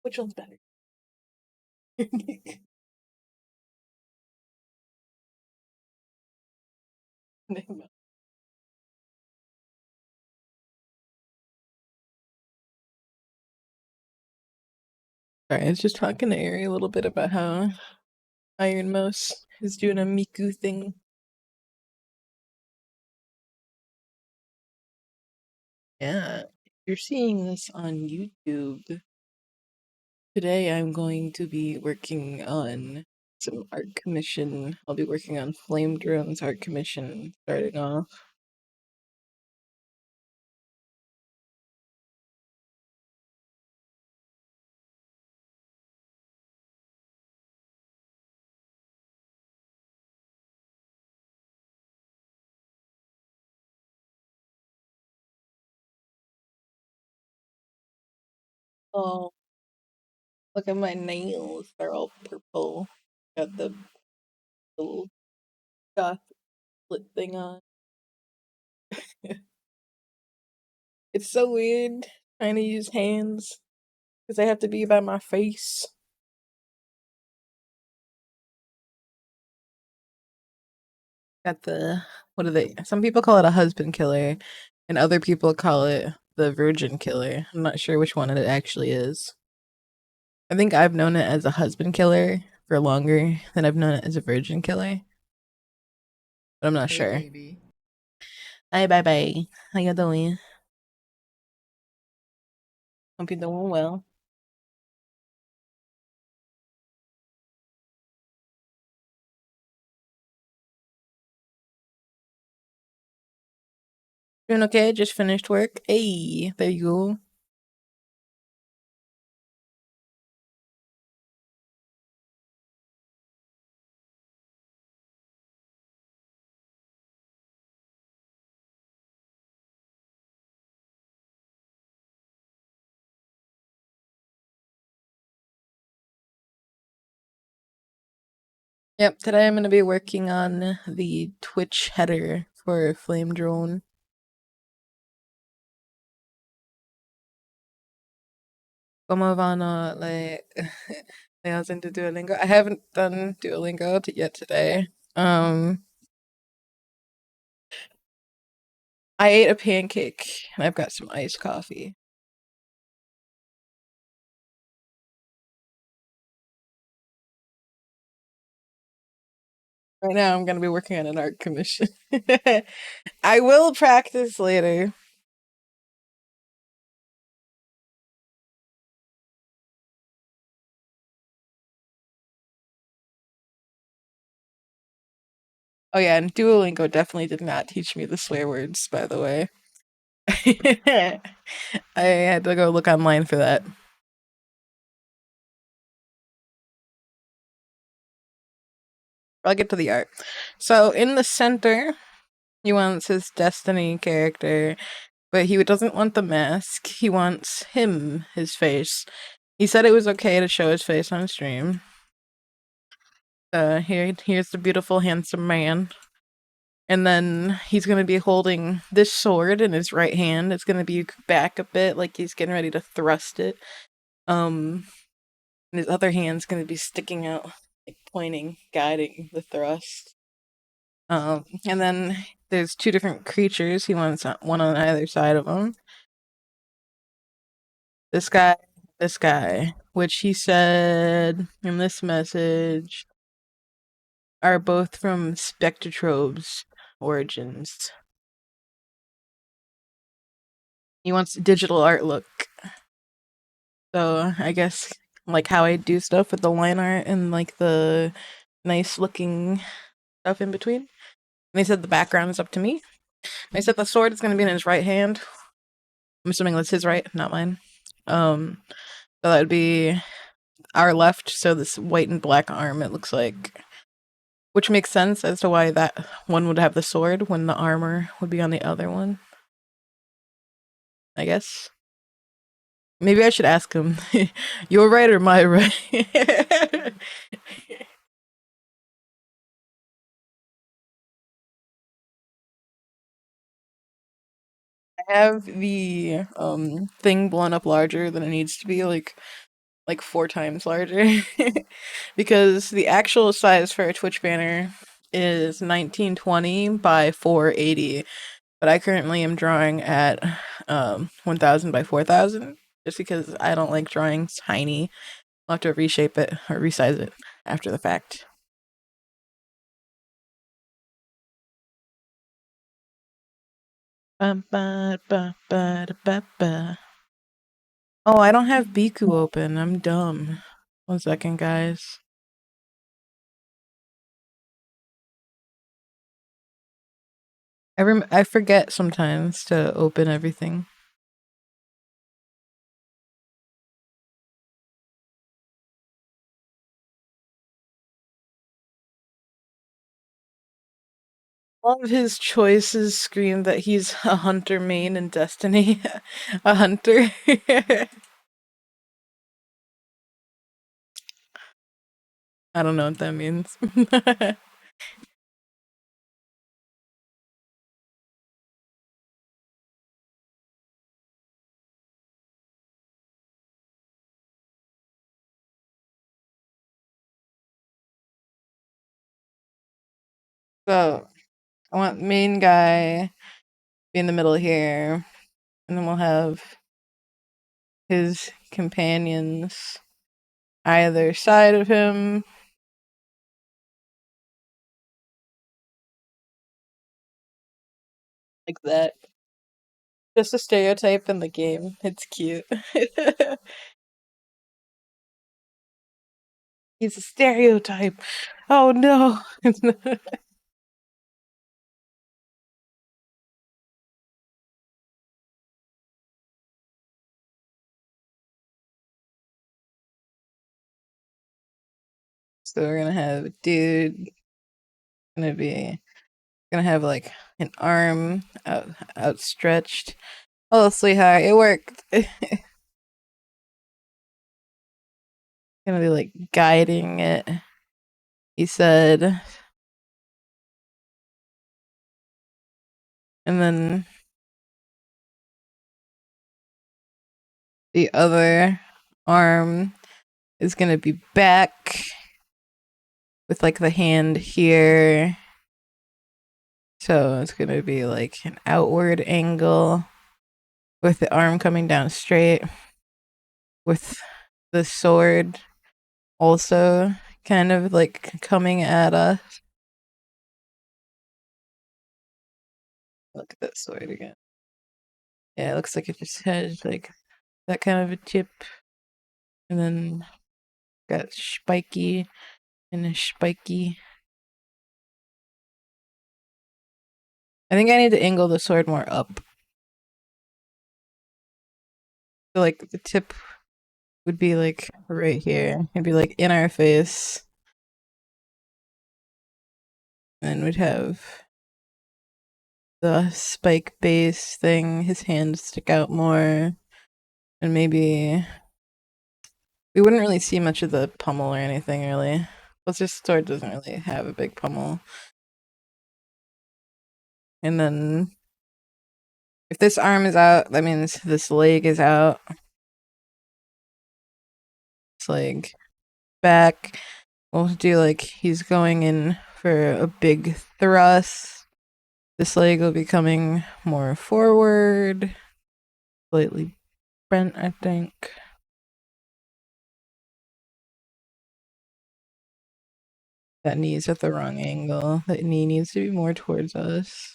Which one's better? Sorry, I was just talking to Ari a little bit about how Iron Mouse is doing a Miku thing. Yeah, if you're seeing this on YouTube, today I'm going to be working on some art commission. I'll be working on Flame Drone's art commission starting off. Oh, look at my nails. They're all purple. Got the little goth split thing on. It's so weird trying to use hands because they have to be by my face. Got the, what are they? Some people call it a husband killer, and other people call it the virgin killer. I'm not sure which one it actually is. I think I've known it as a husband killer for longer than I've known it as a virgin killer, but I'm not sure. Baby. Hi, bye bye. How you doing? Hope you're doing well. Doing okay? Just finished work. Hey, there you go. Yep, today I'm gonna be working on the Twitch header for Flame Drone. Como van like I was into Duolingo. I haven't done Duolingo yet today. I ate a pancake and I've got some iced coffee. Right now I'm gonna be working on an art commission. I will practice later. Oh yeah, and Duolingo definitely did not teach me the swear words, by the way. I had to go look online for that. I'll get to the art. So in the center, he wants his Destiny character, but he doesn't want the mask. He wants his face. He said it was okay to show his face on stream. Here's the beautiful, handsome man. And then he's gonna be holding this sword in his right hand. It's gonna be back a bit, like he's getting ready to thrust it. And his other hand's gonna be sticking out, like pointing, guiding the thrust. And then there's two different creatures. He wants one on either side of him. This guy, which he said in this message are both from Spectrotrobe's origins. He wants digital art look. So I guess like how I do stuff with the line art and like the nice looking stuff in between. And they said the background is up to me. They said the sword is gonna be in his right hand. I'm assuming that's his right, not mine. So that would be our left, so this white and black arm it looks like. Which makes sense as to why that one would have the sword when the armor would be on the other one. I guess. Maybe I should ask him. Your right or my right? I have the thing blown up larger than it needs to be, like like 4 times larger because the actual size for a Twitch banner is 1920 by 480, but I currently am drawing at 1000 by 4000 just because I don't like drawing tiny. I'll have to reshape it or resize it after the fact. Ba, ba, ba, ba, da, ba, ba. Oh, I don't have Biku open. I'm dumb. 1 second, guys. I forget sometimes to open everything. All of his choices scream that he's a hunter main in Destiny. A hunter. I don't know what that means. So, I want main guy be in the middle here, and then we'll have his companions either side of him. Like that. Just a stereotype in the game. It's cute. He's a stereotype. Oh no. So we're gonna have a dude gonna have like an arm outstretched. Oh, sweetheart, it worked. Gonna be like guiding it. He said, and then the other arm is gonna be back with like the hand here. So it's gonna be like an outward angle with the arm coming down straight, with the sword also kind of like coming at us. Look at that sword again. Yeah, it looks like it just has like that kind of a tip. And then got spiky and a spiky. I think I need to angle the sword more up. So like the tip would be like right here. It'd be like in our face. And we'd have the spike base thing, his hands stick out more. And maybe we wouldn't really see much of the pummel or anything really. Plus this sword doesn't really have a big pummel. And then if this arm is out, that means this leg is out. It's like back. We'll do like he's going in for a big thrust. This leg will be coming more forward. Slightly bent, I think. That knee's at the wrong angle. That knee needs to be more towards us.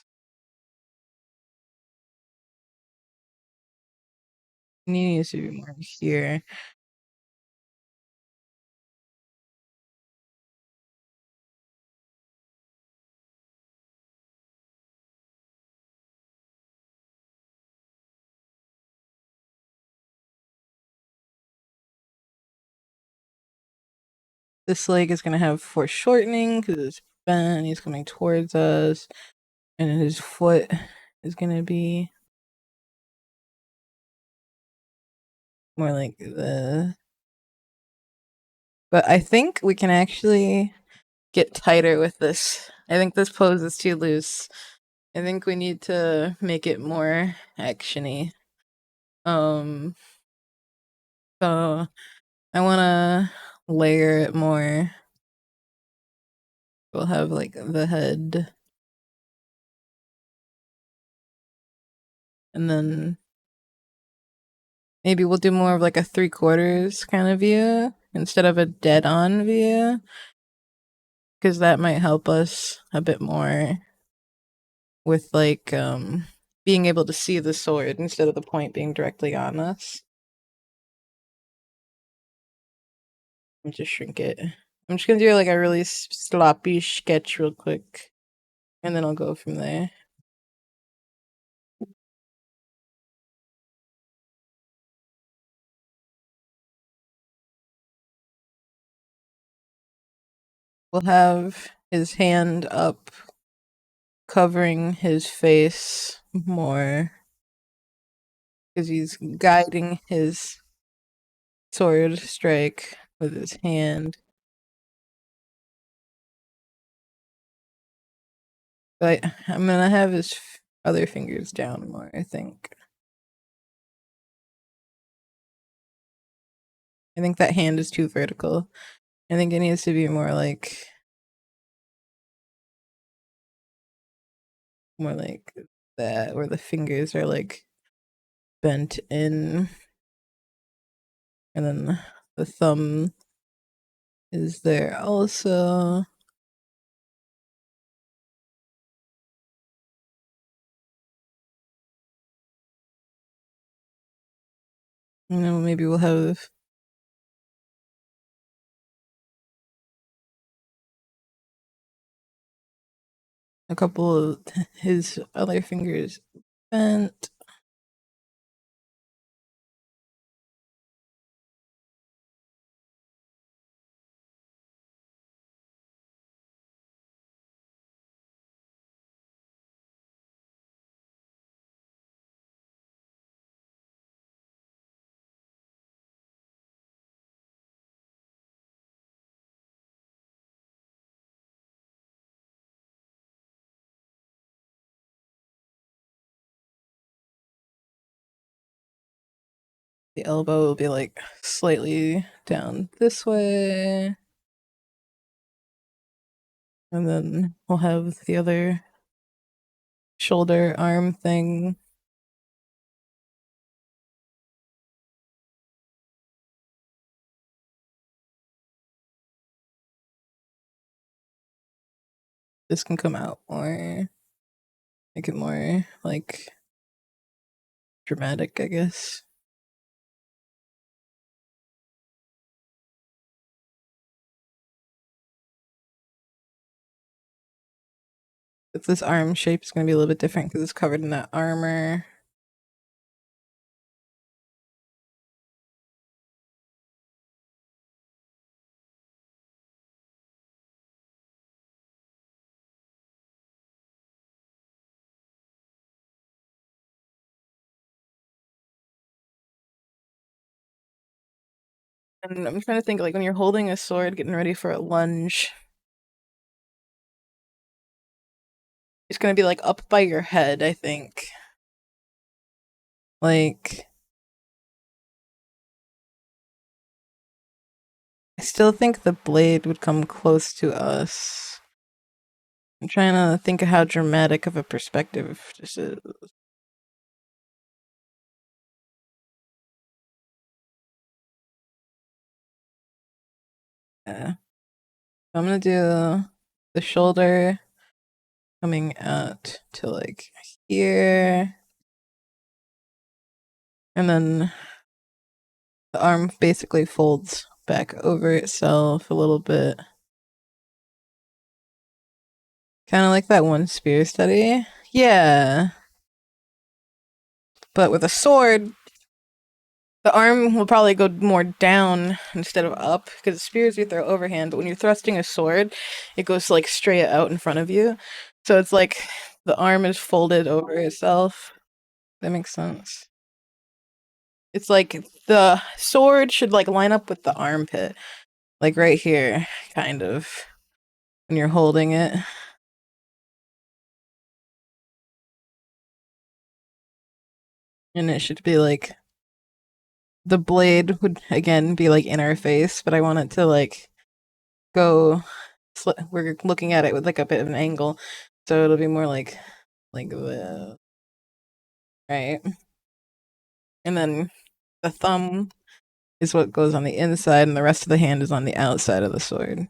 Knee needs to be more here. This leg is gonna have foreshortening because it's bent. He's coming towards us, and his foot is gonna be more like the. But I think we can actually get tighter with this. I think this pose is too loose. I think we need to make it more actiony. So I wanna layer it more. We'll have like the head. And then maybe we'll do more of like a 3/4 kind of view instead of a dead on view. Because that might help us a bit more with like being able to see the sword instead of the point being directly on us. Let me just shrink it. I'm just gonna do like a really sloppy sketch real quick, and then I'll go from there. We'll have his hand up, covering his face more, because he's guiding his sword strike with his hand. But I'm gonna have his other fingers down more, I think. I think that hand is too vertical. I think it needs to be more like that, where the fingers are like bent in, and then the thumb is there also. You know, maybe we'll have a couple of his other fingers bent. The elbow will be like slightly down this way. And then we'll have the other shoulder arm thing. This can come out more, make it more like dramatic, I guess. But this arm shape is going to be a little bit different because it's covered in that armor. And I'm trying to think, like, when you're holding a sword, getting ready for a lunge, it's gonna be like up by your head, I think. Like, I still think the blade would come close to us. I'm trying to think of how dramatic of a perspective this is. Yeah. I'm gonna do the shoulder coming out to like here. And then the arm basically folds back over itself a little bit. Kind of like that one spear study. Yeah. But with a sword, the arm will probably go more down instead of up, because spears you throw overhand, but when you're thrusting a sword, it goes like straight out in front of you. So it's like the arm is folded over itself. That makes sense. It's like the sword should like line up with the armpit, like right here, kind of, when you're holding it. And it should be like the blade would again be like in our face, but I want it to like go. We're looking at it with like a bit of an angle, so it'll be more like the right, and then the thumb is what goes on the inside, and the rest of the hand is on the outside of the sword.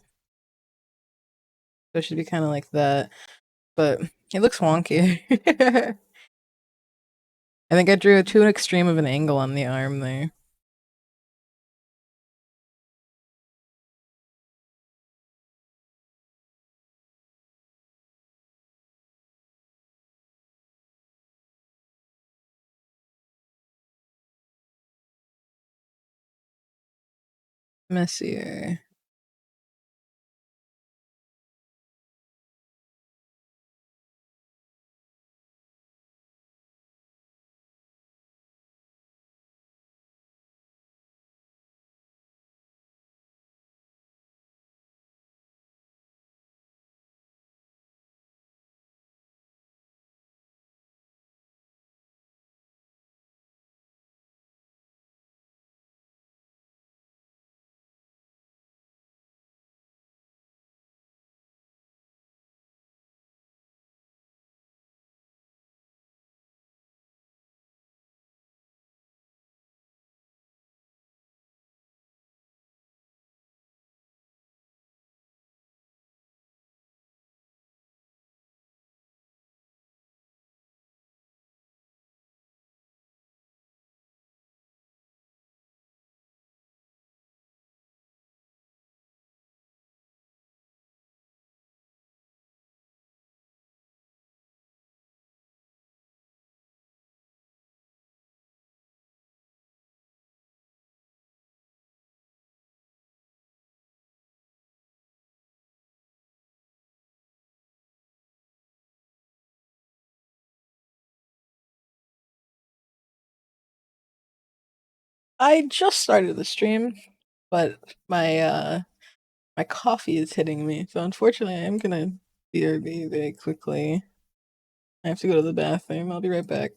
So it should be kind of like that, but it looks wonky. I think I drew it too extreme of an angle on the arm there. Messier. I just started the stream, but my coffee is hitting me, so unfortunately I'm gonna BRB very quickly. I have to go to the bathroom. I'll be right back.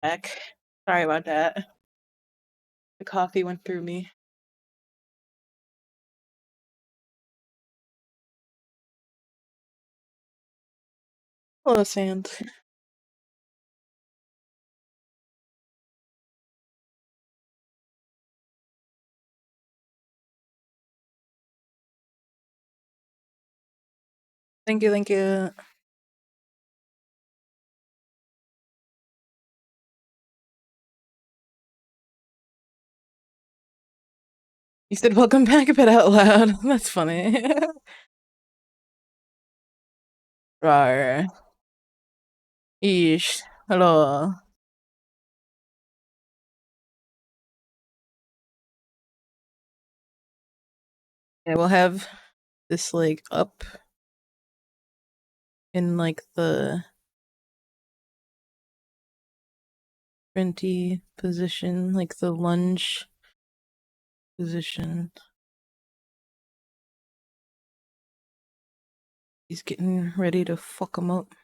Back. Sorry about that. The coffee went through me. Hello, Sand. Thank you, thank you. You said welcome back a bit out loud. That's funny. Rar. Ish. Hello. Yeah, we'll have this like up in like the sprinty position, like the lunge position. He's getting ready to fuck him up.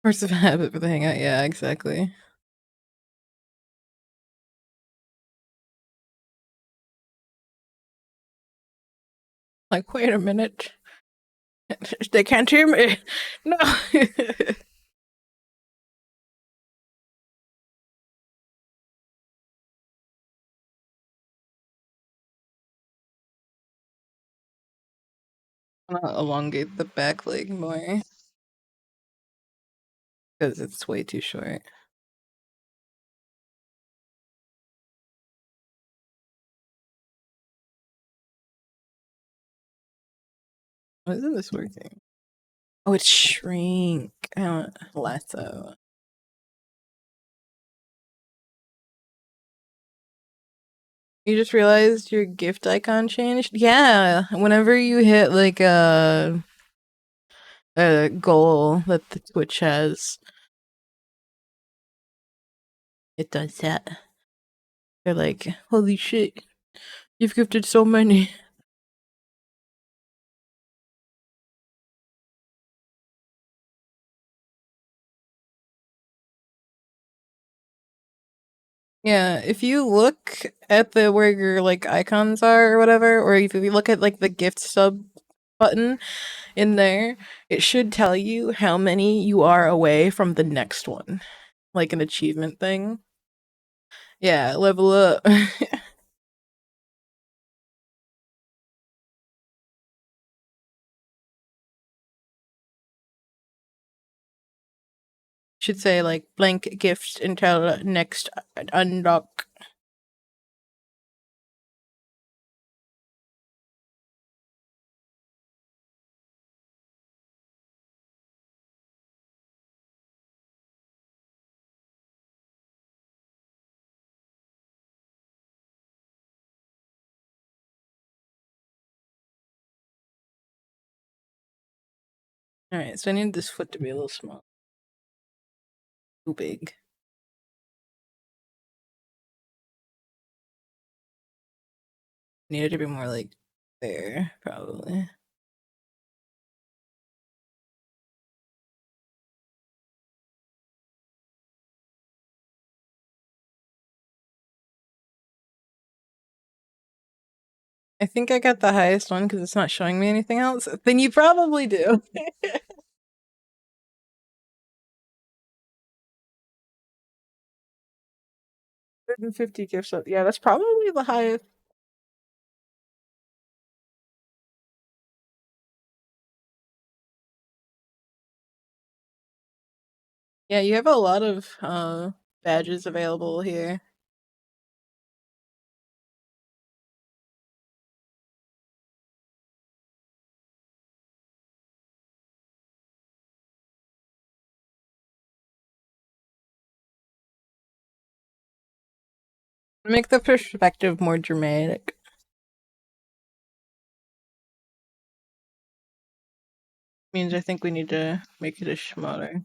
Force of habit for the hangout. Yeah, exactly. Like, wait a minute. They can't hear me. No. I'll elongate the back leg more because it's way too short. Why isn't this working? Oh, it's shrink. I don't lasso. You just realized your gift icon changed? Yeah. Whenever you hit like a goal that the Twitch has, it does that. They're like, holy shit, you've gifted so many. Yeah, if you look at the where your like icons are or whatever, or if you look at like the gift sub button in there, it should tell you how many you are away from the next one. Like an achievement thing. Yeah, level up. Should say like blank gift until next unlock. Alright, so I need this foot to be a little small. Too big. Need it to be more like there, probably. I think I got the highest one because it's not showing me anything else. Then you probably do. 150 gifts. Yeah, that's probably the highest. Yeah, you have a lot of badges available here. Make the perspective more dramatic. Means I think we need to make it a smaller.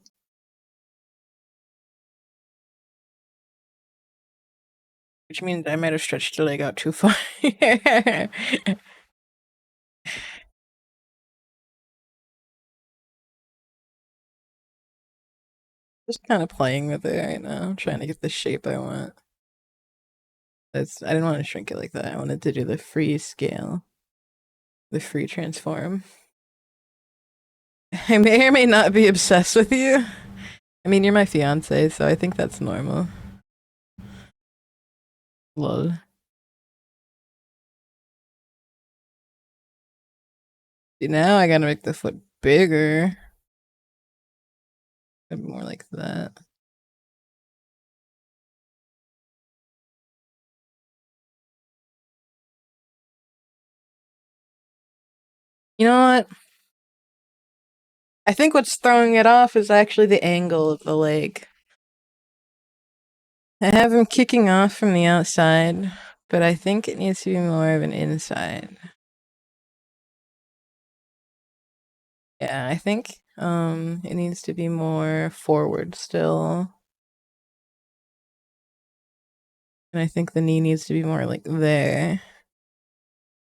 Which means I might have stretched the leg out too far. Just kind of playing with it right now, trying to get the shape I want. I didn't want to shrink it like that. I wanted to do the free scale, the free transform. I may or may not be obsessed with you. I mean, you're my fiance, so I think that's normal. Lol. See, now I gotta make the foot bigger. More like that. You know what? I think what's throwing it off is actually the angle of the leg. I have him kicking off from the outside, but I think it needs to be more of an inside. Yeah, I think it needs to be more forward still. And I think the knee needs to be more like there.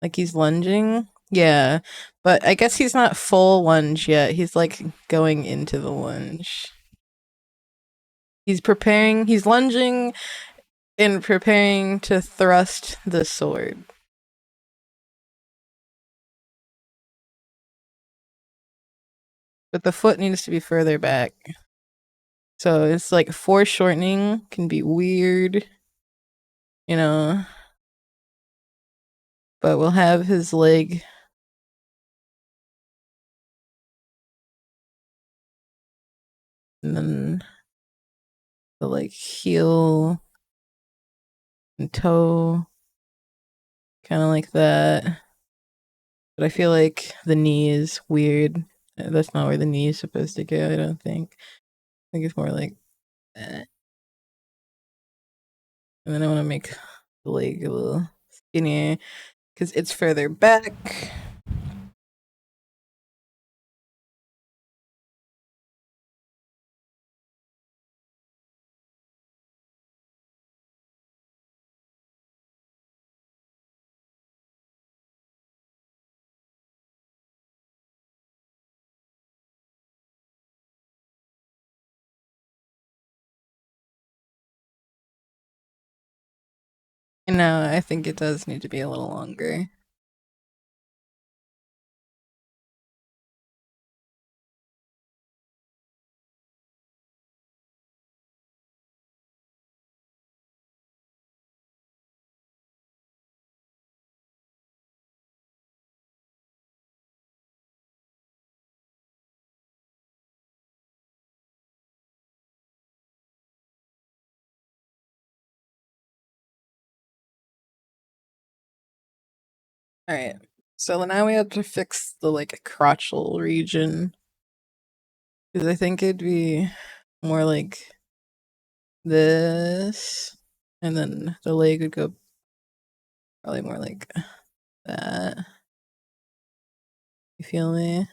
Like he's lunging. Yeah. But I guess he's not full lunge yet. He's like going into the lunge. He's preparing, he's lunging and preparing to thrust the sword. But the foot needs to be further back. So it's like foreshortening can be weird, you know. But we'll have his leg. And then the like heel and toe. Kinda like that. But I feel like the knee is weird. That's not where the knee is supposed to go, I don't think. I think it's more like that. And then I want to make the leg a little skinnier because it's further back. And now I think it does need to be a little longer. Alright. So now we have to fix the like crotchal region. Because I think it'd be more like this. And then the leg would go probably more like that. You feel me?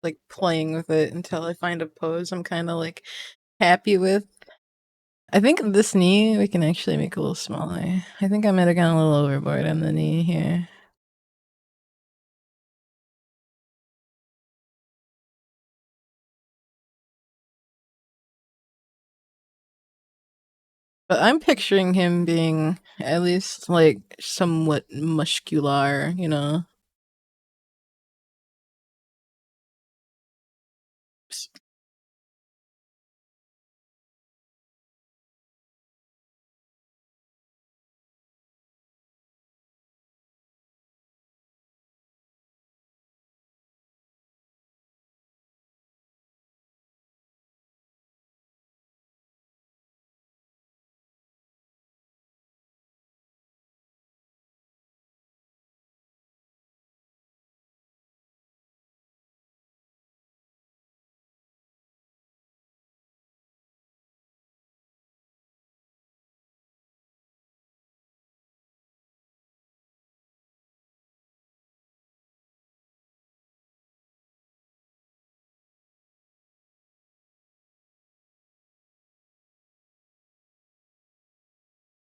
like playing with it until I find a pose I'm kind of like happy with. I think this knee we can actually make a little smaller. I think I might have gone a little overboard on the knee here. But I'm picturing him being at least like somewhat muscular, you know.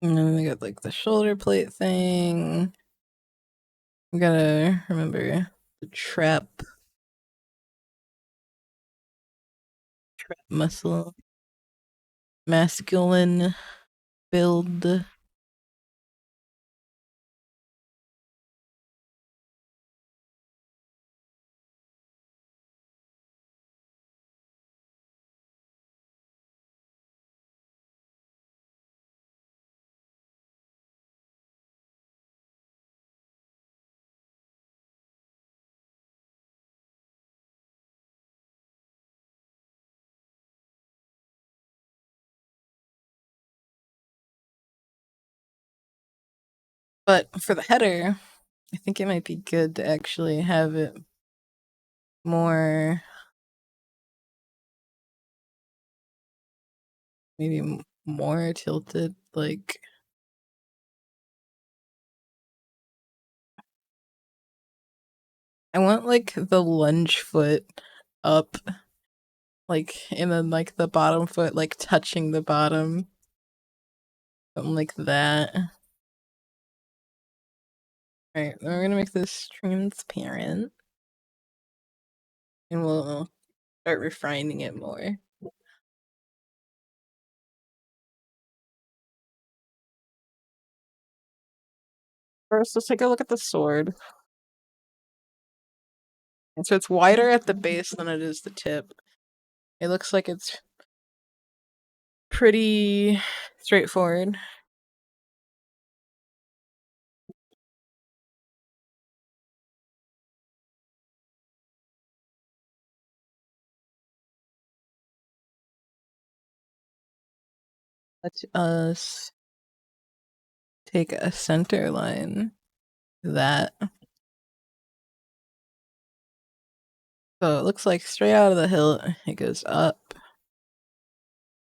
And then we got like the shoulder plate thing. We gotta remember the trap muscle, masculine build. But for the header, I think it might be good to actually have it more, maybe more tilted. Like, I want like the lunge foot up, like, and then like the bottom foot like touching the bottom, something like that. All right, we're gonna make this transparent, and we'll start refining it more. First, let's take a look at the sword. And so it's wider at the base than it is the tip. It looks like it's pretty straightforward. Let us take a center line. That. So it looks like straight out of the hilt, it goes up.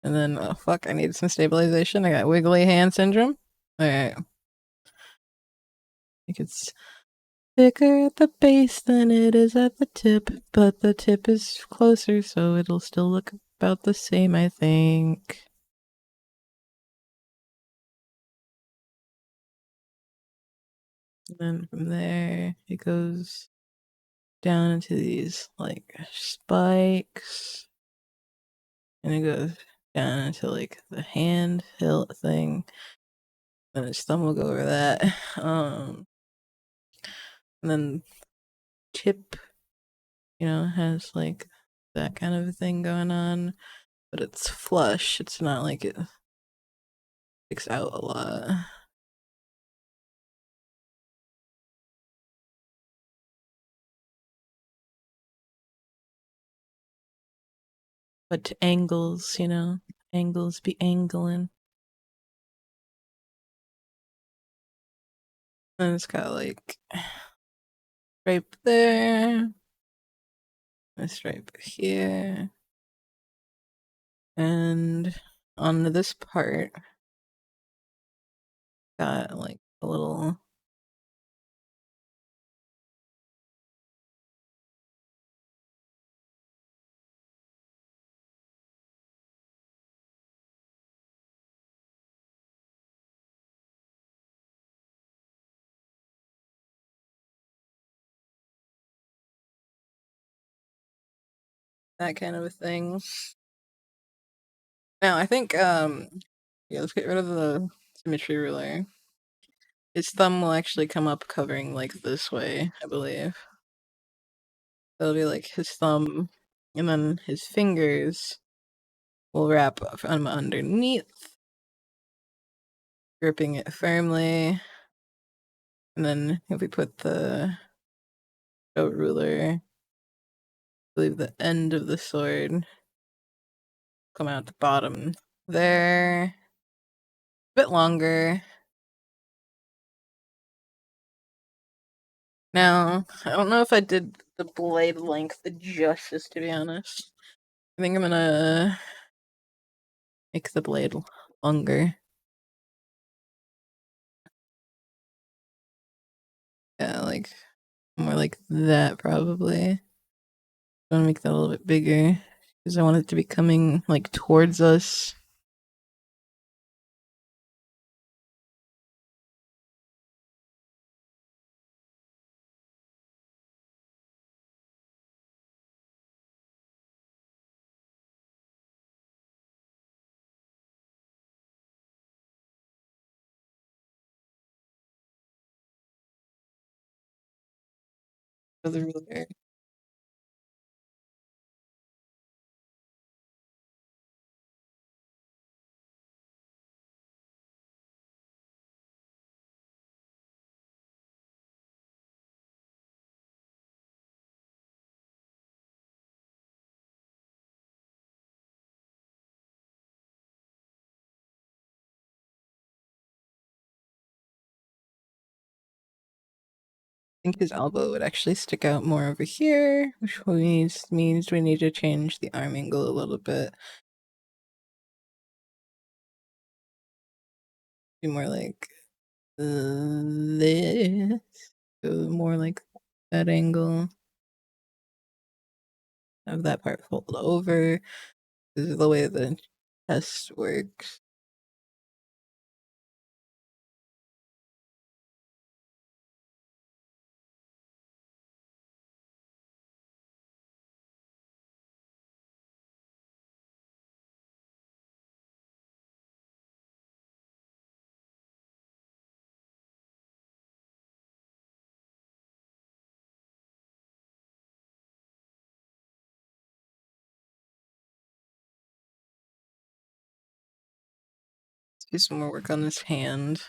And then, oh fuck, I need some stabilization. I got wiggly hand syndrome. Alright. Like it's thicker at the base than it is at the tip, but the tip is closer, so it'll still look about the same, I think. And then from there, it goes down into these like spikes, and it goes down into like the hand hilt thing. And his thumb will go over that. And then tip, has like that kind of thing going on, but it's flush. It's not like it sticks out a lot. But angles, angles be angling. And it's got like stripe there, a stripe here, and on this part, got like a little that kind of a thing. Now I think yeah, let's get rid of the symmetry ruler. His thumb will actually come up covering like this way, I believe. It'll be like his thumb, and then his fingers will wrap from underneath, gripping it firmly. And then if we put the ruler, I believe the end of the sword come out the bottom there. A bit longer. Now, I don't know if I did the blade length justice, to be honest. I think I'm gonna make the blade longer. Yeah, like more like that probably. I want to make that a little bit bigger because I want it to be coming like towards us. For the ruler. I think his elbow would actually stick out more over here, which means we need to change the arm angle a little bit. Be more like this. So more like that angle. Have that part fold over. This is the way the chest works. Let's do some more work on this hand.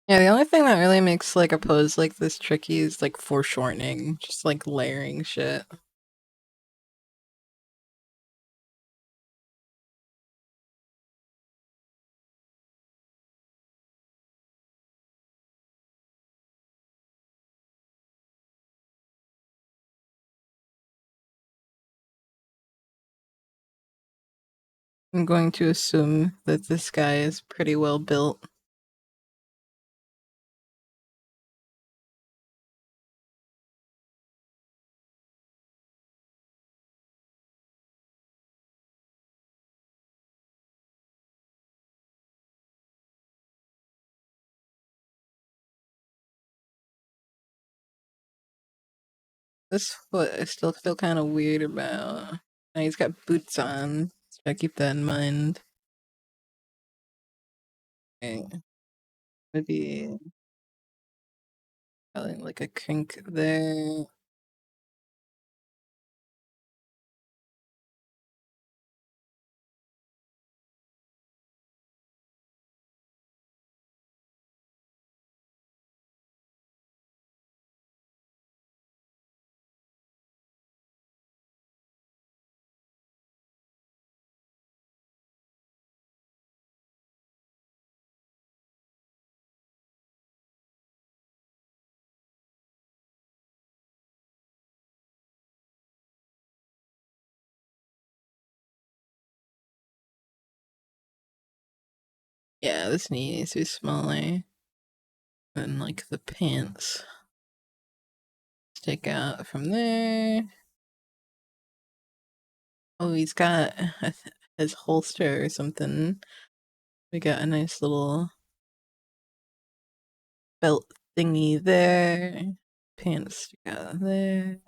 Yeah, the only thing that really makes like a pose like this tricky is like foreshortening, just like layering shit. I'm going to assume that this guy is pretty well built. This foot I still feel kind of weird about. Now he's got boots on, so I keep that in mind. Okay. Maybe probably like a kink there. Yeah, this needs to be smaller. And like the pants stick out from there. Oh, he's got his holster or something. We got a nice little belt thingy there. Pants stick out there.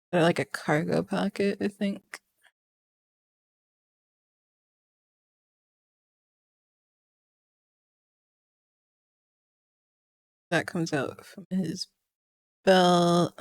They're like a cargo pocket, I think. That comes out from his belt.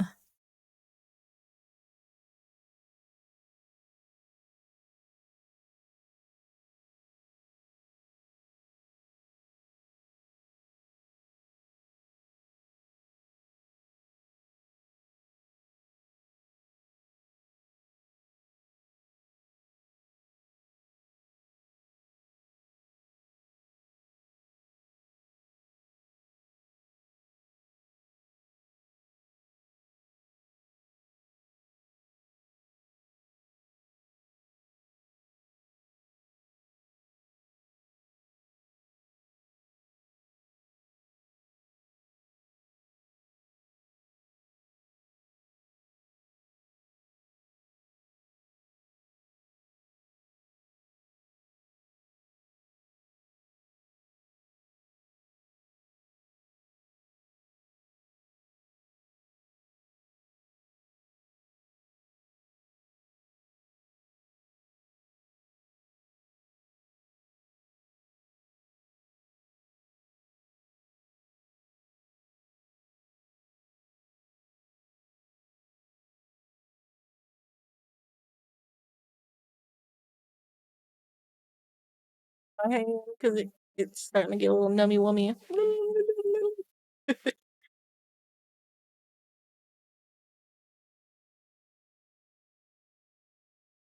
Because it's starting to get a little nummy wummy.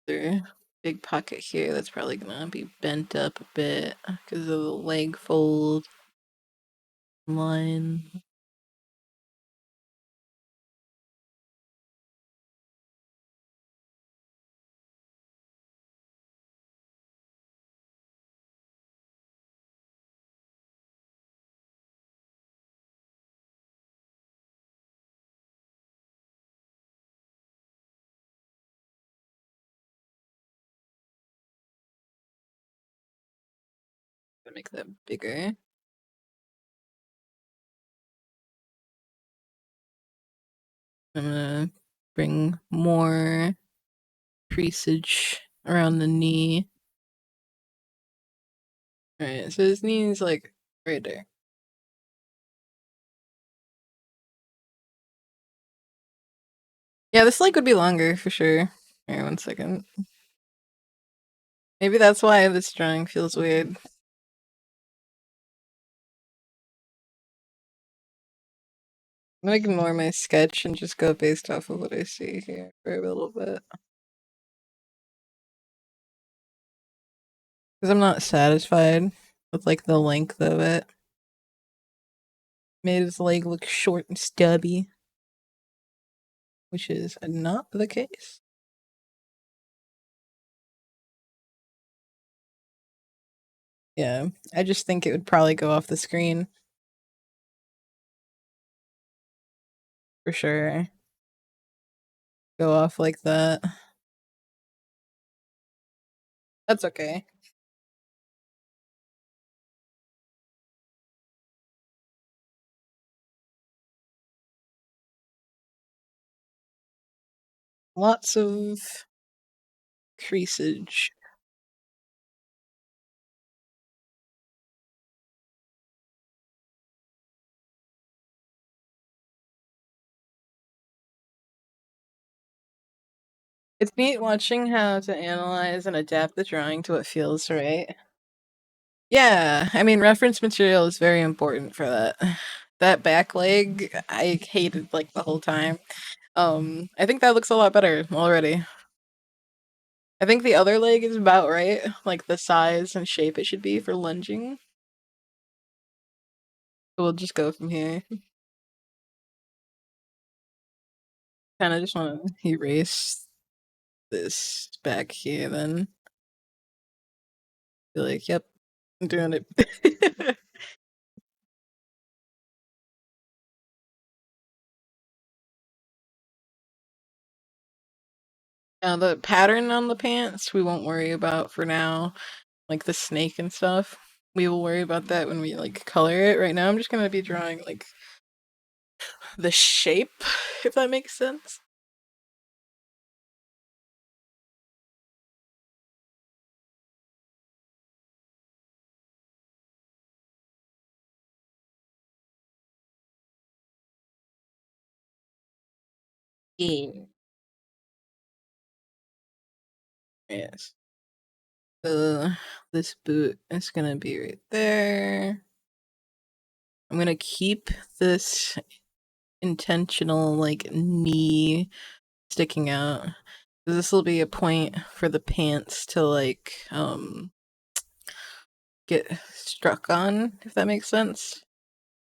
There, big pocket here that's probably gonna be bent up a bit because of the leg fold line. Gonna make that bigger. I'm gonna bring more creasage around the knee. Alright, so his knee is like right there. Yeah, this leg would be longer for sure. Here, 1 second. Maybe that's why this drawing feels weird. I'm gonna ignore my sketch and just go based off of what I see here for a little bit. Because I'm not satisfied with like the length of it. Made his leg look short and stubby, which is not the case. Yeah, I just think it would probably go off the screen. For sure. Go off like that. That's okay. Lots of creasage. It's neat watching how to analyze and adapt the drawing to what feels right. Yeah, I mean, reference material is very important for that. That back leg, I hated like the whole time. I think that looks a lot better already. I think the other leg is about right, like the size and shape it should be for lunging. So we'll just go from here. Kind of just want to erase this back here then. Be like, yep, I'm doing it. Now the pattern on the pants we won't worry about for now, like the snake and stuff. We will worry about that when we like color it. Right now I'm just gonna be drawing like the shape, if that makes sense. Yeah. Yes. This boot is gonna be right there. I'm gonna keep this intentional like knee sticking out. This will be a point for the pants to like get struck on, if that makes sense.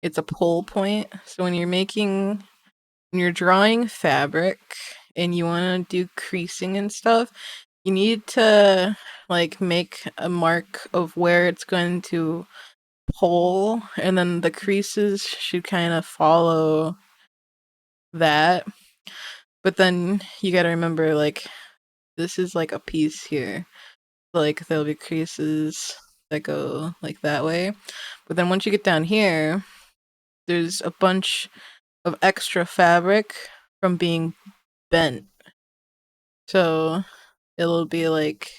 It's a pull point. So when you're drawing fabric and you want to do creasing and stuff, you need to like make a mark of where it's going to pull, and then the creases should kind of follow that. But then you got to remember like this is like a piece here. Like there'll be creases that go like that way. But then once you get down here, there's a bunch of extra fabric from being bent. So it'll be like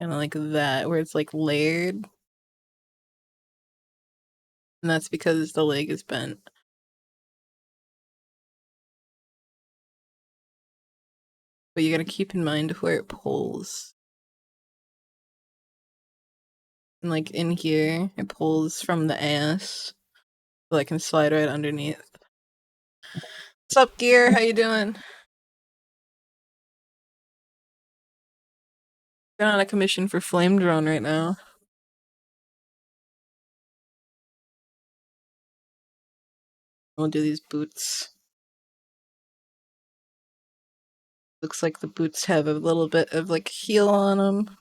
kind of like that, where it's like layered. And that's because the leg is bent. But you gotta keep in mind where it pulls. And like in here, it pulls from the ass. So I can slide right underneath. What's up, Gear? How you doing? Got on a commission for Flame Drone right now. We'll do these boots. Looks like the boots have a little bit of like heel on them.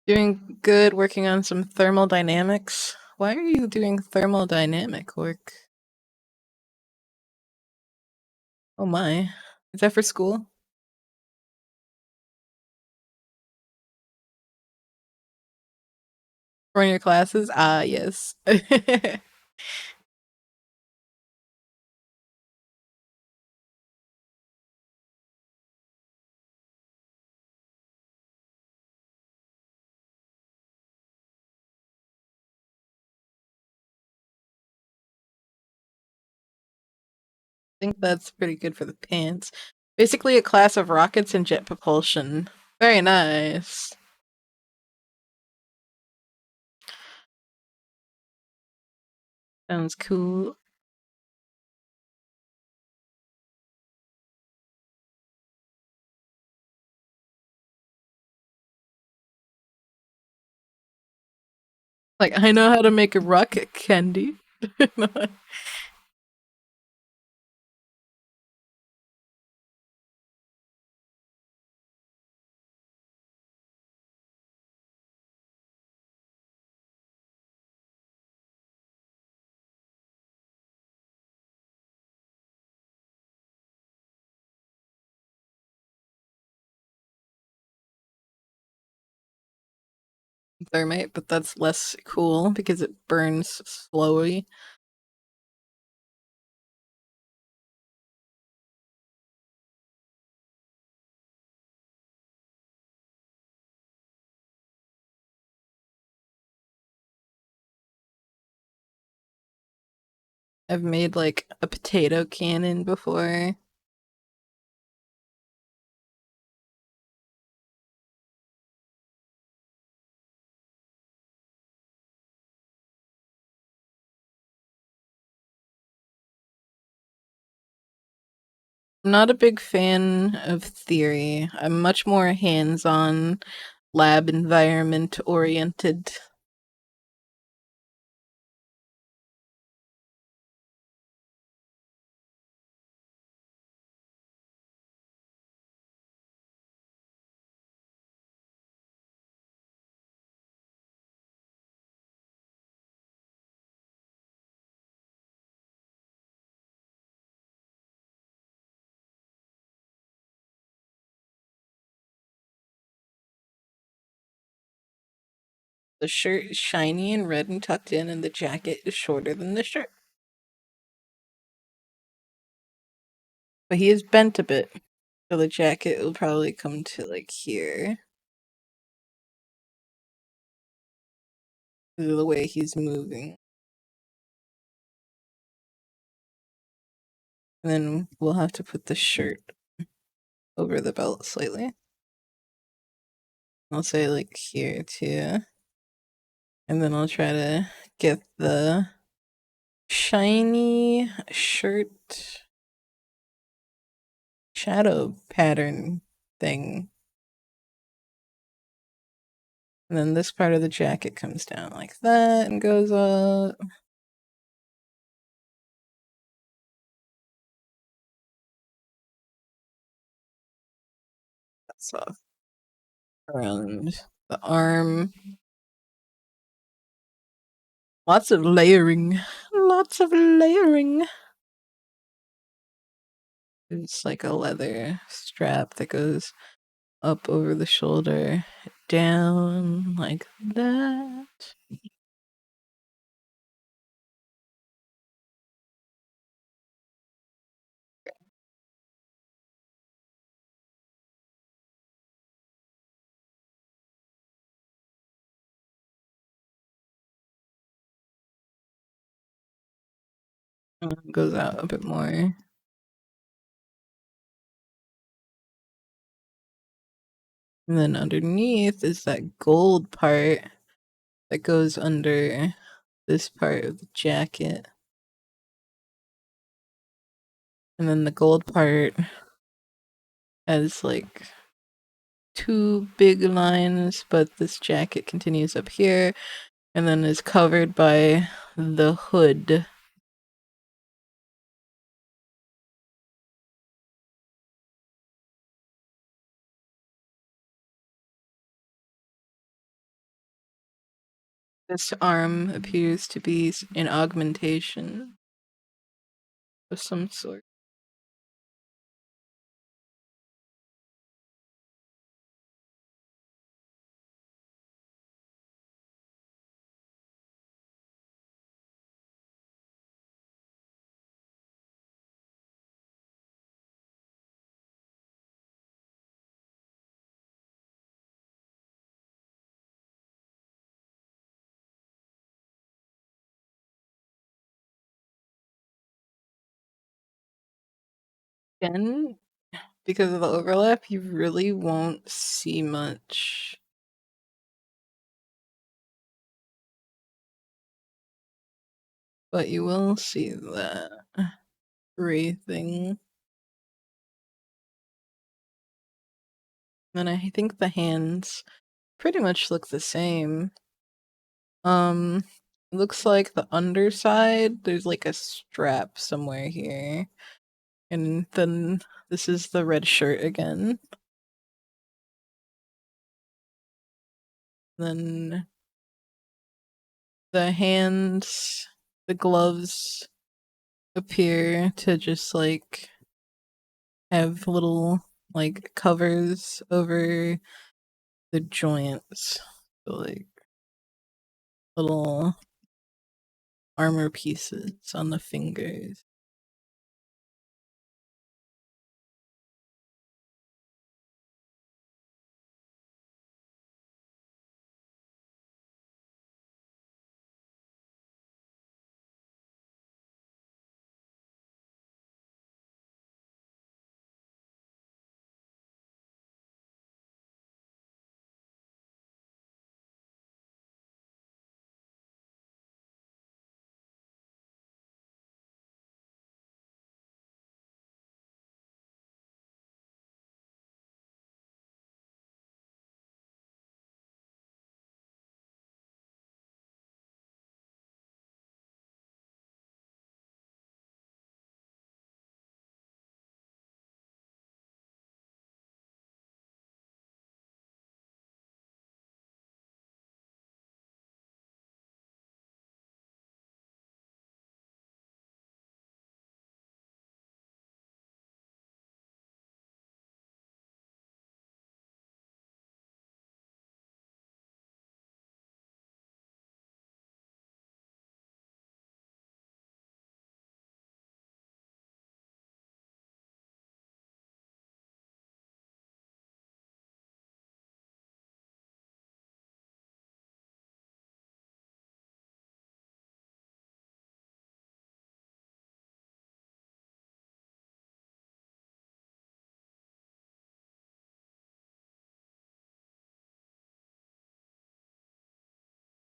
Doing good, working on some thermodynamics. Why are you doing thermodynamic work? Oh my. Is that for school? For one of your classes? Ah, yes. Think that's pretty good for the pants. Basically a class of rockets and jet propulsion. Very nice. Sounds cool. Like, I know how to make a rocket candy. Thermite, but that's less cool because it burns slowly. I've made like a potato cannon before. I'm not a big fan of theory. I'm much more hands-on, lab environment oriented. The shirt is shiny and red and tucked in, and the jacket is shorter than the shirt. But he is bent a bit, so the jacket will probably come to like here. Because of the way he's moving. And then we'll have to put the shirt over the belt slightly. I'll say like here too. And then I'll try to get the shiny shirt shadow pattern thing. And then this part of the jacket comes down like that and goes up. That's off around the arm. Lots of layering. Lots of layering. It's like a leather strap that goes up over the shoulder, down like that. Goes out a bit more. And then underneath is that gold part that goes under this part of the jacket. And then the gold part has like two big lines, but this jacket continues up here and then is covered by the hood. This arm appears to be an augmentation of some sort. Again, because of the overlap, you really won't see much. But you will see that gray thing. And I think the hands pretty much look the same. Looks like the underside, there's like a strap somewhere here. And then this is the red shirt again. Then the hands, the gloves appear to just like have little like covers over the joints. So, like little armor pieces on the fingers.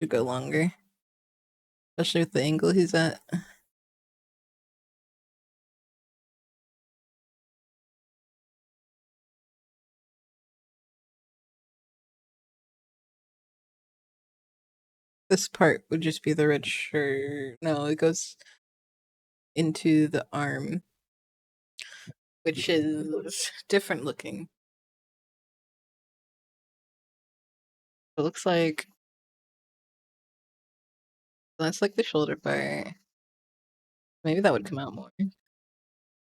Could go longer, especially with the angle he's at. This part would just be the red shirt. No, it goes into the arm, which is different looking. It looks like that's like the shoulder part. Maybe that would come out more.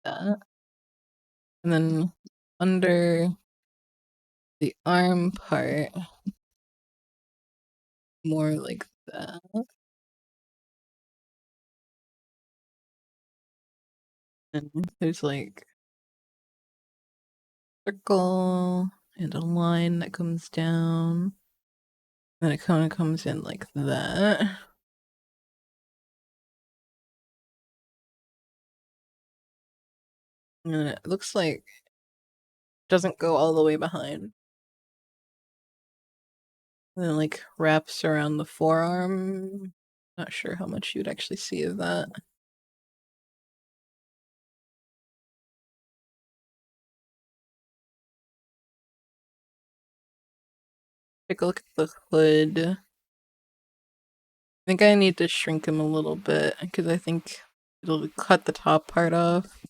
That. And then under the arm part, more like that. And there's like circle and a line that comes down. Then it kind of comes in like that. And then it looks like it doesn't go all the way behind. And then like wraps around the forearm. Not sure how much you'd actually see of that. Take a look at the hood. I think I need to shrink him a little bit because I think it'll cut the top part off.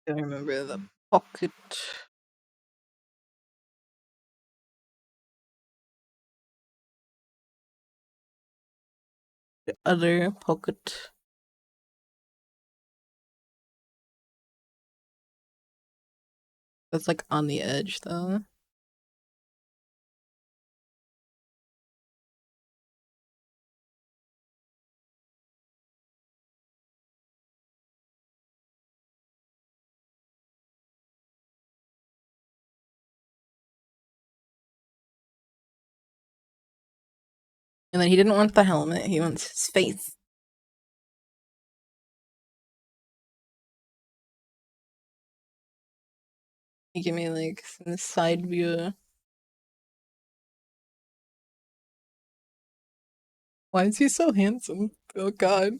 I remember the pocket. The other pocket. That's like on the edge though. And then he didn't want the helmet, he wants his face. He gave me like some side view. Why is he so handsome? Oh god.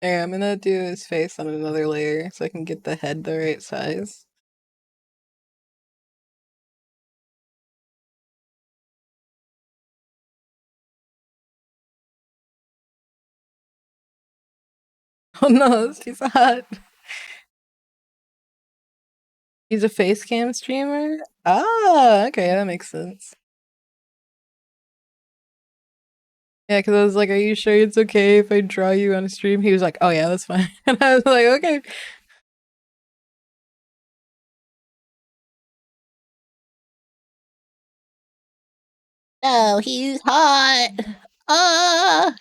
Hey, I'm gonna do his face on another layer so I can get the head the right size. Oh no, she's hot. He's a face cam streamer? Ah, okay, that makes sense. Yeah, because I was like, are you sure it's okay if I draw you on a stream? He was like, oh yeah, that's fine. And I was like, okay. No, he's hot. Ah.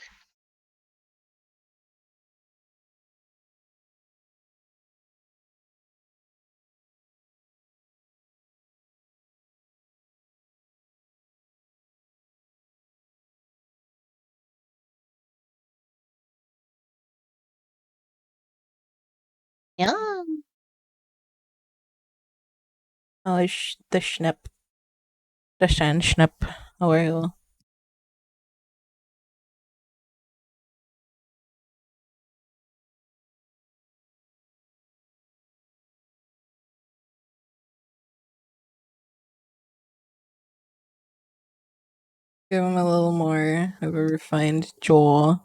Yeah. Oh, the Schnepp. The Shan Schnepp. How are you? Give him a little more of a refined jaw.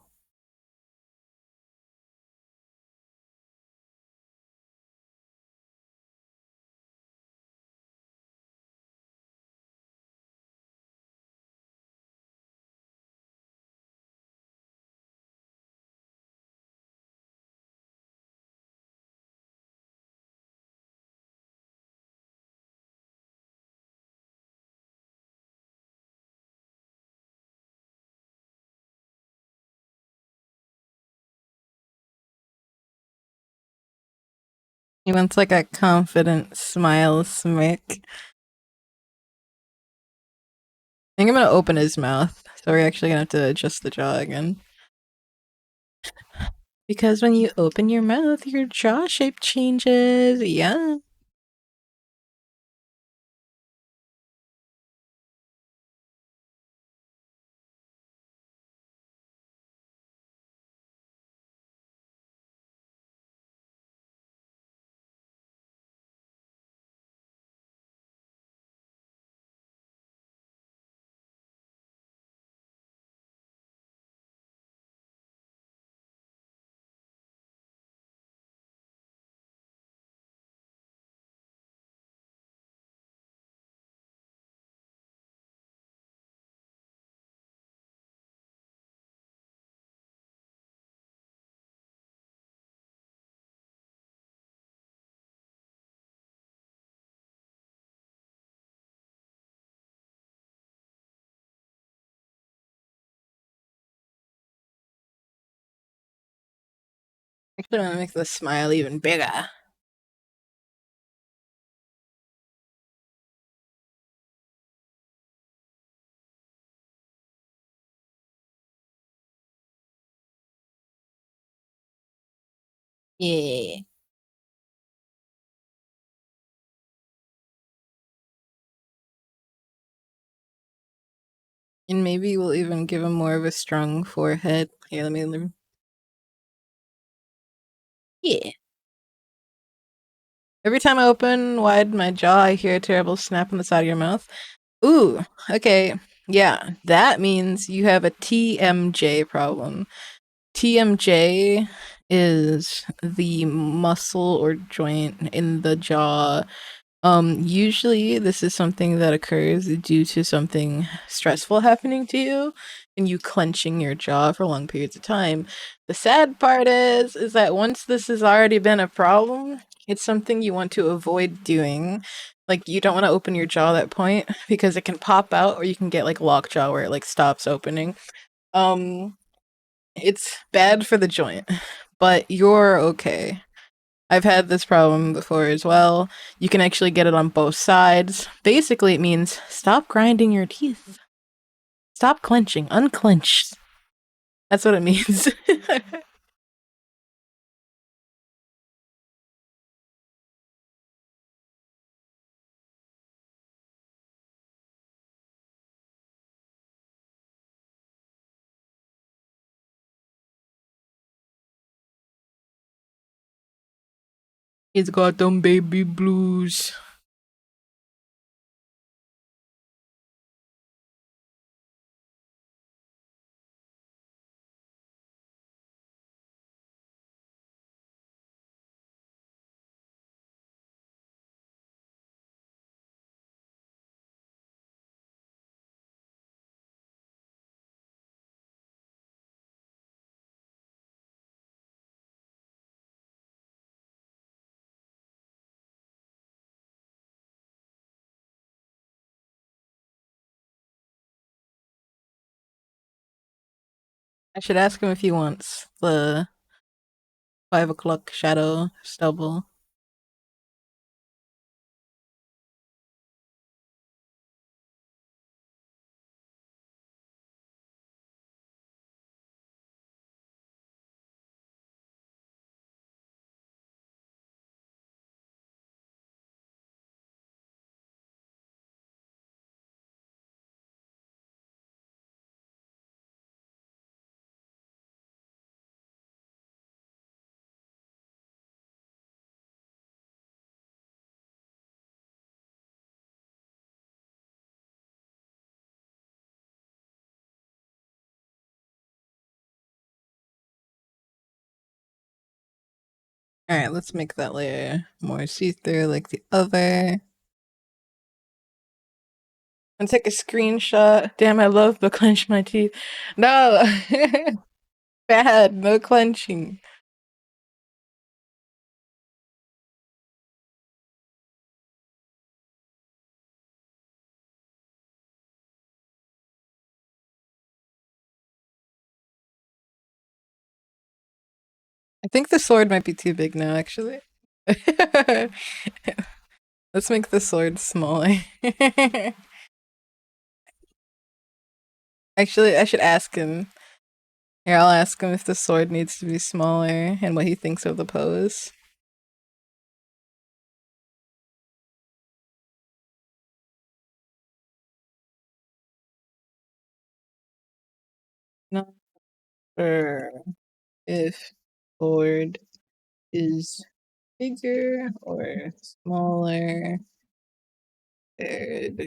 He wants like a confident smile smirk. I think I'm gonna open his mouth. So we're actually gonna have to adjust the jaw again. Because when you open your mouth, your jaw shape changes. Yeah. Actually, want to make the smile even bigger. Yeah. And maybe we'll even give him more of a strong forehead. Here, let me. Yeah. Every time I open wide my jaw, I hear a terrible snap on the side of your mouth. Ooh, okay. Yeah, that means you have a TMJ problem. TMJ is the muscle or joint in the jaw. Usually this is something that occurs due to something stressful happening to you and you clenching your jaw for long periods of time. The sad part is that once this has already been a problem, it's something you want to avoid doing. Like you don't want to open your jaw at that point because it can pop out or you can get like lockjaw where it like stops opening. Um it's bad for the joint, but you're okay. I've had this problem before as well. You can actually get it on both sides. Basically, it means stop grinding your teeth. Stop clenching. Unclench. That's what it means. He's got them baby blues. I should ask him if he wants the 5 o'clock shadow stubble. Alright, let's make that layer more see-through like the other. And take a screenshot. Damn, I love to clench my teeth. No! Bad, no clenching. I think the sword might be too big now, actually. Let's make the sword smaller. Actually, I should ask him. Here, I'll ask him if the sword needs to be smaller and what he thinks of the pose. Not sure if sword is bigger or smaller compared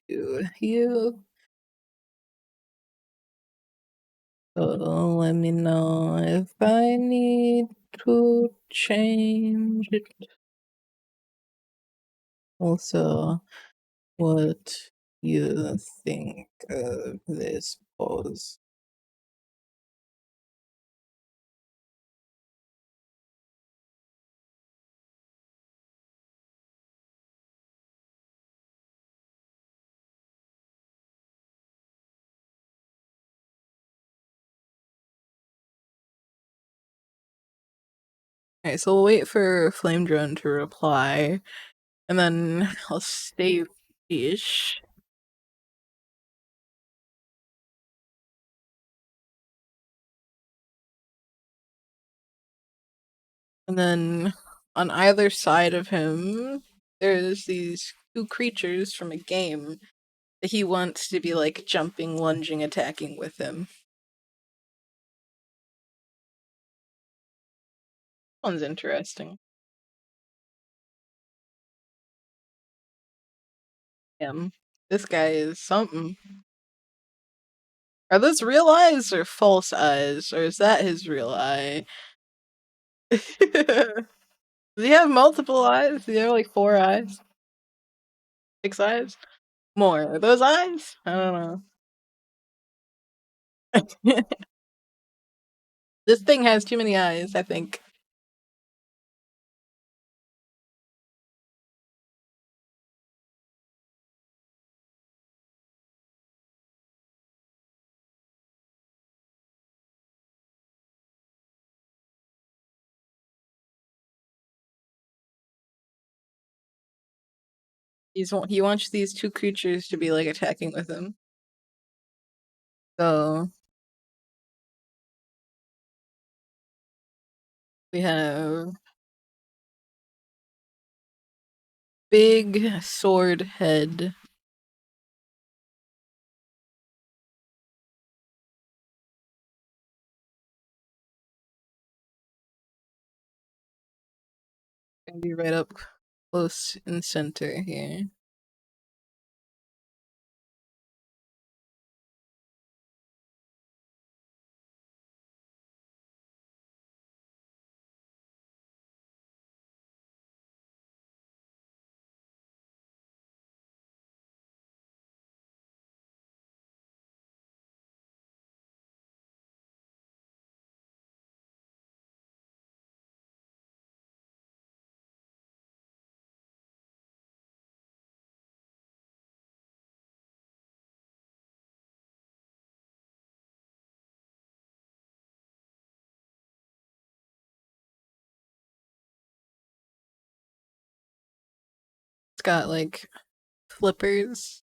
to you. So let me know if I need to change it. Also, what you think of this pose? Alright, so we'll wait for Flame Drone to reply, and then I'll stay fish. And then on either side of him, there's these two creatures from a game that he wants to be like jumping, lunging, attacking with him. One's interesting. This guy is something. Are those real eyes or false eyes? Or is that his real eye? Does he have multiple eyes? Does he have like 4 eyes? 6 eyes? More. Are those eyes? I don't know. This thing has too many eyes, I think. He wants these two creatures to be like attacking with him. So we have big sword head. Gonna be right up close in center here. got like flippers.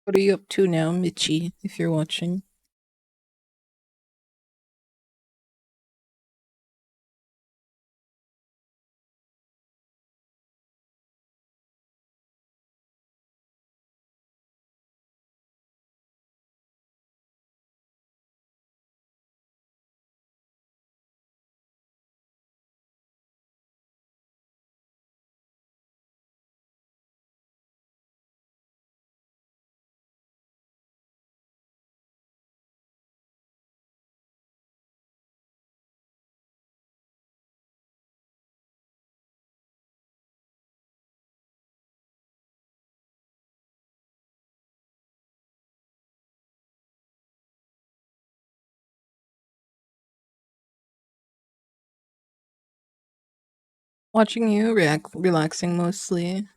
What are you up to now, Mitchie, if you're watching? Watching you relaxing mostly.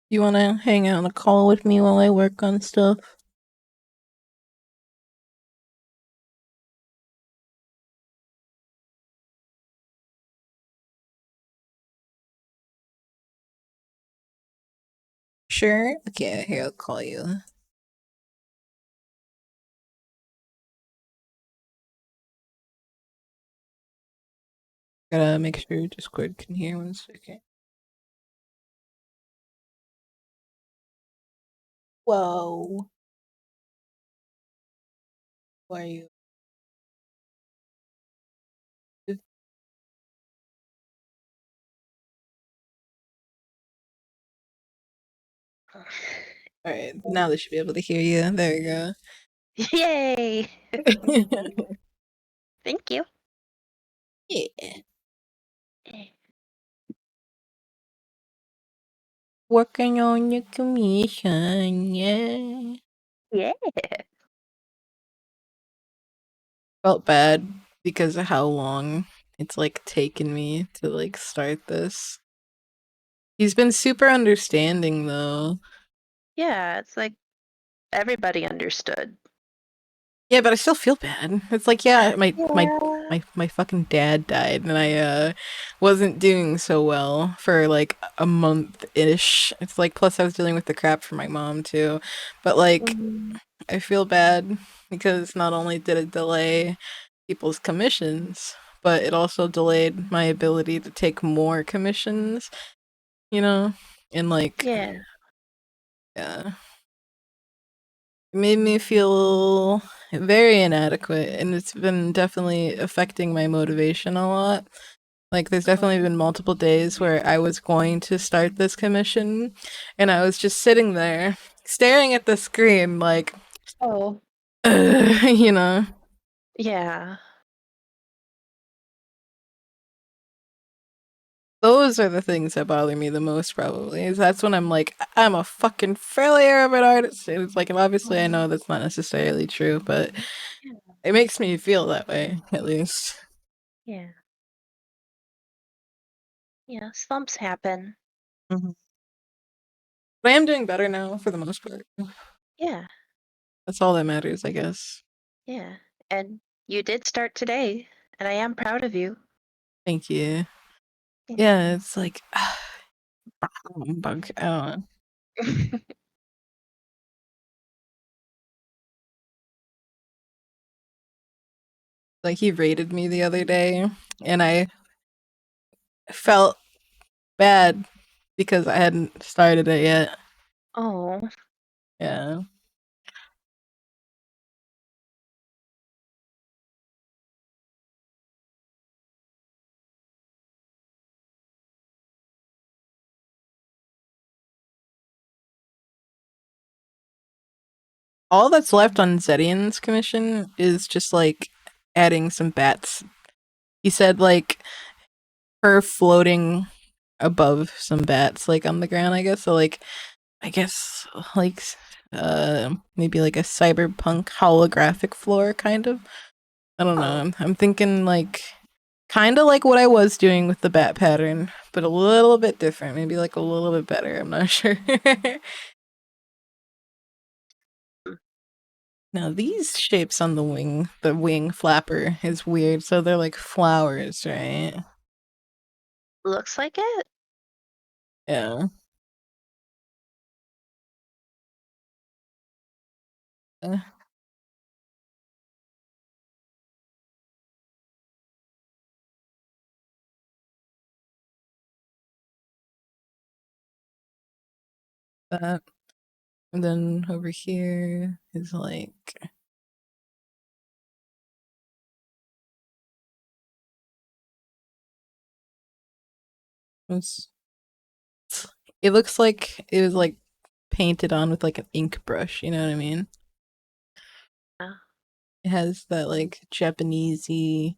You wanna hang out on a call with me while I work on stuff? Sure. Okay, here I'll call you. Gotta make sure Discord can hear 1 second. Whoa. Why are you? Alright, now they should be able to hear you. There you Yay! go. Thank you. Yeah. Working on your commission, yeah. Yeah. Felt bad because of how long it's like taken me to like start this. He's been super understanding though. Yeah, it's like everybody understood. Yeah, but I still feel bad. It's like, yeah, Yeah. my fucking dad died and I wasn't doing so well for like a month-ish. It's like plus I was dealing with the crap for my mom too. But like Mhm. I feel bad because not only did it delay people's commissions, but it also delayed my ability to take more commissions, you know? And like Yeah. yeah. It made me feel very inadequate, and it's been definitely affecting my motivation a lot. Like, there's definitely been multiple days where I was going to start this commission, and I was just sitting there, staring at the screen, like, Oh. you know? Yeah. Those are the things that bother me the most, probably. Is that's when I'm like, I'm a fucking failure of an artist. And it's like, and obviously, I know that's not necessarily true, but Yeah. it makes me feel that way, at least. Yeah. Yeah. Slumps happen. Mhm. But I am doing better now for the most part. Yeah, That's all that matters, I guess. yeah. And you did start today, and I am proud of you. Thank you. Yeah. Yeah, it's like bug. I don't know. Like he rated me the other day, and I felt bad because I hadn't started it yet. Oh, Yeah. All that's left on Zedian's commission is just like adding some bats. He said like her floating above some bats like on the ground, I guess. So like I guess like maybe like a cyberpunk holographic floor kind of. I don't know. oh. I'm thinking like kind of like what I was doing with the bat pattern, but a little bit different, maybe like a little bit better. I'm not sure. Now these shapes on the wing flapper is weird. So they're like flowers, right? Looks like it. Yeah. Uh, That. And then over here is like it's, it looks like it was like painted on with like an ink brush, you know what I mean? Yeah. It has that like Japanesey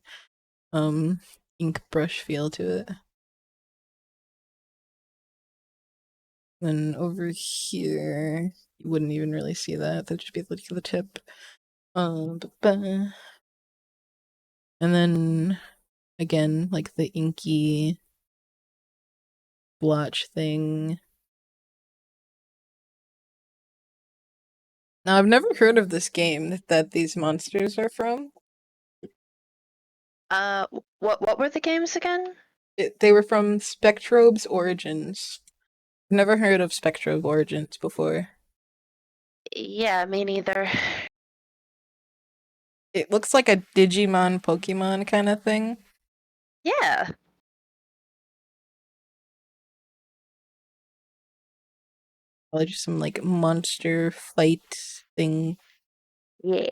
um ink brush feel to it. Then over here, you wouldn't even really see that. That'd just be like the tip. And then again, like the inky blotch thing. Now, I've never heard of this game that these monsters are from. What were the games again? They were from Spectrobe's Origins. Never heard of Spectrobe Origins before. Yeah, me neither. It looks like a Digimon Pokemon kind of thing. Yeah. Probably just some like monster fight thing. Yeah.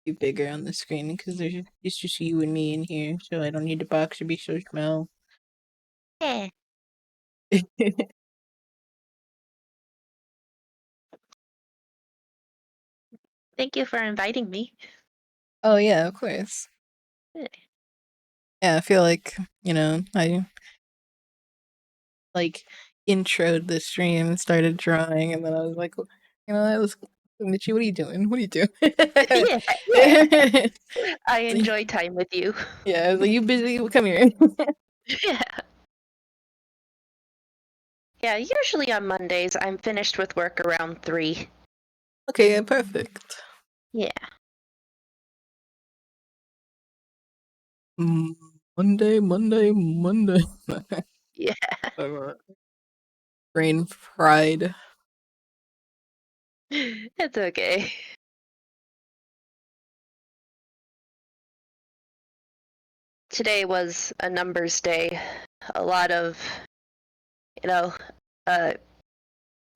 Be bigger on the screen because it's just you and me in here, so I don't need the box to be so small. Yeah. Thank you for inviting me. Oh yeah, of course. Yeah. Yeah, I feel like, I like introed the stream and started drawing and then I was like, that was Michi, what are you doing? What are you doing? Yeah, yeah. I enjoy time with you. Yeah, I was like, you busy? Well, come here. Yeah. Yeah, usually on Mondays I'm finished with work around 3. Okay, yeah, perfect. Yeah. Mm, Monday. Yeah. Brain fried. It's okay. Today was a numbers day. A lot of, you know, uh,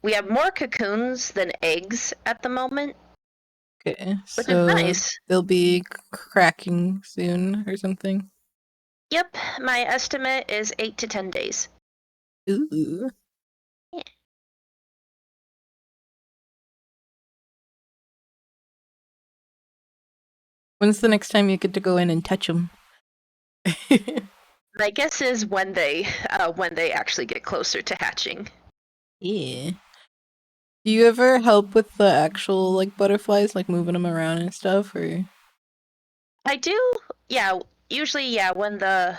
we have more cocoons than eggs at the moment. Okay, which is so nice. they'll be cracking soon or something. Yep, my estimate is 8 to 10 days. Ooh. Yeah. When's the next time you get to go in and touch them? My guess is when they actually get closer to hatching. Yeah. Do you ever help with the actual like butterflies, like moving them around and stuff, or? I do, yeah. Usually, yeah. When the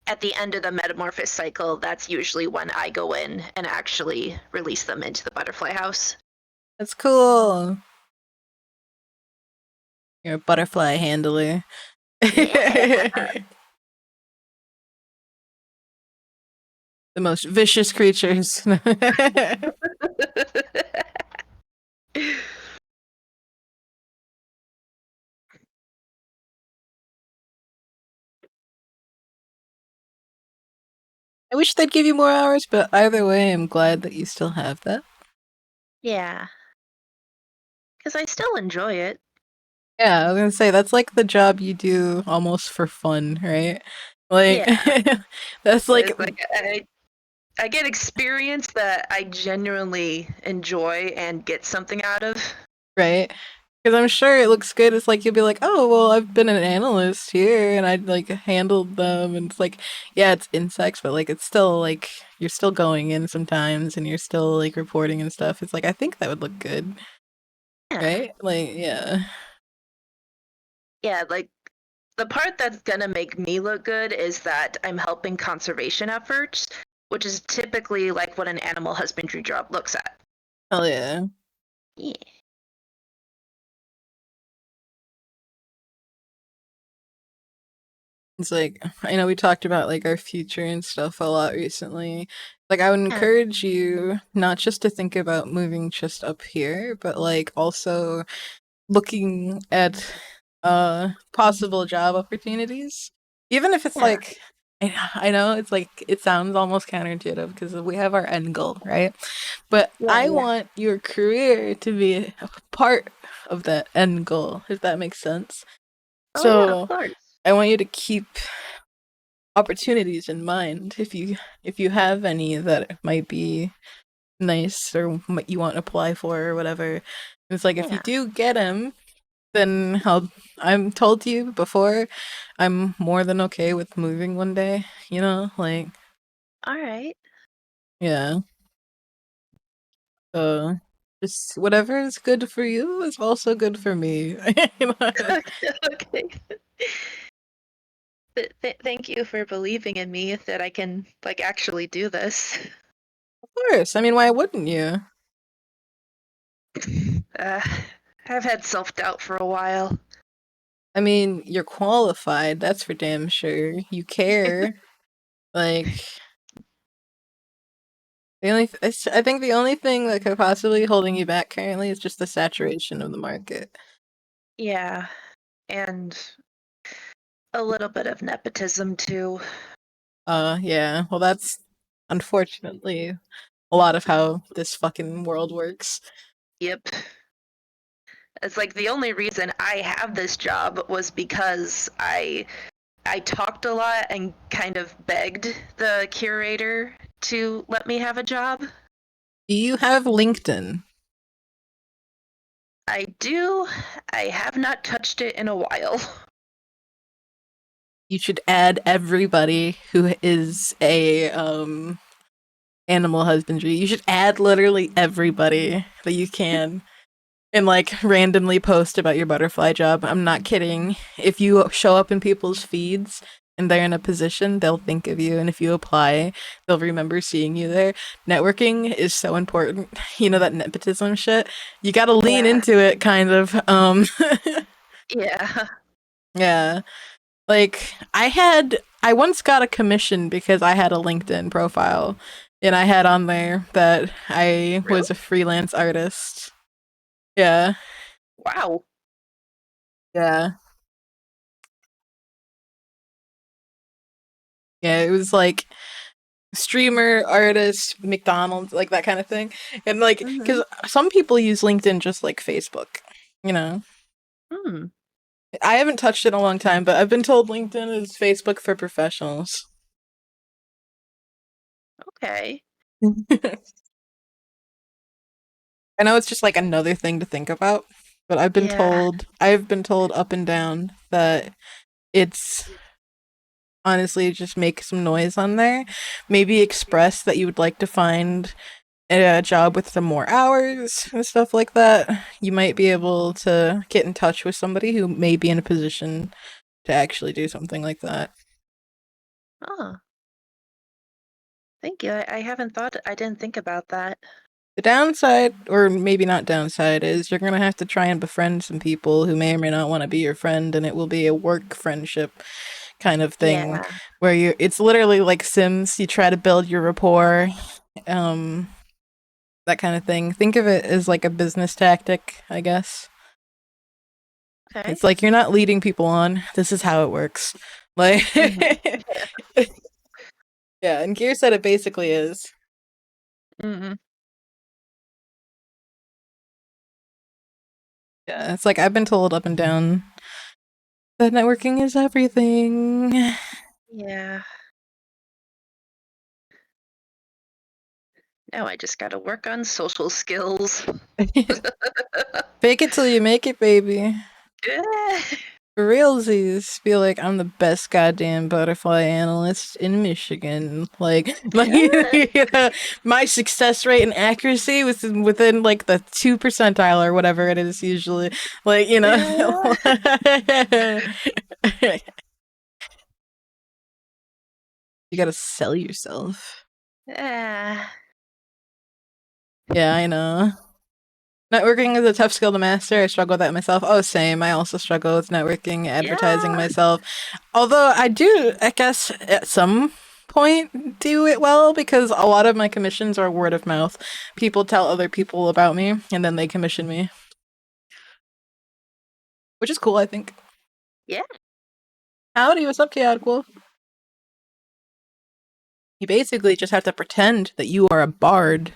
at the end of the metamorphosis cycle, that's usually when I go in and actually release them into the butterfly house. That's cool. You're a butterfly handler. Yeah. The most vicious creatures. I wish they'd give you more hours, but either way, I'm glad that you still have that. Yeah, because I still enjoy it. Yeah, I was gonna say that's like the job you do almost for fun, right? Like Yeah, that's like it's like I get experience that I genuinely enjoy and get something out of. right? Because I'm sure it looks good. It's like you'll be like, oh well, I've been an analyst here, and I like handled them, and it's like, yeah, it's insects, but like it's still like you're still going in sometimes, and you're still like reporting and stuff. It's like I think that would look good, Yeah, right? Like, yeah. yeah, like the part that's gonna make me look good is that I'm helping conservation efforts, which is typically like what an animal husbandry job looks at. Hell yeah. Yeah. It's like I know we talked about like our future and stuff a lot recently. Like I would Yeah. encourage you not just to think about moving just up here, but like also looking at possible job opportunities. Even if it's Yeah. like I know it's like it sounds almost counterintuitive because we have our end goal, right? But Yeah. I Yeah. want your career to be a part of that end goal, if that makes sense. Oh yeah, of So course. I want you to keep opportunities in mind if you have any that might be nice or what you want to apply for or whatever. It's like if you Yeah. do get them, then I'm told you before, I'm more than okay with moving one day, you know? Like, All right. yeah. So just whatever is good for you is also good for me. You know? Of Okay. Thank you for believing in me that I can like actually do this. course. I mean, why wouldn't you? Uh, I've had self doubt for a while. I mean, you're qualified, that's for damn sure. You care. Like, I think the only thing that could possibly holding you back currently is just the saturation of the market. Yeah, and a little bit of nepotism too. Yeah. Well, that's unfortunately a lot of how this fucking world works. Yep. It's like the only reason I have this job was because I talked a lot and kind of begged the curator to let me have a job. Do you have LinkedIn? I do. I have not touched it in a while. You should add everybody who is a animal husbandry. You should add literally everybody that you can and like randomly post about your butterfly job. I'm not kidding. If you show up in people's feeds and they're in a position, they'll think of you. And if you apply, they'll remember seeing you there. Networking is so important. You know that nepotism shit? You gotta lean Yeah. into it, kind of. Yeah. Yeah. Like, I once got a commission because I had a LinkedIn profile. And I had on there that I Really? was a freelance artist. Yeah. Wow. Yeah. Yeah, it was like streamer, artist, McDonald's, like that kind of thing. And like, Hmm. because some people use LinkedIn just like Facebook. You know, Hmm. I haven't touched it in a long time, but I've been told LinkedIn is Facebook for professionals. Okay. I know it's just like another thing to think about, but Yeah. I've been told up and down that it's honestly just make some noise on there. Maybe express that you would like to find a job with some more hours and stuff like that. You might be able to get in touch with somebody who may be in a position to actually do something like that. Oh, thank you. I haven't thought. I didn't think about that. The downside, or maybe not downside, is you're gonna have to try and befriend some people who may or may not want to be your friend, and it will be a work friendship kind of thing Yeah. where you it's literally like Sims. You try to build your rapport, um, that kind of thing. Think of it as like a business tactic, I guess. Okay. It's like you're not leading people on. This is how it works. Like, Mm-hmm. yeah, and Gear said it basically is. Mm-hmm. Yeah, it's like I've been told up and down that networking is everything. Yeah. Now I just gotta work on social skills. Fake it till you make it, baby. For realsies, feel like I'm the best goddamn butterfly analyst in Michigan. Like my my success rate and accuracy was within like the 2 percentile or whatever it is usually. Like you gotta sell yourself. Ah, Yeah, I know. Networking is a tough skill to master. I struggle with that myself. Oh, same. I also struggle with networking, advertising yeah. myself. Although I do, I guess, at some point do it well because a lot of my commissions are word of mouth. People tell other people about me and then they commission me, which is cool, I think. Yeah. Howdy, what's up, Chaotic Wolf? You basically just have to pretend that you are a bard.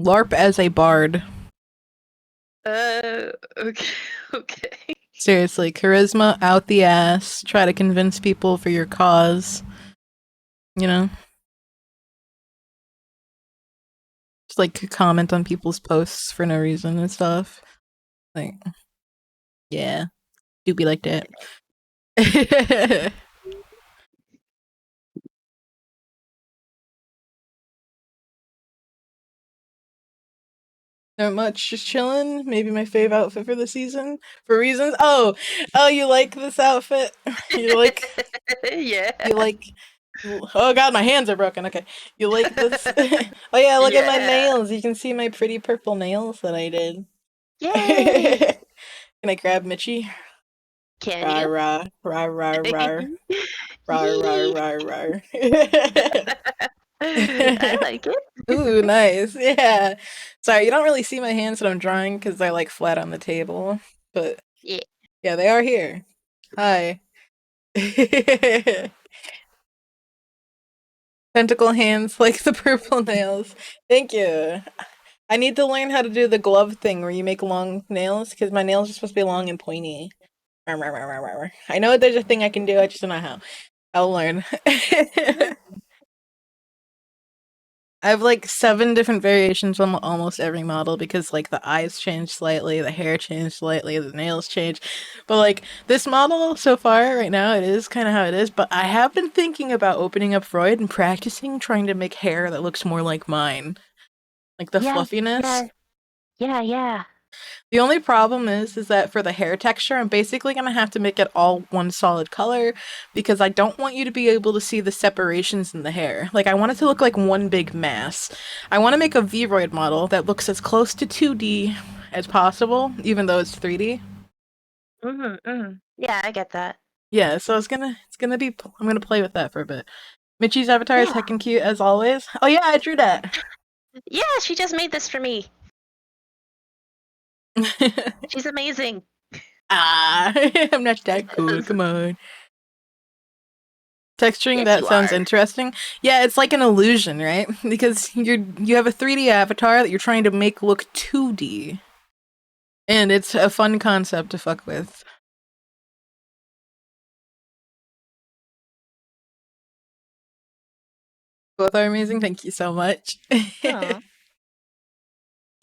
LARP as a bard. Okay. Okay. Seriously, charisma out the ass. Try to convince people for your cause. You know? Just like comment on people's posts for no reason and stuff. Like, yeah, do be like that. Not much, just chilling. Maybe my fave outfit for the season for reasons. Oh, you like this outfit? You like, Yeah. you like. Oh god, my hands are broken. Okay, you like this? Oh yeah, look at my Yeah. nails. You can see my pretty purple nails that I did. Yay. Can I grab Mitchie? Can Rah you? rah rah rah rah rah rah Yee. rah rah. I like it. Ooh, nice. Yeah. Sorry, you don't really see my hands when I'm drawing because they're like flat on the table. But Yeah. yeah, they are here. Hi. Tentacle hands like the purple nails. Thank you. I need to learn how to do the glove thing where you make long nails because my nails are supposed to be long and pointy. I know there's a thing I can do, I just don't know how. I'll learn. I have like 7 different variations on almost every model because like the eyes change slightly, the hair changed slightly, the nails change. But like this model so far right now it is kind of how it is, but I have been thinking about opening up Freud and practicing trying to make hair that looks more like mine. Like the Yeah. fluffiness. Yeah. Yeah. Yeah. The only problem is that for the hair texture, I'm basically gonna have to make it all one solid color because I don't want you to be able to see the separations in the hair. Like I want it to look like one big mass. I want to make a Vroid model that looks as close to 2D as possible, even though it's 3D. Mm-hmm, mm-hmm. Yeah, I get that. Yeah, so it's gonna be I'm gonna play with that for a bit. Mitchie's avatar is Yeah. heckin' cute as always. Oh yeah, I drew that. Yeah, she just made this for me. She's amazing. Ah, I'm not that cool. Come on. Texturing Yes, that you sounds are. interesting. Yeah, it's like an illusion, right? Because you have a 3D avatar that you're trying to make look 2D. And it's a fun concept to fuck with. Both are amazing. Thank you so much. Oh,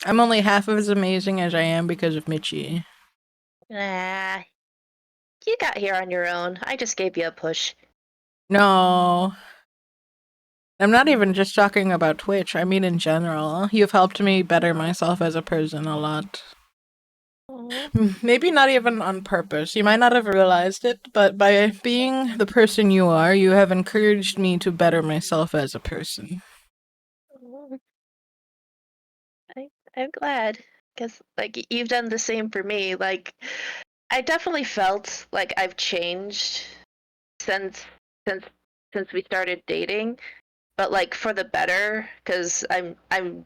I'm only half of as amazing as I am because of Mitchie. nah. You got here on your own. I just gave you a push. No, I'm not even just talking about Twitch. I mean, in general. You've helped me better myself as a person a lot. Oh, Maybe not even on purpose. You might not have realized it, but by being the person you are, you have encouraged me to better myself as a person. oh, I'm glad. Because, like, you've done the same for me. Like, I definitely felt like I've changed since since since we started dating, but like for the better because I'm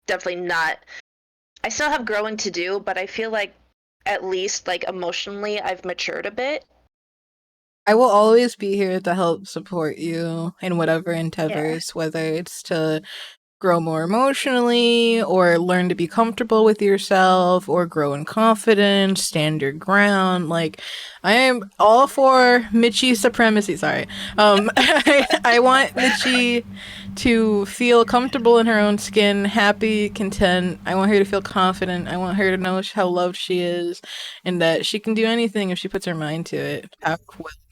definitely not. I still have growing to do, but I feel like at least like emotionally I've matured a bit. I will always be here to help support you in whatever Yeah. endeavors, whether it's to grow more emotionally or learn to be comfortable with yourself or grow in confidence, stand your ground. Like I am all for Mitchie supremacy. Sorry. I want Mitchie to feel comfortable in her own skin, happy, content. I want her to feel confident. I want her to know how loved she is and that she can do anything if she puts her mind to it.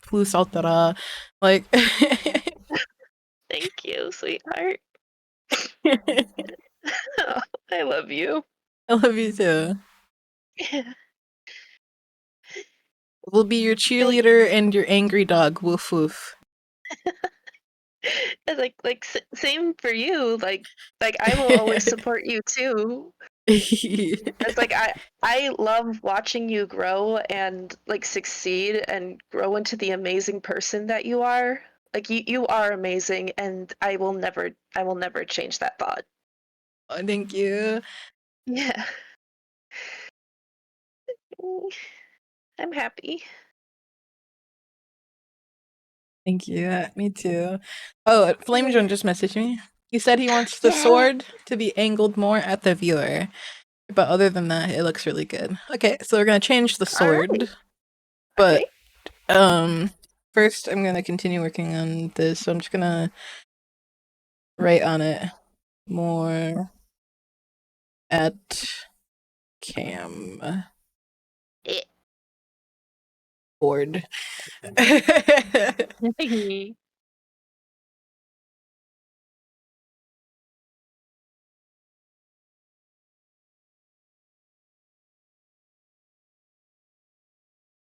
Plus altera. Like Thank you, sweetheart. I I love you. love you too. We'll be your Like, cheerleader and your angry dog. Woof woof. same for you. Like I will always support you too. It's like I love watching you grow and like succeed and grow into the amazing person that you are. Like you are amazing and I will never change that thought. Oh, thank you. Yeah. I'm happy. Thank you. Me too. Oh, Flame John just messaged me. He said he wants the Yeah. sword to be angled more at the viewer. But other than that, it looks really good. Okay, so we're gonna change the All right. sword. But Okay. first I'm gonna continue working on this. So I'm just gonna write on it more at cam Eh. board.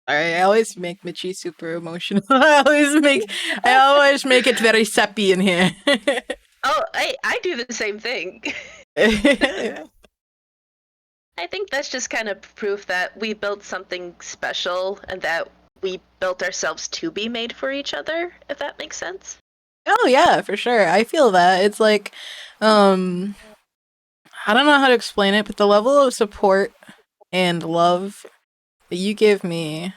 I always make Michi super emotional. I always make it very sappy in here. Oh, I do the same thing. I think that's just kind of proof that we built something special and that we built ourselves to be made for each other, if that makes sense. Oh yeah, for sure. I feel that. It's like um I don't know how to explain it, but the level of support and love that you give me,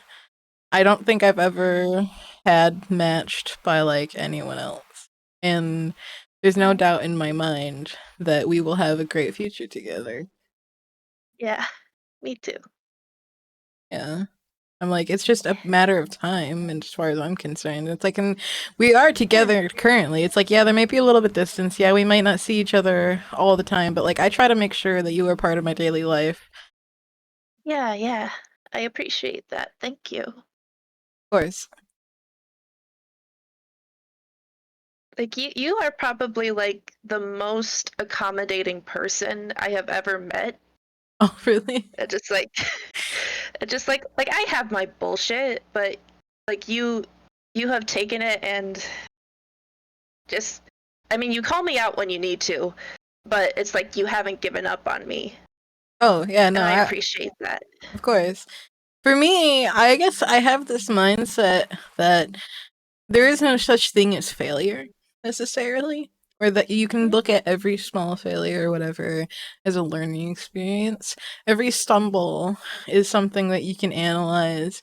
I don't think I've ever had matched by like anyone else. And there's no doubt in my mind that we will have a great future together. Yeah, me too. Yeah. I'm like, it's just a matter of time, and as far as I'm concerned. It's like, and we are Yeah, together currently. It's like, yeah, there might be a little bit distance. Yeah, we might not see each other all the time, but like, I try to make sure that you are part of my daily life. yeah. I appreciate that. Thank you. Of course. Like you are probably like the most accommodating person I have ever met. Oh, really? It just like it just like I have my bullshit, but like you have taken it and just I mean, you call me out when you need to, but it's like you haven't given up on me, Oh, yeah, no, and I appreciate that. of course. For me, I guess I have this mindset that there is no such thing as failure necessarily, or that you can Mhm. look at every small failure or whatever as a learning experience. Every stumble is something that you can analyze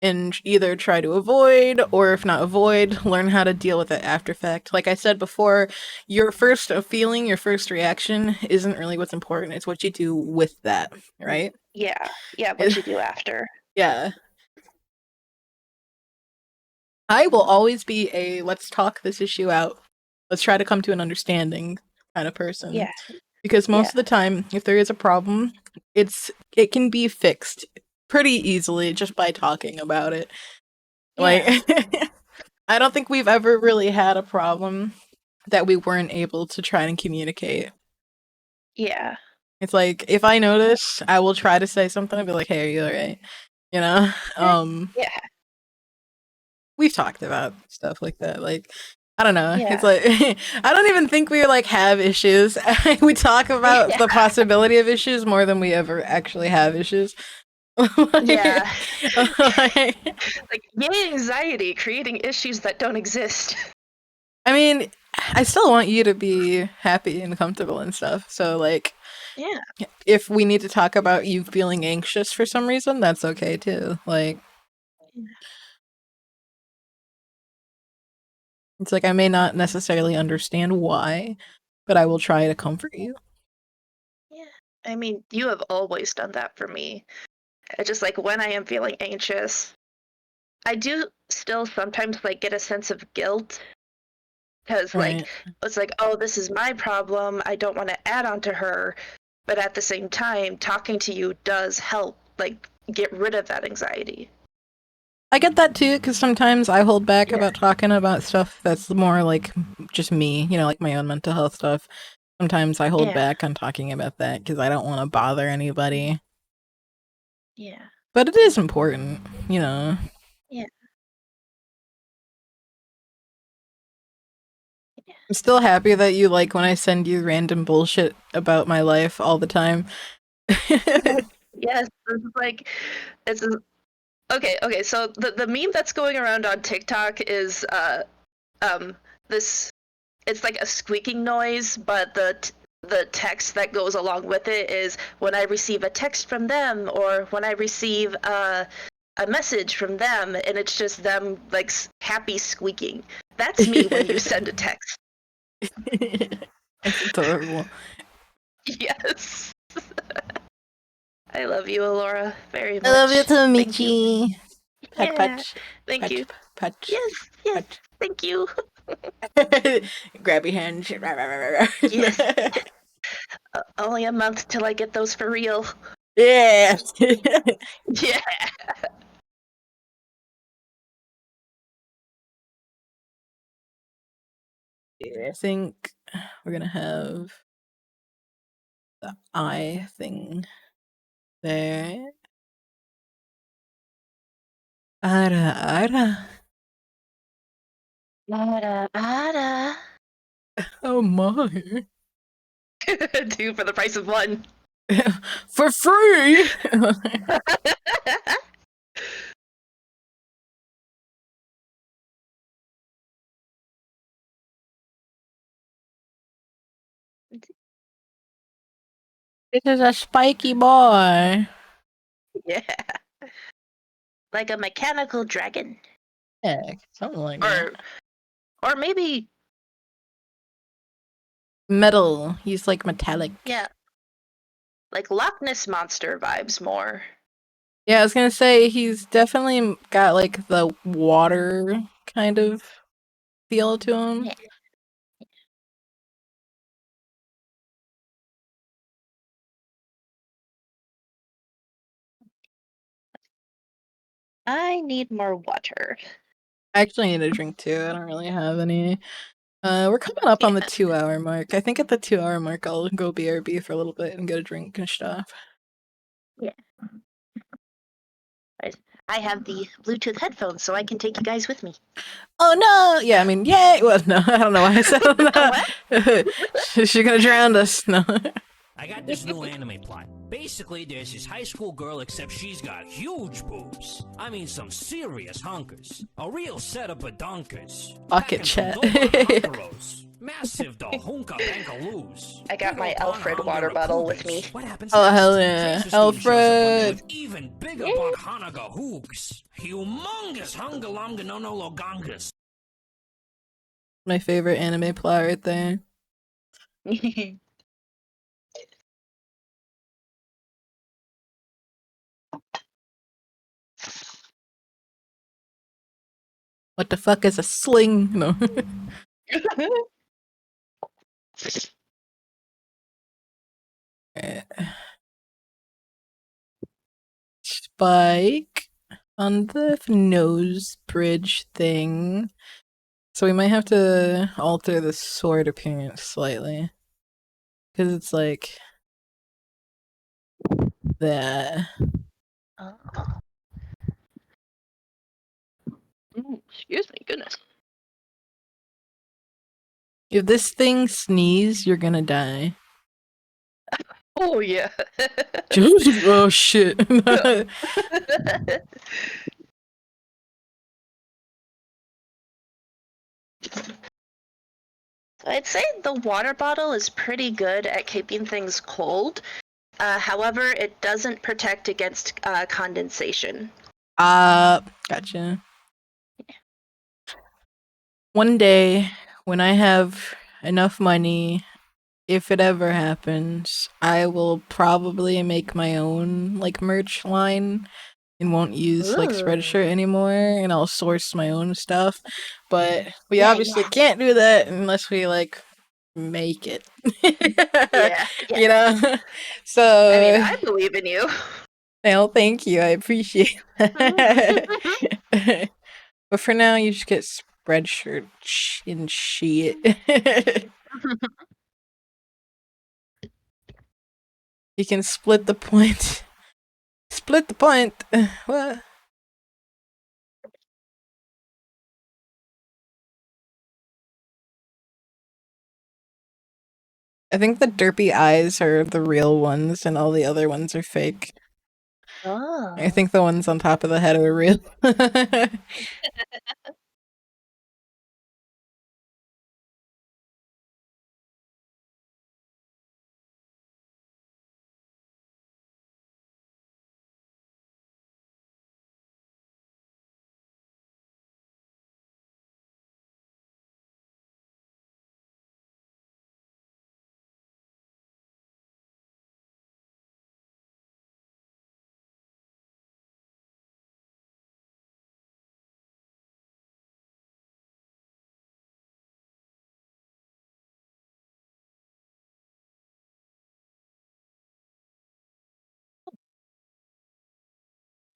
and either try to avoid, or if not avoid, learn how to deal with it after fact. Like I said before, your first feeling, your first reaction isn't really what's important, it's what you do with that, right? Yeah, what you do after. Yeah. I will always be a let's talk this issue out. Let's try to come to an understanding kind of person. Yeah, Because most yeah, of the time, if there is a problem, it can be fixed pretty easily just by talking about it. Like yeah, I don't think we've ever really had a problem that we weren't able to try and communicate. yeah, It's like if I notice, I will try to say something and be like, "Hey, are you alright?" You know? yeah, We've talked about stuff like that. Like, I don't know. It's yeah, like I don't even think we like have issues. We talk about yeah, the possibility of issues more than we ever actually have issues. yeah. Like, Like, yay, anxiety, creating issues that don't exist. I mean, I still want you to be happy and comfortable and stuff. So like, Yeah, if we need to talk about you feeling anxious for some reason, that's okay too. Like, it's like I may not necessarily understand why, but I will try to comfort you. yeah. I mean, you have always done that for me. It's just like when I am feeling anxious, I do still sometimes like get a sense of guilt because like Right. it's like, oh, this is my problem. I don't want to add on to her, but at the same time, talking to you does help like get rid of that anxiety. I get that too, because sometimes I hold back Yeah, about talking about stuff that's more like just me, like my own mental health stuff. Sometimes I hold yeah, back on talking about that because I don't want to bother anybody. yeah, But it is important, you know. yeah, yeah. I'm still happy that you like when I send you random bullshit about my life all the time. Yes, yes. It's like it's okay. So the meme that's going around on TikTok is um this it's like a squeaking noise, but the text that goes along with it is when I receive a text from them or when I receive a message from them, and it's just them like happy squeaking. That's me when you send a text. That's adorable. Yes. I love you, Alora, very I love you much. too, Thank you. Michi. Pet Yeah. patch. Thank Patch you. patch. Yes, yes. Patch. Thank you. Grabby hand. Yes. Only a month till I get those for real. Yeah. Yeah. I think we're gonna have the eye thing there. Ara ara. Ada, ada. Oh my. 2 for the price of 1. For free. This is a spiky boy. Yeah. Like a mechanical dragon. Yeah, something like Or that. or maybe Metal. He's like metallic. yeah, like Loch Ness monster vibes more. Yeah, I was gonna say he's definitely got like the water kind of feel to him. Yeah. I need more water. I actually need a drink too. I don't really have any. We're coming up Yeah. on the 2 hour mark. I think at the 2 hour mark, I'll go BRB for a little bit and get a drink and stuff. Yeah. I have the Bluetooth headphones, so I can take you guys with me. Oh no! Yeah, I mean, yay! Well, no, I don't know why I said What? that. She's gonna drown us. No. I got this new anime plot. Basically, there's this high school girl, except she's got huge boobs. I mean, some serious hunkers. A real set of badonkers. Pocket Packing some chat. doba hunkeros. Massive da hunka bankaloos. I got Big my ol' Alfred water bottle with me. What happens Oh next? hell yeah, Tracer's team shows up one day Alfred! with even bigger bug hanaga hoogs. Humongous hungalamga no no logangas. My favorite anime plot right there. What the fuck is a sling? No. Spike on the nose bridge thing. So we might have to alter the sword appearance slightly. Because it's like that. Oh. Excuse me, goodness. If this thing sneezes, you're gonna die. Oh yeah. Oh shit. I'd say the water bottle is pretty good at keeping things cold. However, it doesn't protect against condensation. Gotcha. One day, when I have enough money, if it ever happens, I will probably make my own like merch line and won't use like Ooh. Spreadshirt anymore, and I'll source my own stuff. But we Yeah, obviously yeah. can't do that unless we like make it. Yeah, yeah. You know? I mean, So, I believe in you. well, thank you. I appreciate that. But for now, you just get Spreadshirt and shit. You can split the point. Split the point. What? I think the derpy eyes are the real ones, and all the other ones are fake. I Oh. think the ones on top of the head are real.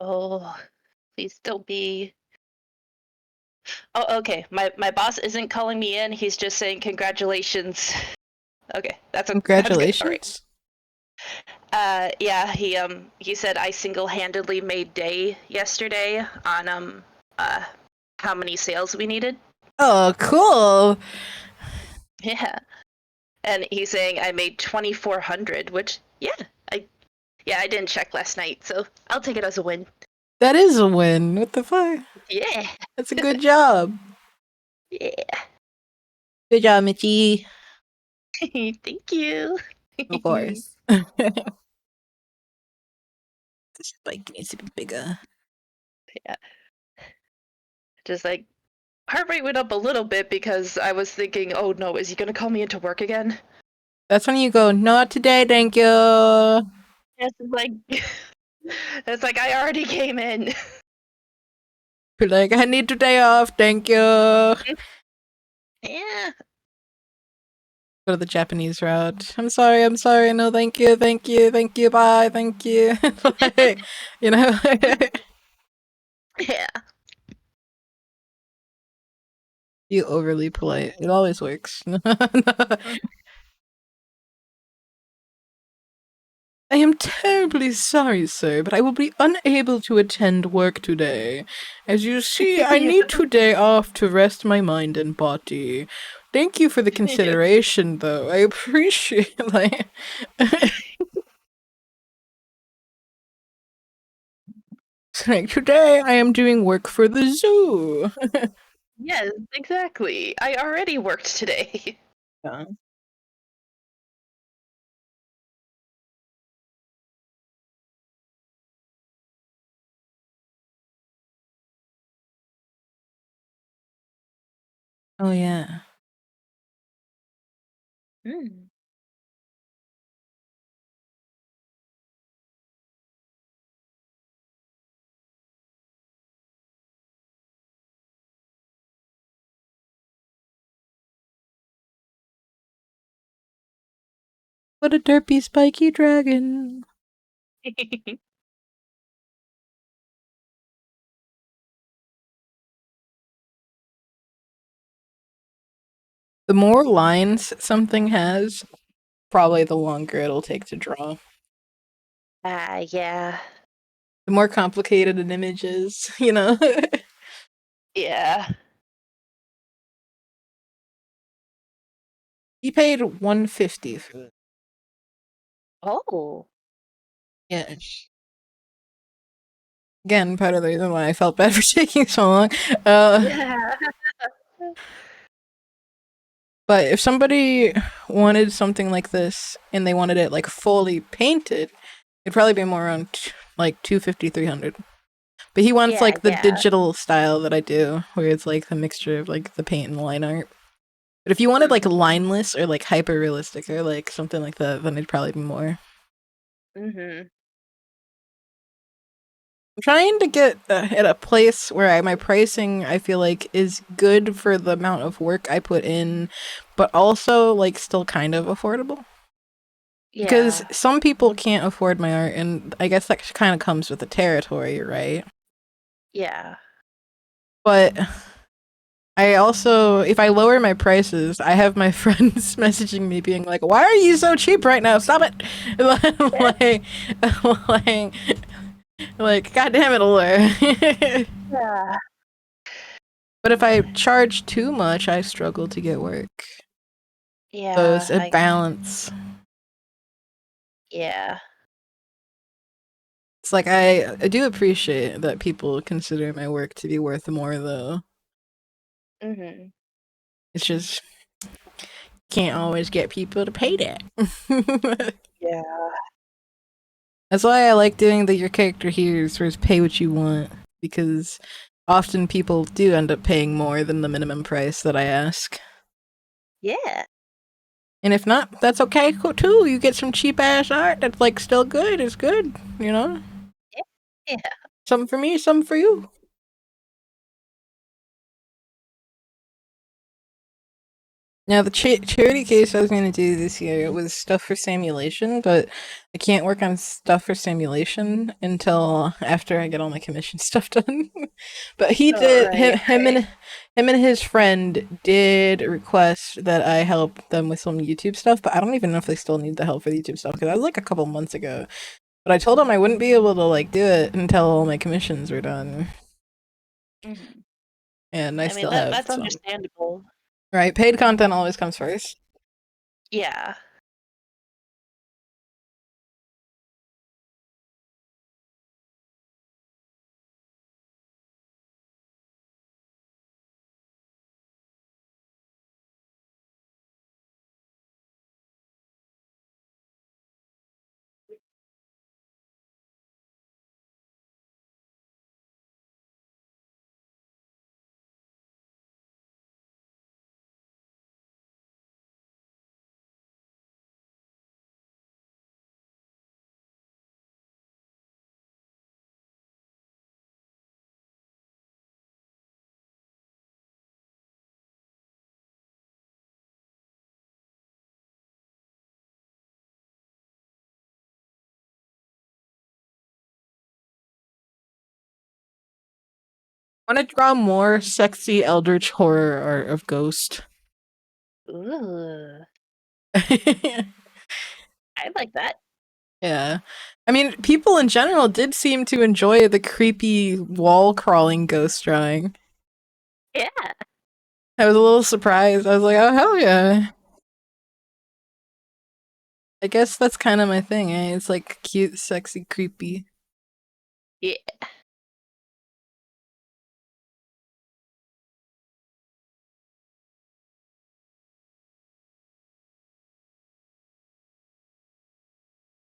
Oh, please don't be. Oh, okay. My boss isn't calling me in. He's just saying congratulations. Okay, that's good. All right. Congratulations. Yeah, he said I single-handedly made day yesterday on uh how many sales we needed. Oh, cool. Yeah. And he's saying I made 2,400, which I didn't check last night, so I'll take it as a win. That is a win. What the fuck? Yeah. That's a good job. Yeah. Good job, Mitchie. Thank you. Of course. This spike needs to be bigger. Yeah. Just like heart rate went up a little bit because I was thinking, oh no, is he gonna call me into work again? That's when you go, not today, thank you. Yes, it's like it's like I already came in. You're like, I need today off, thank you. Go Yeah. to the Japanese route. I'm sorry, no, thank you, bye, thank you. Like, you know? Yeah. You overly polite. It always works. I am terribly sorry, sir, but I will be unable to attend work today. As you see, I need today off to rest my mind and body. Thank you for the consideration, though. I appreciate like like today I am doing work for the zoo. Yes, exactly. I already worked today. Yeah. Oh yeah. Mm. What a derpy spiky dragon. The more lines something has, probably the longer it'll take to draw. Yeah. The more complicated an image is, you know? Yeah. He paid $150 for it. Oh. Yeah. Again, part of the reason why I felt bad for taking so long. Yeah. But if somebody wanted something like this and they wanted it like fully painted, it'd probably be more around like 250, 300. But he wants like the digital style that I do, where it's like the mixture of like the paint and line art. But if you wanted like lineless or like hyper realistic or like something like that, then it'd probably be more. Mm-hmm. I'm trying to get at a place where my pricing I feel like is good for the amount of work I put in, but also like still kind of affordable. Yeah. Because some people can't afford my art, and I guess that kind of comes with the territory, right? Yeah. But I also, if I lower my prices, I have my friends messaging me being like, "Why are you so cheap right now? Stop it!" like, like, God damn it, Allure. Yeah. But if I charge too much, I struggle to get work. Yeah. So it's a balance. Yeah. It's like I do appreciate that people consider my work to be worth more, though. Mm-hmm. It's just can't always get people to pay that. Yeah. That's why I like doing the your character here is sort of pay what you want, because often people do end up paying more than the minimum price that I ask. Yeah. And if not, that's okay too. You get some cheap ass art that's like still good. It's good, you know. Yeah. Something for me, something for you. Now, the charity case I was going to do this year was stuff for simulation, but I can't work on stuff for simulation until after I get all my commission stuff done. But he did him and his friend did request that I help them with some YouTube stuff, but I don't even know if they still need the help for the YouTube stuff because that was like a couple months ago. But I told them I wouldn't be able to like do it until all my commissions were done, Mm-hmm. and I I still mean have that's some. understandable. Right, paid content always comes first. Yeah. I want to draw more sexy eldritch horror art of Ghost. Ooh. I like that. Yeah. I mean, people in general did seem to enjoy the creepy wall crawling ghost drawing. Yeah. I was a little surprised. I was like, oh, hell yeah. I guess that's kind of my thing, eh? It's like cute, sexy, creepy. Yeah.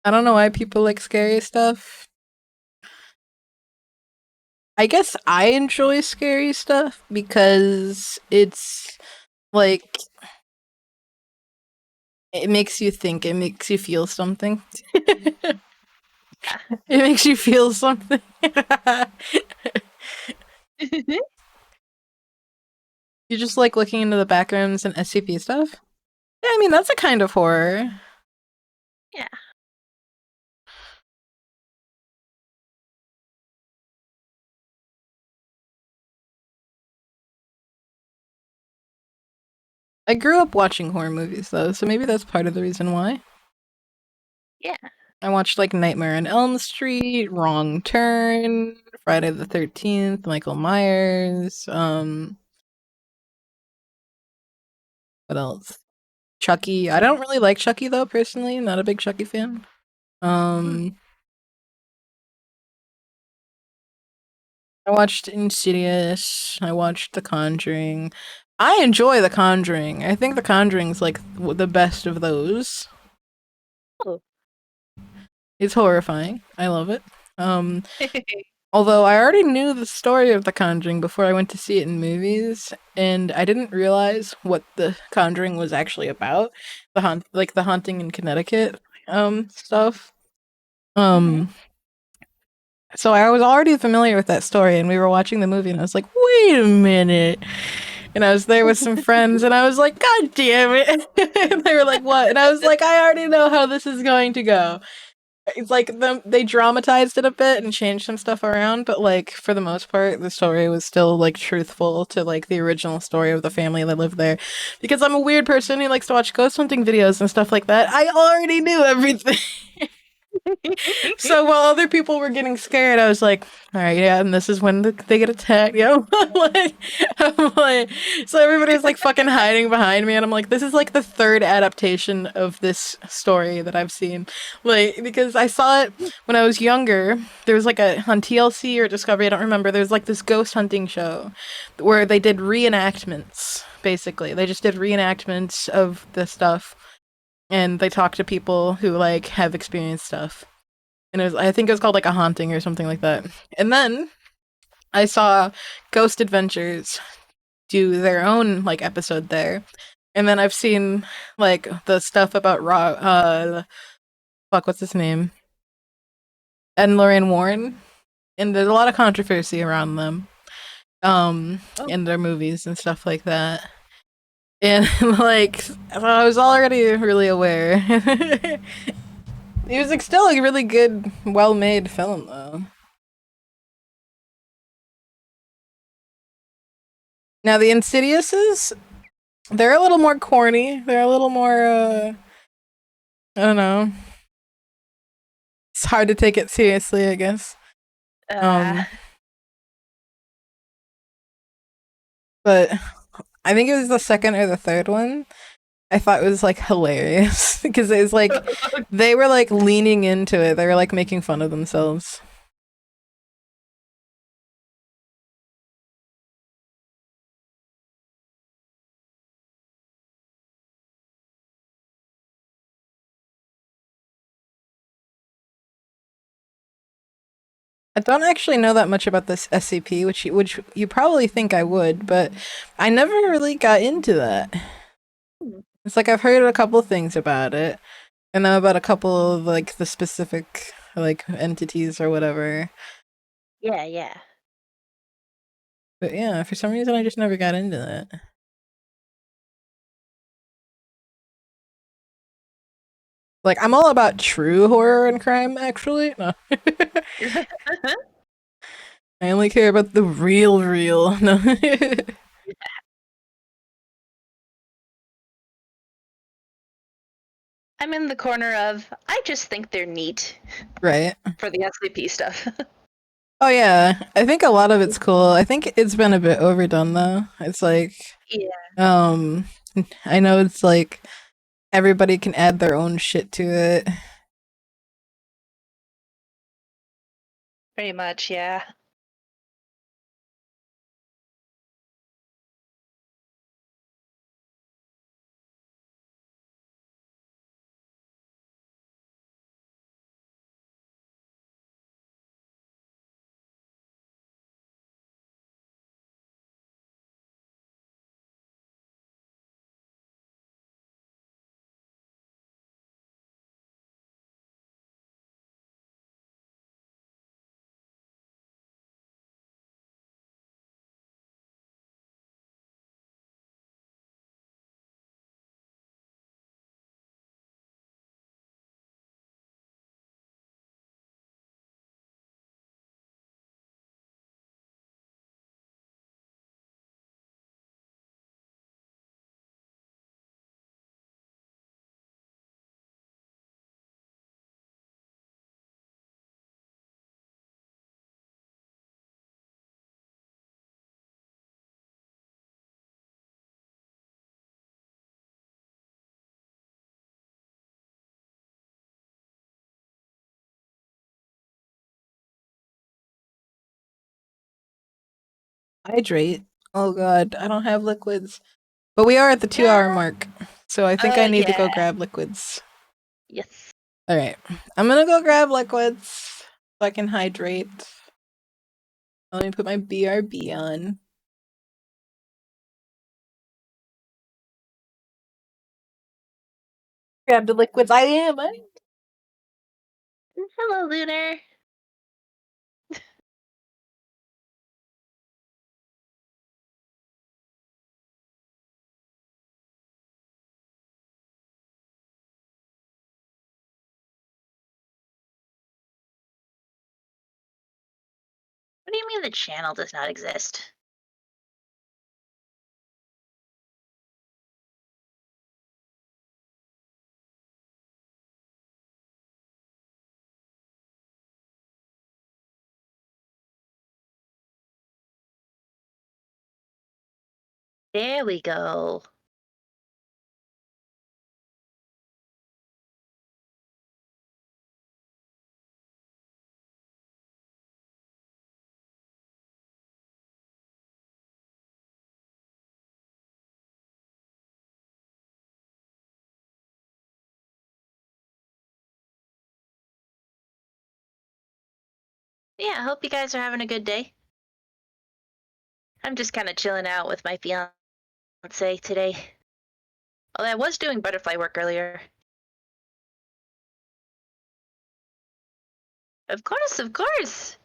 I don't know why people like scary stuff. I guess I enjoy scary stuff because it's like it makes you think, it makes you feel something. It makes you feel something. You just like looking into the backgrounds and SCP stuff? Yeah, I mean, that's a kind of horror. Yeah. I grew up watching horror movies though, so maybe that's part of the reason why. Yeah. I watched like Nightmare on Elm Street, Wrong Turn, Friday the 13th, Michael Myers, what else? Chucky. I don't really like Chucky though, personally. Not a big Chucky fan. Hmm. Um I watched Insidious. I watched The Conjuring. I enjoy The Conjuring. I think The Conjuring's like the best of those. Oh. It's horrifying. I love it. Um Although I already knew the story of The Conjuring before I went to see it in movies, and I didn't realize what The Conjuring was actually about. The haunting in Connecticut, stuff. Mhm. Um, so I was already familiar with that story, and we were watching the movie, and I was like, "Wait a minute!" And I was there with some friends, and I was like, "God damn it!" And they were like, "What?" And I was like, "I already know how this is going to go." It's like they dramatized it a bit and changed some stuff around, but like for the most part, the story was still like truthful to like the original story of the family that lived there. Because I'm a weird person who likes to watch ghost hunting videos and stuff like that. I already knew everything. So while other people were getting scared, I was like, "All right, yeah," and this is when they get attacked. You know, I'm like, so everybody was like fucking hiding behind me, and I'm like, "This is like the third adaptation of this story that I've seen." Like, because I saw it when I was younger. There was like on TLC or Discovery, I don't remember. There was like this ghost hunting show where they did reenactments. Basically, they just did reenactments of the stuff, and they talked to people who like have experienced stuff, and I think it was called like a haunting or something like that. And then I saw Ghost Adventures do their own like episode there, and then I've seen like the stuff about fuck, what's his name, Ed and Lorraine Warren, and there's a lot of controversy around them, Oh. in their movies and stuff like that. And like I was already really aware. It was like still a really good, well-made film though. Now the Insidiouses, they're a little more corny. They're a little more I don't know. It's hard to take it seriously, I guess. Uh, Um but I think it was the second or the third one. I thought it was like hilarious because it was like they were like leaning into it. They were like making fun of themselves. I don't actually know that much about this SCP, which you probably think I would, but I never really got into that. It's like I've heard a couple things about it. I know about a couple of like the specific like entities or whatever. yeah, yeah. But yeah, for some reason I just never got into that. Like I'm all about true horror and crime actually. No. I only care about the real. No. I'm in the corner of I just think they're neat Right. for the SCP stuff. Oh yeah, I think a lot of it's cool. I think it's been a bit overdone though. It's like Yeah, um I know it's like everybody can add their own shit to it. pretty much, yeah. Hydrate. Oh god, I don't have liquids. But we are at the 2 hour mark. So I think I need to go Yeah. grab liquids. Yes. Alright. I'm gonna go grab liquids so I can hydrate. Let me put my BRB on. Grab the liquids. I am. Hello, Lunar. What do you mean the channel does not exist? There we go. Yeah, I hope you guys are having a good day. I'm just kind of chilling out with my fiance today. Although I was doing butterfly work earlier. Of course, of course.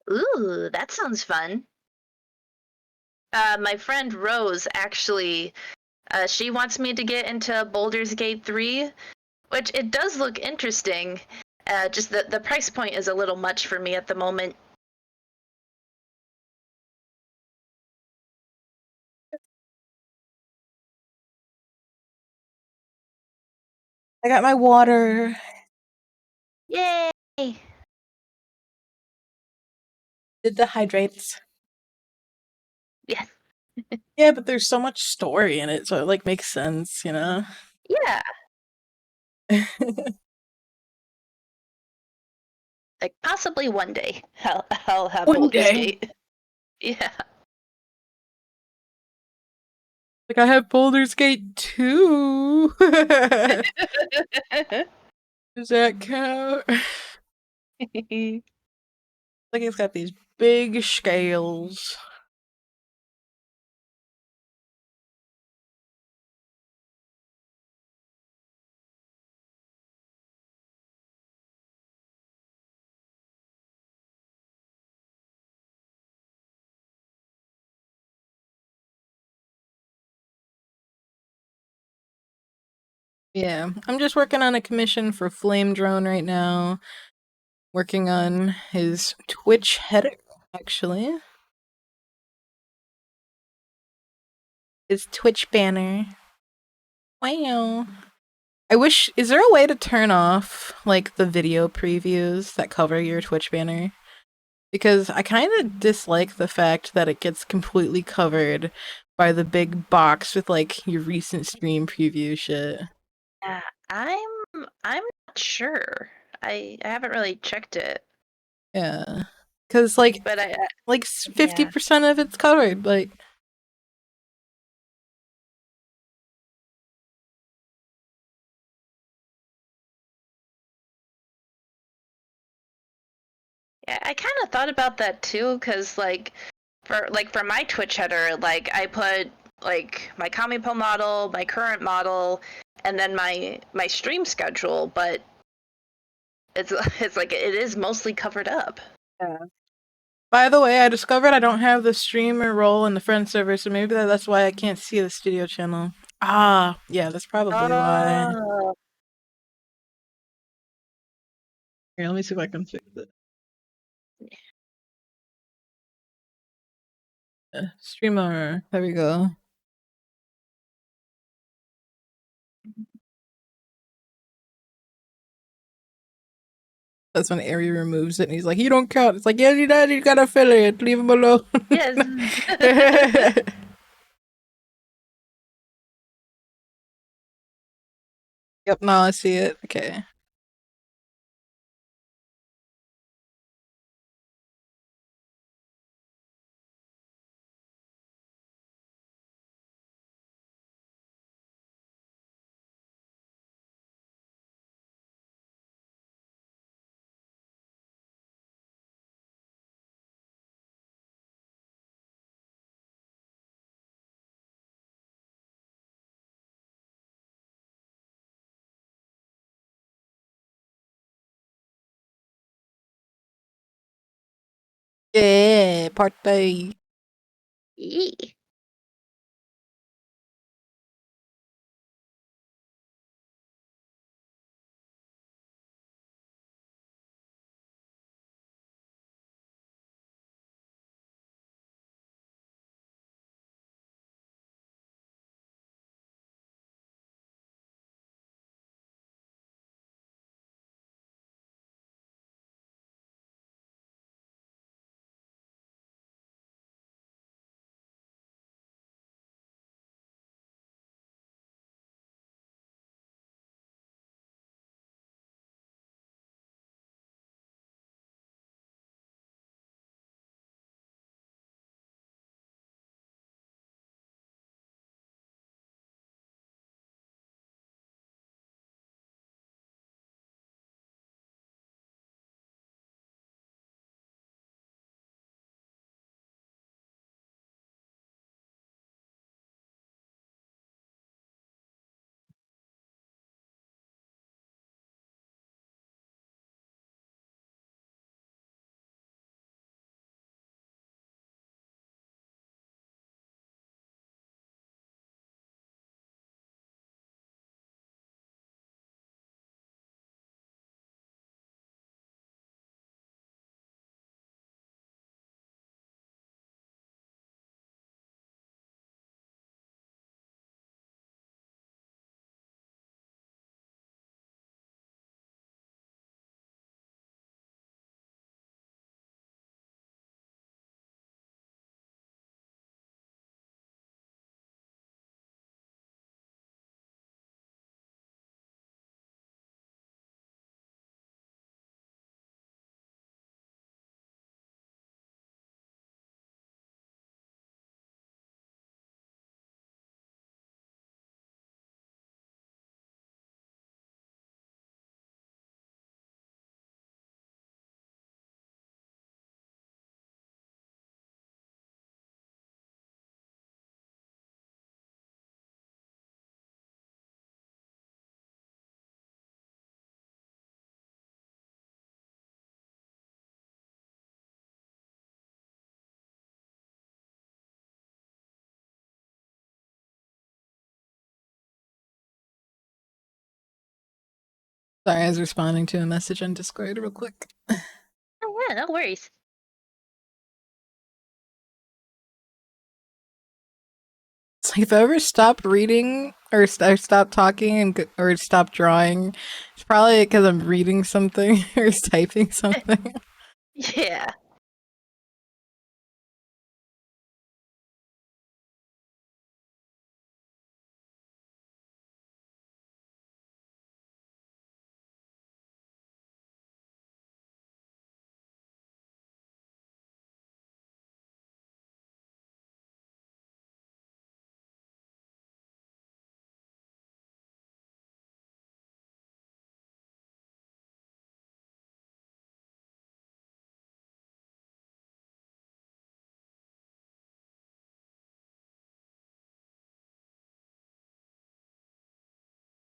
Ooh, that sounds fun. My friend Rose actually, she wants me to get into Baldur's Gate 3, which it does look interesting. Just the price point is a little much for me at the moment. I got my water. Yay! Did the hydrates. Yeah. Yeah, but there's so much story in it, so it like makes sense, you know? Yeah. Like possibly one day I'll have One Baldur's day. Gate. Yeah. Like I have Baldur's Gate 2. Does that count? Like it's got these big scales. Yeah, I'm just working on a commission for Flame Drone right now. Working on his Twitch header, actually. His Twitch banner. Wow. I wish. Is there a way to turn off, like, the video previews that cover your Twitch banner? Because I kind of dislike the fact that it gets completely covered by the big box with, like, your recent stream preview shit. Yeah, I'm not sure. I haven't really checked it. Yeah. Because, like, But like yeah. 50% of it's covered. Like, Yeah, I kind of thought about that too, cause for my Twitch header, like I put like my Kamipo model, my current model, and then my stream schedule, but it's it's like it is mostly covered up. yeah. By the way, I discovered I don't have the streamer role in the friend server, so maybe that's why I can't see the studio channel. Ah, yeah, that's probably why. Oh. Here, let me see if I can fix it. Streamer. There we go. That's when Ari removes it and he's like, "You don't count." It's like, "Yeah, you did. You gotta fill it. Leave him alone." Yes. Yep, now I see it. Okay. Yeah, party. Yee. Sorry, I was responding to a message on Discord real quick. Oh yeah, no worries. It's like if I ever stop reading or stop talking or stop drawing, it's probably because I'm reading something or typing something. Yeah.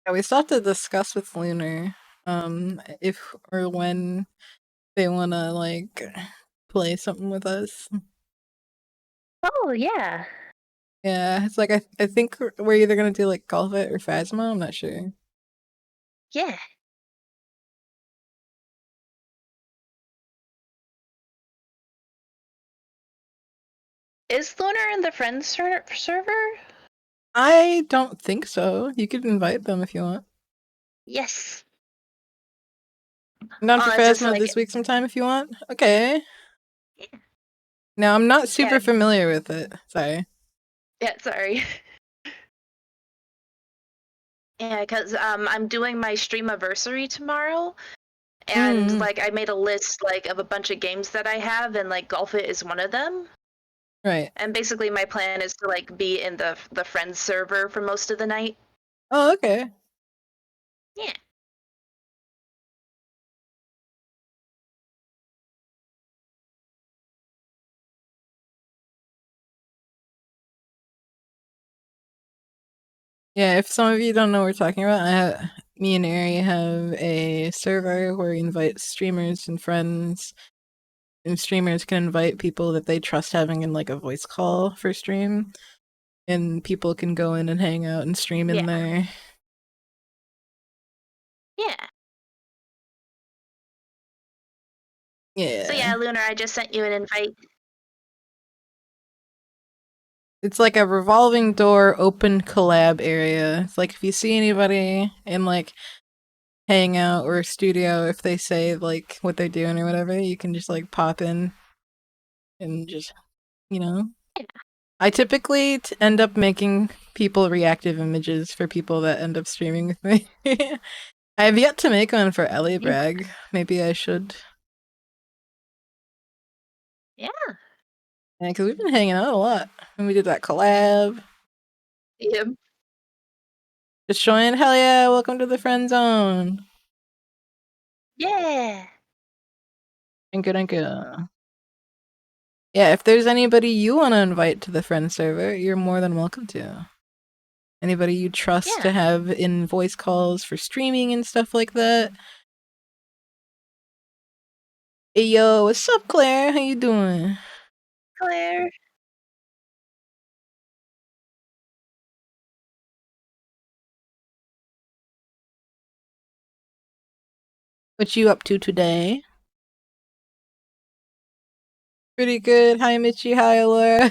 Yeah, we still have to discuss with Lunar, if or when they wanna like play something with us. Oh yeah. Yeah, it's like I think we're either gonna do like Golf It or Phasma. I'm not sure. Yeah. Is Lunar in the friends server? I don't think so. You could invite them if you want. Yes. Not for It's just Phasma like, this week sometime if you want. Okay. yeah, Now I'm not yeah, super familiar with it. Sorry. yeah, sorry. Yeah, because I'm doing my streamiversary tomorrow, and Mm, like I made a list like of a bunch of games that I have, and like Golf It is one of them. right. And basically, my plan is to like be in the friends server for most of the night. Oh, okay. Yeah. Yeah, if some of you don't know what we're talking about, me and Ari have a server where we invite streamers and friends, and streamers can invite people that they trust having in like a voice call for stream, and people can go in and hang out and stream in Yeah. there. Yeah. So Yeah. yeah, Lunar, I just sent you an invite. It's like a revolving door open collab area. It's like if you see anybody in like hangout or studio, if they say like what they're doing or whatever, you can just like pop in and just, you know. Yeah. I typically end up making people reactive images for people that end up streaming with me. I have yet to make one for Ellie Bragg. Maybe I should. Yeah. Yeah, because we've been hanging out a lot. And we did that collab. Yep. Just showing, hell yeah, welcome to the friend zone. Yeah. Thank you, thank you. Yeah, if there's anybody you want to invite to the friend server, you're more than welcome to. Anybody you trust to Yeah. have in voice calls for streaming and stuff like that. Hey yo, what's up, Claire? How you doing? Claire. What you up to today? Pretty good. Hi, Mitchie. Hi, Laura.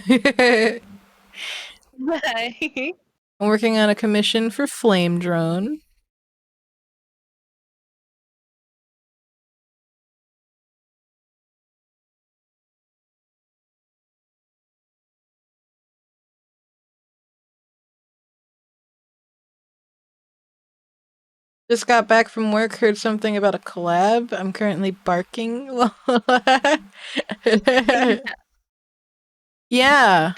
Bye. I'm working on a commission for Flame Drone. Just got back from work, heard something about a collab. I'm currently barking. Yeah.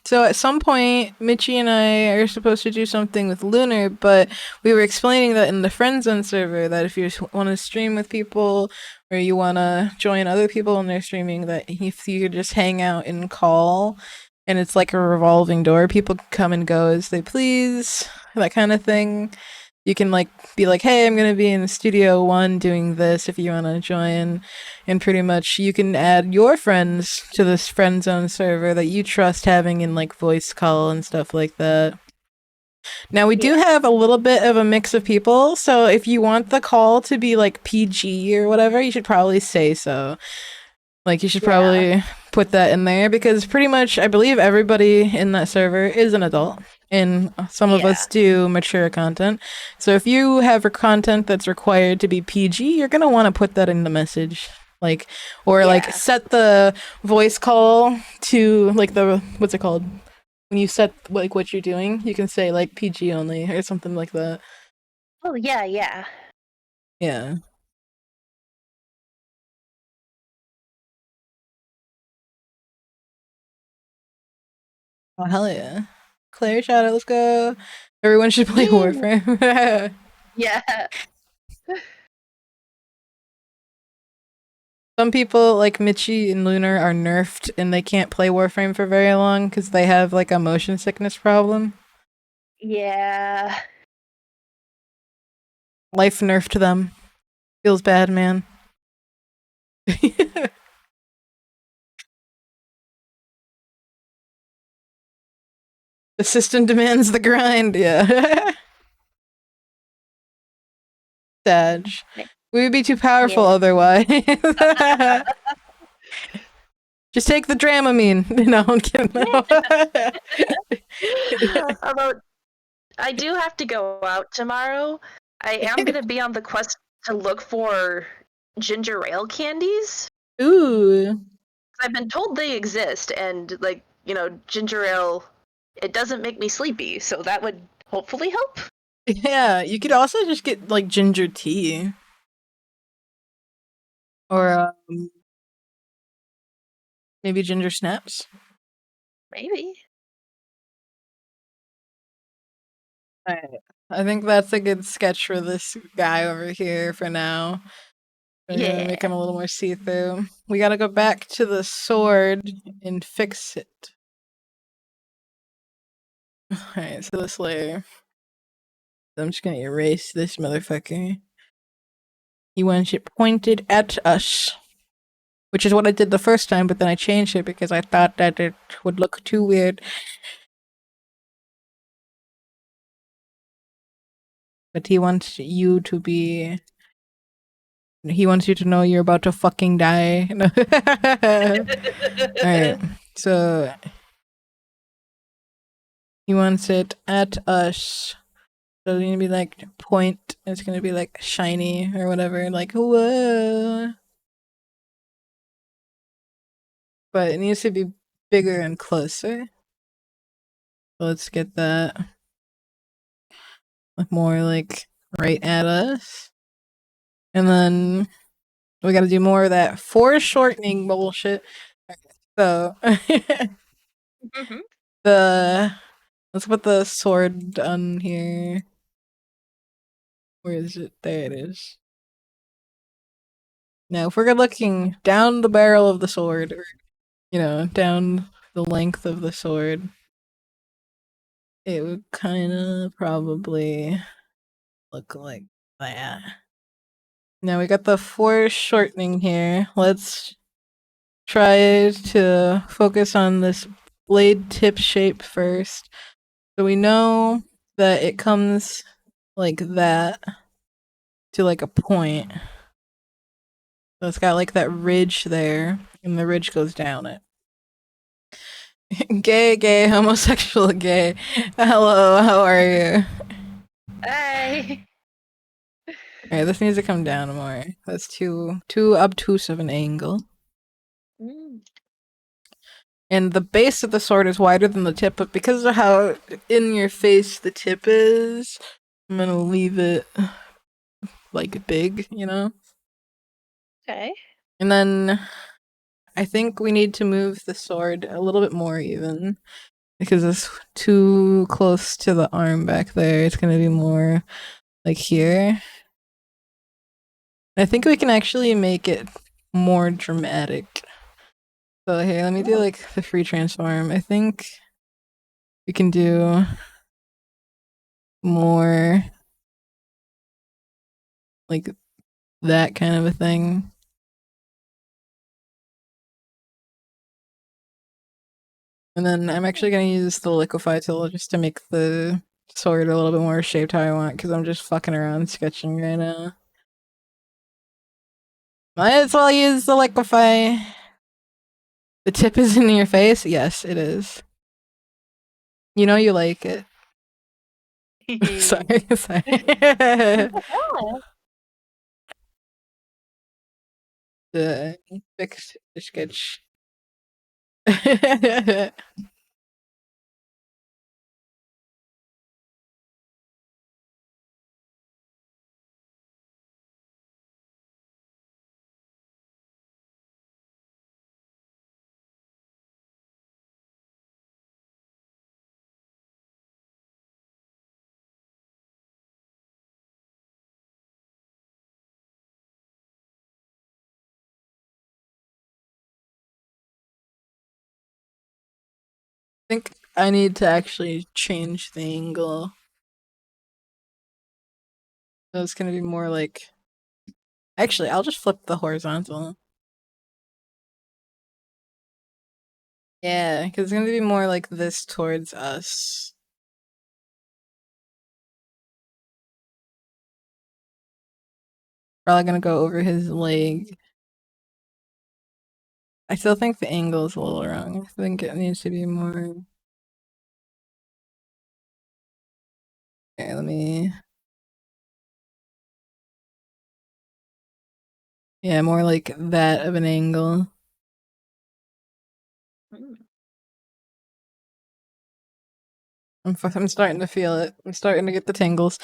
So at some point, Mitchie and I are supposed to do something with Lunar, but we were explaining that in the friend zone server that if you want to stream with people or you want to join other people in their streaming, that if you could just hang out and call, and it's like a revolving door, people can come and go as they please, that kind of thing. You can like be like, hey, I'm gonna be in Studio One doing this if you want to join, and pretty much you can add your friends to this friend zone server that you trust having in like voice call and stuff like that. Now we do Yeah. have a little bit of a mix of people, so if you want the call to be like PG or whatever, you should probably say so. Like you should Yeah. probably put that in there because pretty much I believe everybody in that server is an adult and some of Yeah. us do mature content. So if you have content that's required to be PG, you're going to want to put that in the message. Like or like Yeah. set the voice call to like the what's it called? When you set like what you're doing, you can say like PG only or something like that. Oh yeah, yeah. Yeah. Oh hell yeah. Claire shout out, let's go. Everyone should play Yeah. Warframe. Yeah. Some people like Mitchie and Lunar are nerfed and they can't play Warframe for very long because they have like a motion sickness problem. Yeah. Life nerfed them. Feels bad, man. The system demands the grind, yeah. Sag. We would be too powerful Yeah. otherwise. Just take the Dramamine. No, I'm kidding. Although I do have to go out tomorrow. I am gonna be on the quest to look for ginger ale candies. Ooh. I've been told they exist, and like, ginger ale, it doesn't make me sleepy, so that would hopefully help. Yeah, you could also just get like ginger tea. Or maybe ginger snaps. Maybe. Alright. I think that's a good sketch for this guy over here for now. We're gonna make Yeah. him a little more see-through. We gotta go back to the sword and fix it. Alright, so this layer. I'm just gonna erase this motherfucker. He wants it pointed at us. Which is what I did the first time, but then I changed it because I thought that it would look too weird. But he wants you to be... He wants you to know you're about to fucking die. Alright, so... He wants it at us. So it's gonna be like point, it's gonna be like shiny or whatever, like whoa. But it needs to be bigger and closer. So let's get that more like right at us. And then we gotta do more of that foreshortening bullshit. So Mhm. let's put the sword on here. Where is it? There it is. Now if we're looking down the barrel of the sword, or down the length of the sword, it would kinda probably look like that. Now we got the foreshortening here. Let's try to focus on this blade tip shape first. So we know that it comes like that to like a point. So it's got like that ridge there, and the ridge goes down it. Gay, homosexual, gay. Hello, how are you? Hey. Alright, this needs to come down more. That's too obtuse of an angle. Mm. And the base of the sword is wider than the tip, but because of how in your face the tip is, I'm gonna leave it like big, Okay. And then I think we need to move the sword a little bit more even. Because it's too close to the arm back there. It's gonna be more like here. I think we can actually make it more dramatic. So here, let me do like the free transform. I think we can do more like that kind of a thing. And then I'm actually gonna use the liquefy tool just to make the sword a little bit more shaped how I want, because I'm just fucking around sketching right now. Might as well use the liquefy. The tip is in your face? Yes, it is. You know you like it. Sorry, sorry. The fix the sketch. think I need to actually change the angle. So it's gonna be more like. Actually, I'll just flip the horizontal. Yeah, because it's gonna be more like this towards us. Probably gonna go over his leg. I still think the angle is a little wrong. I think it needs to be more. Okay, let me. Yeah, more like that of an angle. I'm starting to feel it. I'm starting to get the tingles.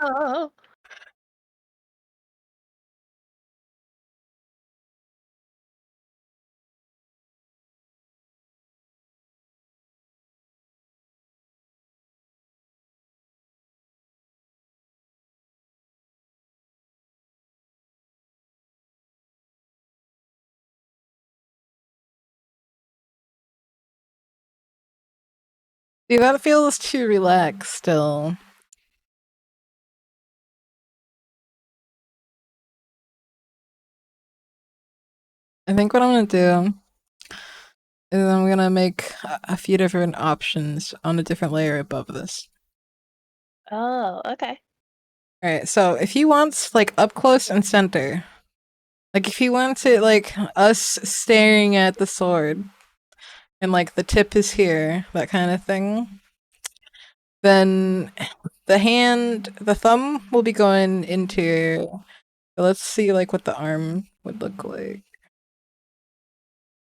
Oh. See, that feels too relaxed still. I think what I'm gonna do is I'm gonna make a few different options on a different layer above this. Oh, okay. Alright, so if he wants like up close and center, like if he wants it like us staring at the sword and like the tip is here, that kind of thing, then the thumb will be going into. Let's see like what the arm would look like.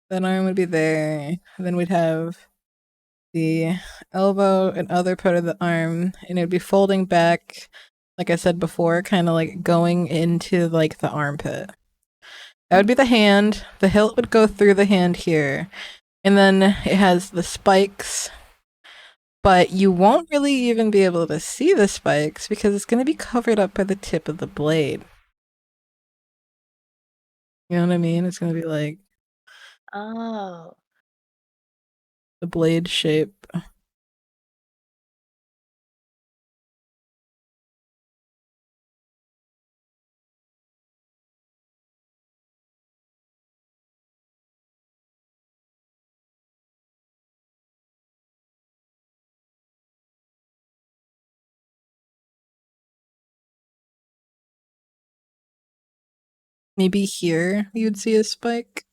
That arm would be there. Then we'd have the elbow and other part of the arm, and it would be folding back, like I said before, kind of like going into like the armpit. That would be the hand. The hilt would go through the hand here. And then it has the spikes, but you won't really even be able to see the spikes because it's going to be covered up by the tip of the blade. You know what I mean? It's going to be like Oh. the blade shape. Maybe here you'd see a spike.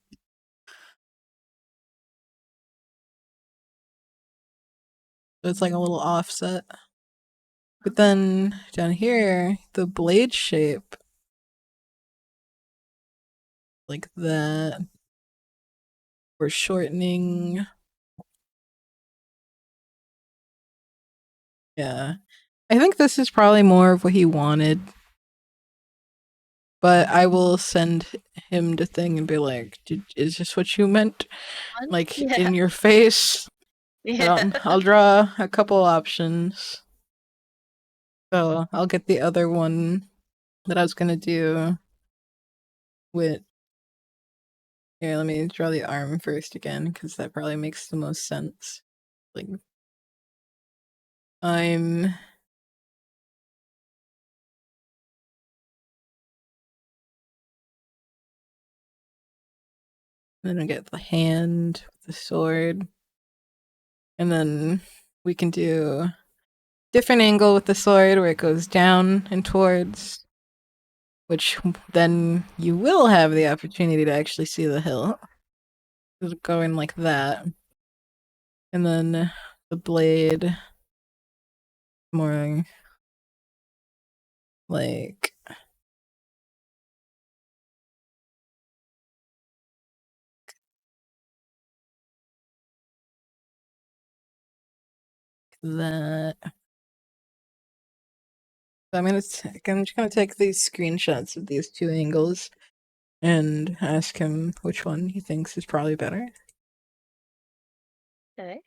So it's like a little offset. But then down here, the blade shape, like that, we're shortening. Yeah. I think this is probably more of what he wanted. But I will send him the thing and be like, is this what you meant? Like, Yeah. in your face? Yeah. I'll draw a couple options. So I'll get the other one that I was gonna do with. Here, let me draw the arm first again, because that probably makes the most sense. Like, I'm then I get the hand with the sword. And then we can do different angle with the sword where it goes down and towards, which then you will have the opportunity to actually see the hilt. Just going like that. And then the blade more like that. So I'm just gonna take these screenshots of these two angles and ask him which one he thinks is probably better. Okay.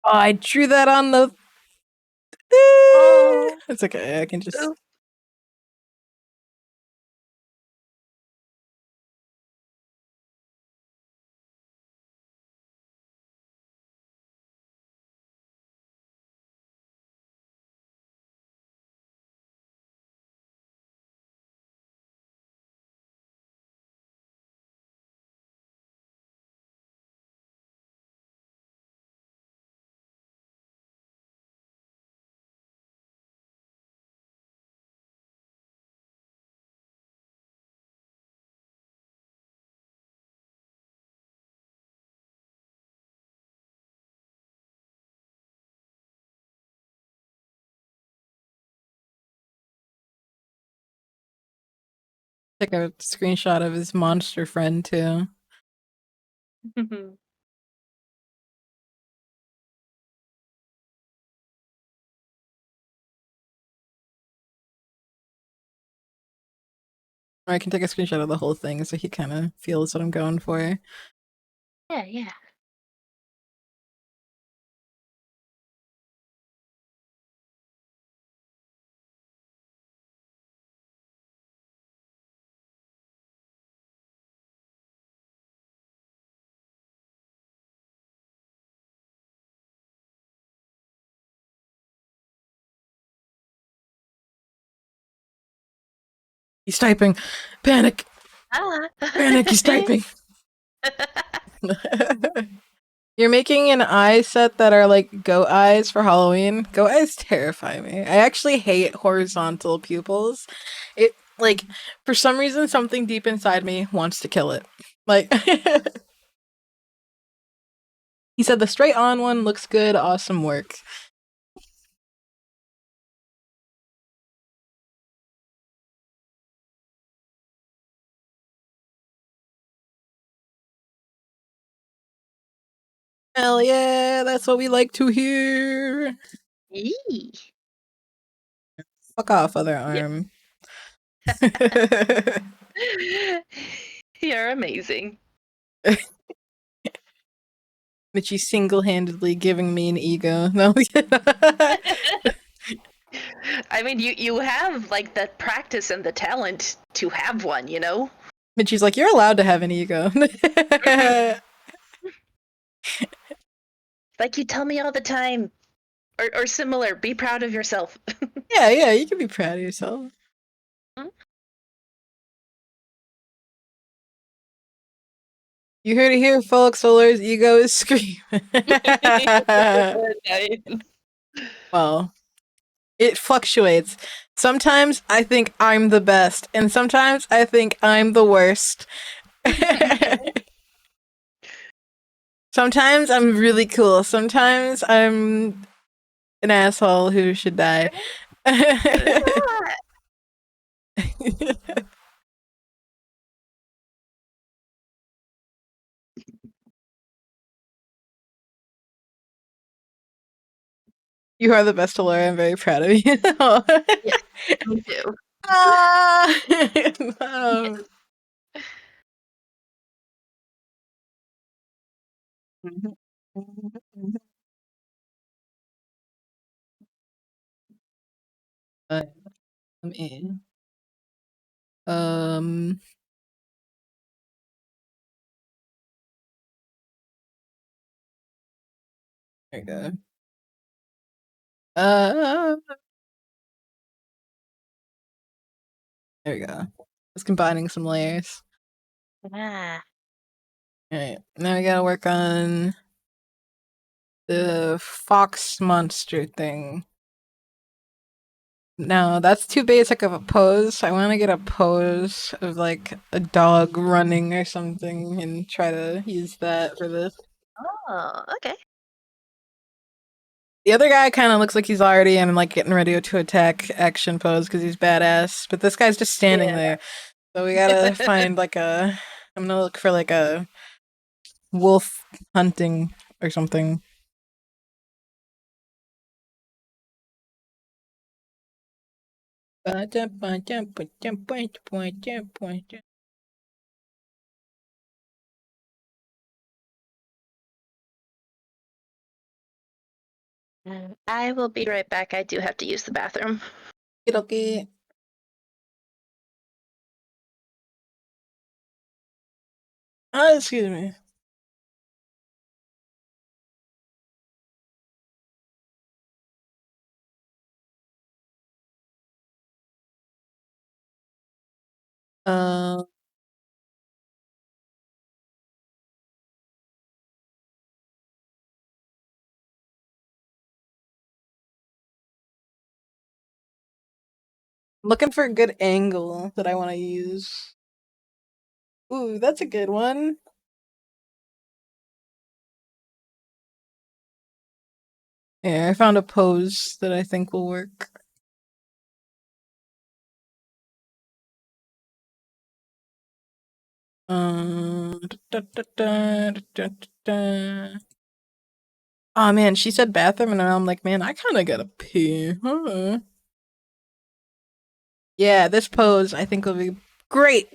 Oh, I drew that on the. Oh. It's okay. I can just. Ooh. Take a screenshot of his monster friend too. Or I can take a screenshot of the whole thing so he kind of feels what I'm going for. Yeah. He's typing. Panic! Ah. Panic, he's typing! You're making an eye set that are like goat eyes for Halloween. Goat eyes terrify me. I actually hate horizontal pupils. It like for some reason something deep inside me wants to kill it. Like he said the straight on one looks good, awesome work. Hell yeah, that's what we like to hear. Yee. Fuck off, other Yep. arm. You're amazing. Mitchie single-handedly giving me an ego. No. I mean, you have like the practice and the talent to have one, you know? Mitchie's like, you're allowed to have an ego. Like you tell me all the time. Or similar, be proud of yourself. Yeah, you can be proud of yourself. You heard it here, folks. Solar's ego is screaming. Well, it fluctuates. Sometimes I think I'm the best, and sometimes I think I'm the worst. Sometimes I'm really cool. Sometimes I'm an asshole who should die. You are the best, Laura. I'm very proud of you. Yeah, me too. Ah! Um, I'm in. Um, there we go. Uh, there we go. Just combining some layers. Ah. Alright, now we gotta work on the fox monster thing. No, that's too basic of a pose. I want to get a pose of like a dog running or something and try to use that for this. Oh, okay. The other guy kind of looks like he's already in like getting ready to attack action pose because he's badass, but this guy's just standing Yeah. there. So we gotta find like a. I'm gonna look for like a wolf hunting or something. I will be right back. I do have to use the bathroom. Okay. Excuse me. Uh, looking for a good angle that I want to use. Ooh, that's a good one. Yeah, I found a pose that I think will work. Da, da, da, da, da, da. Oh man, she said bathroom, and I'm like, man, I kind of gotta pee. Huh. Yeah, this pose I think will be great.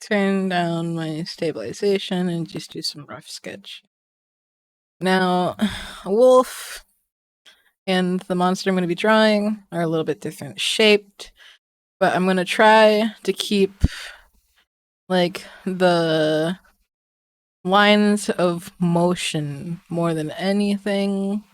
Turn down my stabilization and just do some rough sketch. Now, Wolf and the monster I'm going to be drawing are a little bit different shaped, but I'm going to try to keep like the lines of motion more than anything.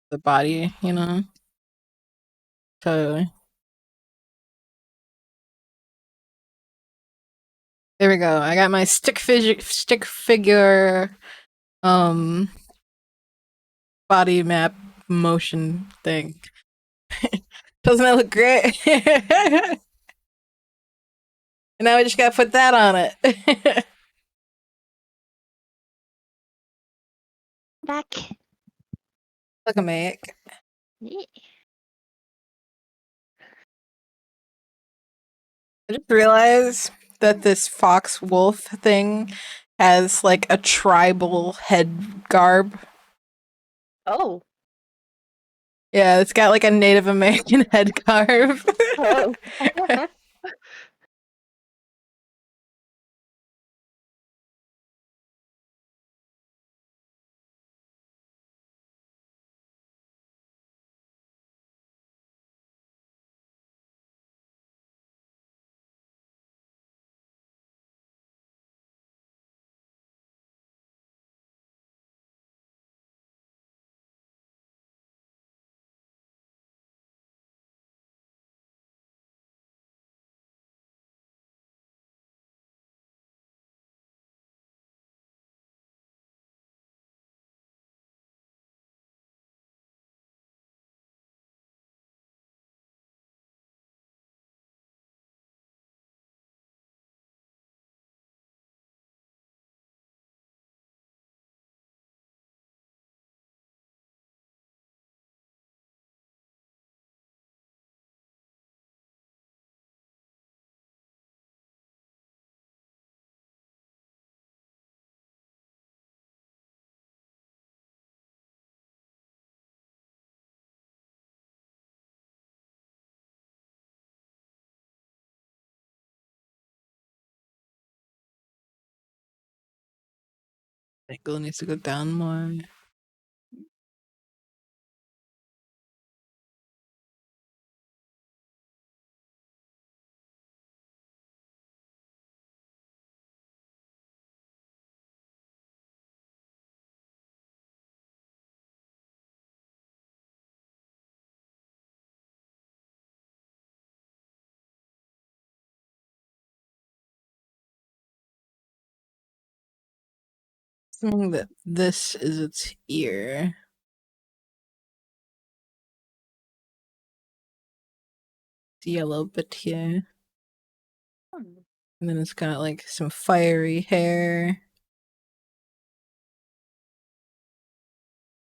The body, you know? So there we go. I got my stick figure body map motion thing. Doesn't that look great? And now we just gotta put that on it. Back. Look a make. Yeah. I just realized that this fox wolf thing has like a tribal head garb. Oh. Yeah, it's got like a Native American head garb. Oh. Angle needs to go down more. Assuming that this is its ear. The yellow bit here. And then it's got like some fiery hair.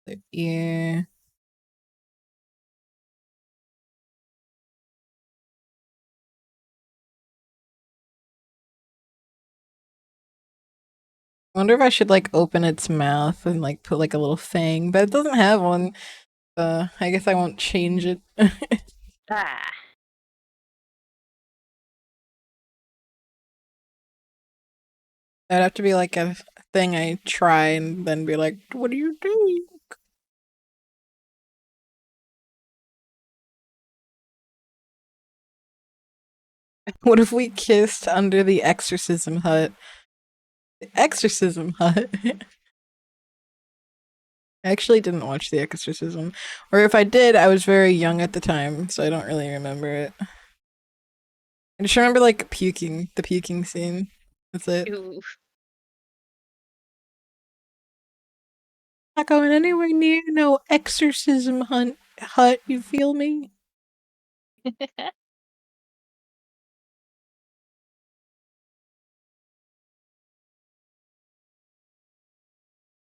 The ear. I wonder if I should like open its mouth and like put like a little fang, but it doesn't have one. I guess I won't change it. Ah. That'd have to be like a thing I try and then be like, what do you do? What if we kissed under the exorcism hut? The exorcism hut? I actually didn't watch The Exorcism. Or if I did, I was very young at the time, so I don't really remember it. I just remember like puking, the puking scene. That's it. Ooh. Not going anywhere near no exorcism hut, you feel me?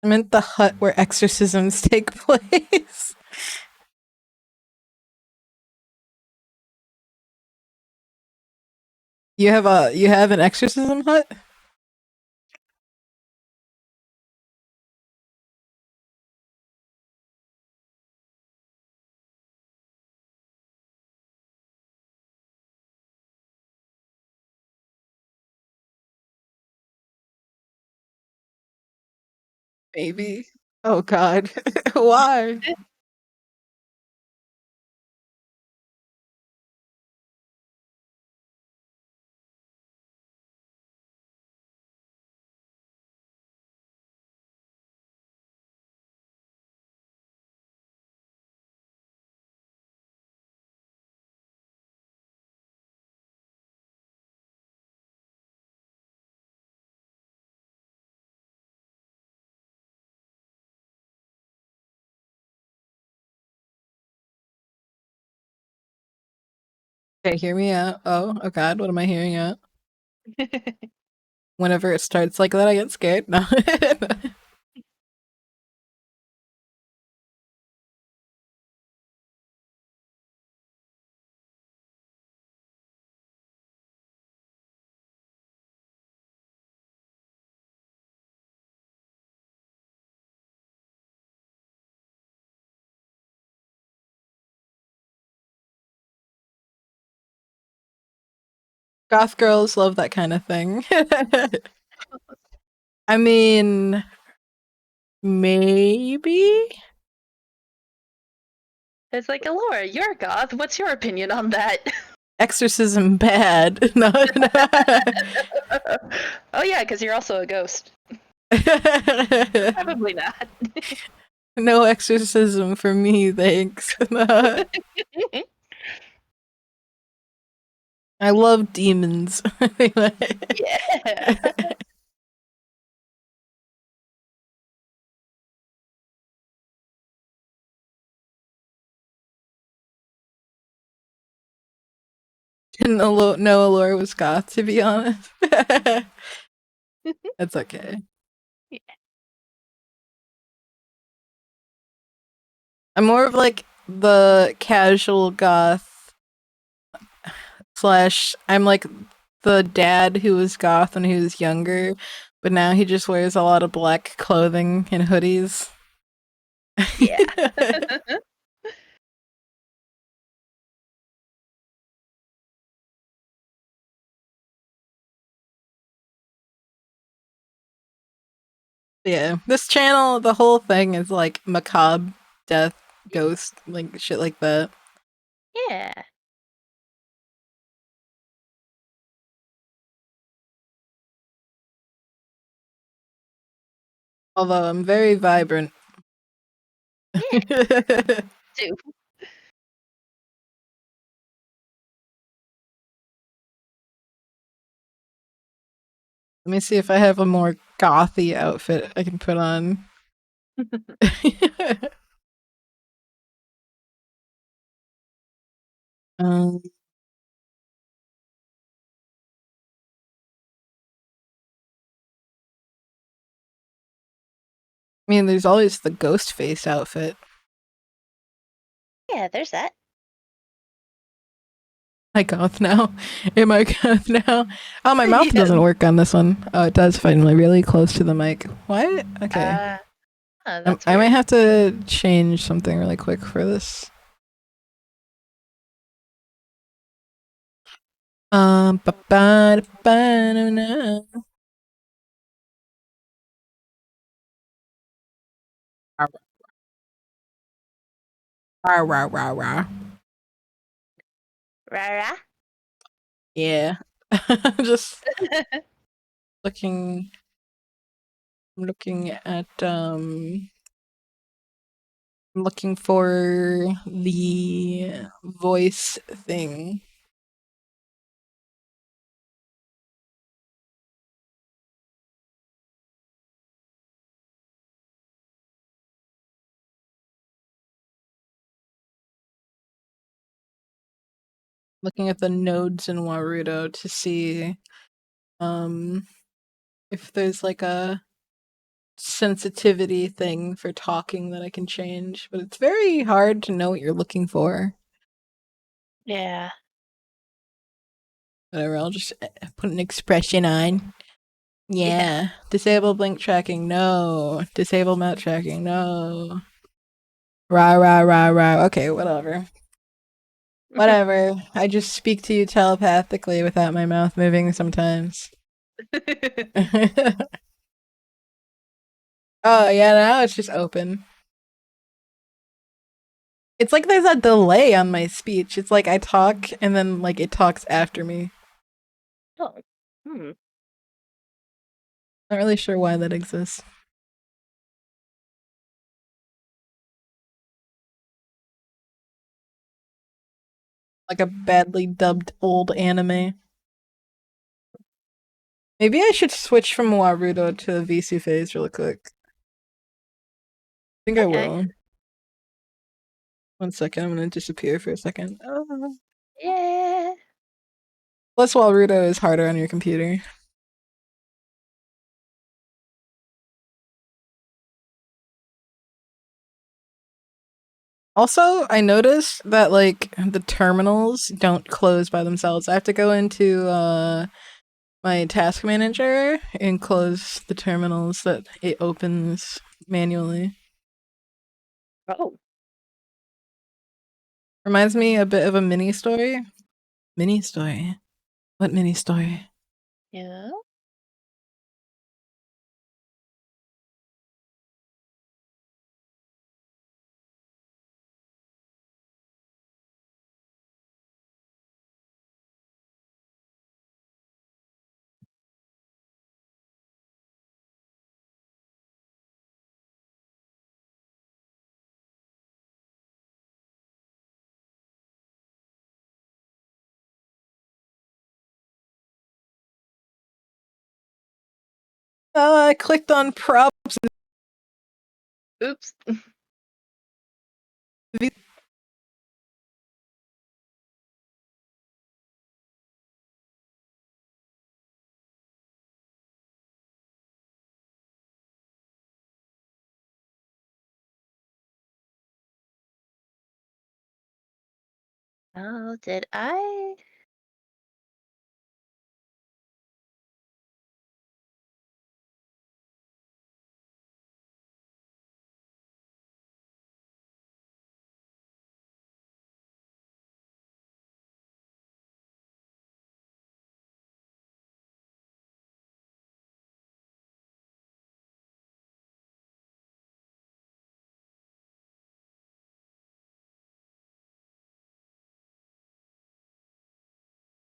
I meant the hut where exorcisms take place. You have an exorcism hut? Maybe. Oh god. Why? Okay, hear me out. Oh god, what am I hearing out? Whenever it starts like that, I get scared. No. Goth girls love that kind of thing. I mean, maybe? It's like, Alora, you're a goth. What's your opinion on that? Exorcism bad. No, no. Oh yeah, because you're also a ghost. Probably not. No exorcism for me, thanks. I love demons. Yeah. Didn't know Allure was goth, to be honest. That's okay. I'm more of like the casual goth slash I'm like the dad who was goth when he was younger, but now he just wears a lot of black clothing and hoodies. Yeah. Yeah, this channel, the whole thing is like macabre, death, ghost, like shit like that. Yeah. Although I'm very vibrant. Yeah. Let Too. me see if I have a more gothy outfit I can put on. um, I mean, there's always the ghost face outfit. Yeah, there's that. I goth now. Am I goth now? Oh, my mouth Yeah. doesn't work on this one. Oh, it does finally, really close to the mic. What? Okay. That's I might weird. have to change something really quick for this. Ba ba ba na na. Rah, rah, rah, rah. Rara. Yeah. Just looking looking at I'm looking for the voice thing. looking at the nodes in Warudo to see if there's like a sensitivity thing for talking that I can change, but it's very hard to know what you're looking for. Yeah. Whatever, I'll just put an expression on. Yeah. Disable blink tracking, no. Disable mount tracking, no. Rah, rah, rah, rah. Okay, whatever. Whatever. I just speak to you telepathically without my mouth moving sometimes. Oh, yeah, now it's just open. It's like there's a delay on my speech. It's like I talk and then like it talks after me. Oh. Hmm. Not really sure why that exists. Like a badly dubbed old anime. Maybe I should switch from Warudo to VC Phase really quick. I think I Okay. will. 1 second, I'm gonna disappear for a second. Oh. Yeah. Plus, Warudo is harder on your computer. Also, I noticed that like the terminals don't close by themselves. I have to go into my task manager and close the terminals that it opens manually. Oh. Reminds me a bit of a mini story. Mini story? What mini story? Yeah. I clicked on props. Oops. Oh, did I?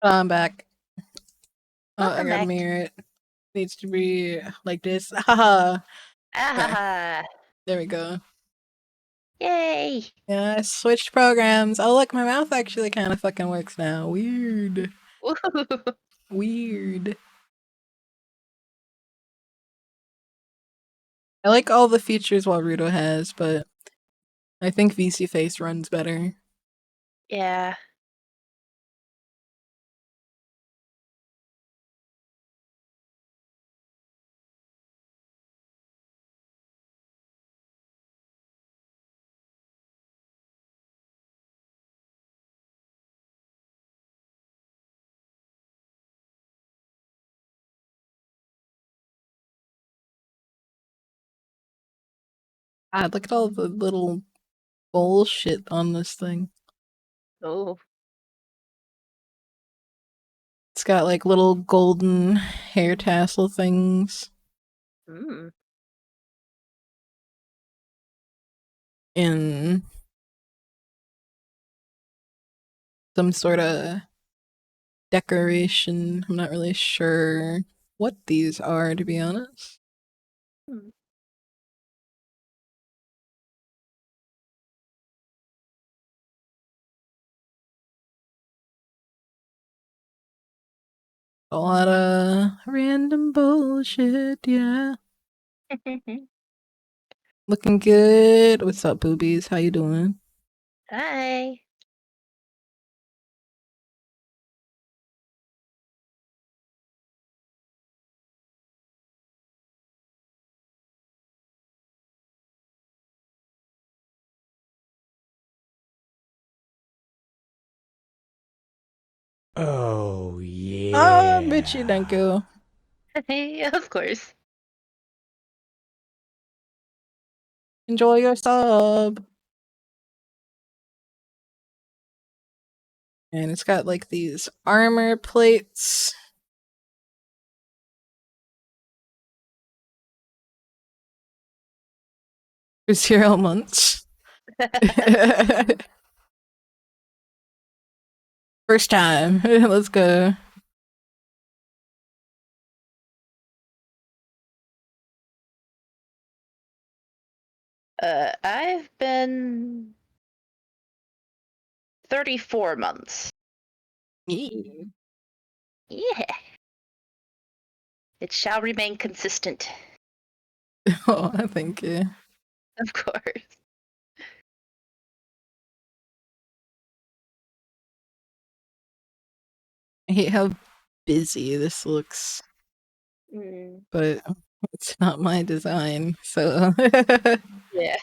I'm back. Oh, I Welcome gotta back. mirror it. Needs to be like this. Haha. Ah, There we go. yay! Yeah, I switched programs. Oh, look, my mouth actually kind of fucking works now. Weird. Woohoo. Weird. I like all the features Warudo has, but I think VC Face runs better. Yeah. God, look at all the little bullshit on this thing. Oh. It's got like little golden hair tassel things Hmm. and some sort of decoration. I'm not really sure what these are, to be honest. Hmm. A lot of random bullshit, yeah. Looking good. What's up, boobies? How you doing? Hi. Oh, yeah. Bitchy, thank you. Of course. Enjoy your sub. And it's got like these armor plates. For 0 months. First time. Let's go. I've been 34 months. Yeah. Yeah. It shall remain consistent. Oh, thank you. Of course. I hate how busy this looks, but it's not my design, so. Yeah.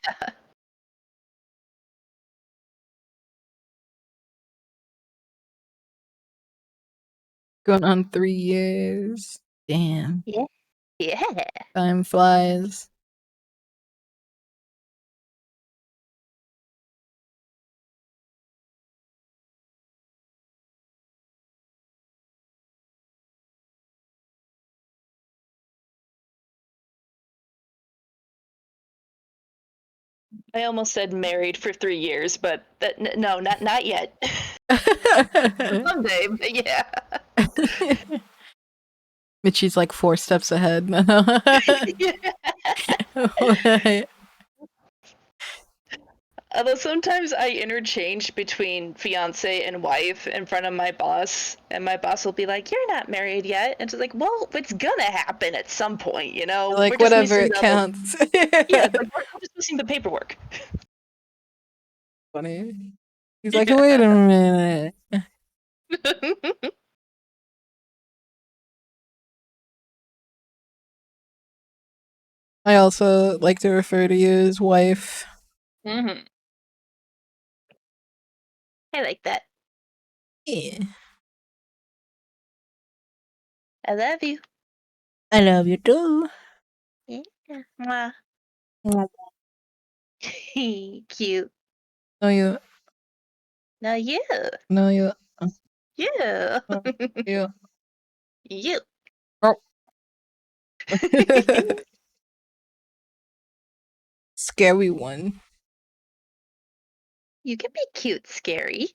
Going on 3 years. Damn. Yeah. Yeah. Time flies. I almost said married for 3 years, but no, not yet. Someday, but yeah. Mitchie's like 4 steps ahead. Although sometimes I interchange between fiance and wife in front of my boss, and my boss will be like, "You're not married yet," and it's like, "Well, it's gonna happen at some point, you know. Like, We're just whatever, missing it the counts. yeah, it's like we're just missing the paperwork." Funny. He's like, wait a minute. I also like to refer to you as wife. I like that. Yeah. I love you. I love you too. Yeah. Mwah. Cute. No, you. No, you. No, you. You. You. You. Oh. Scary one. You can be cute, scary.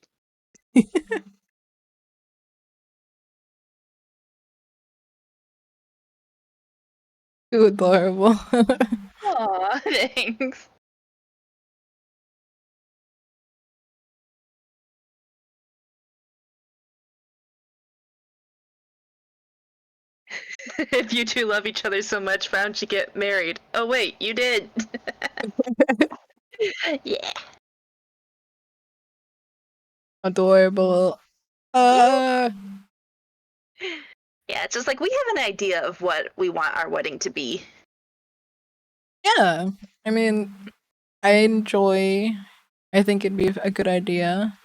Too adorable. Aw, thanks. If you two love each other so much, why don't you get married? Oh wait, you did. Yeah. Adorable. Yeah, it's just like we have an idea of what we want our wedding to be. Yeah. I mean, I think it'd be a good idea.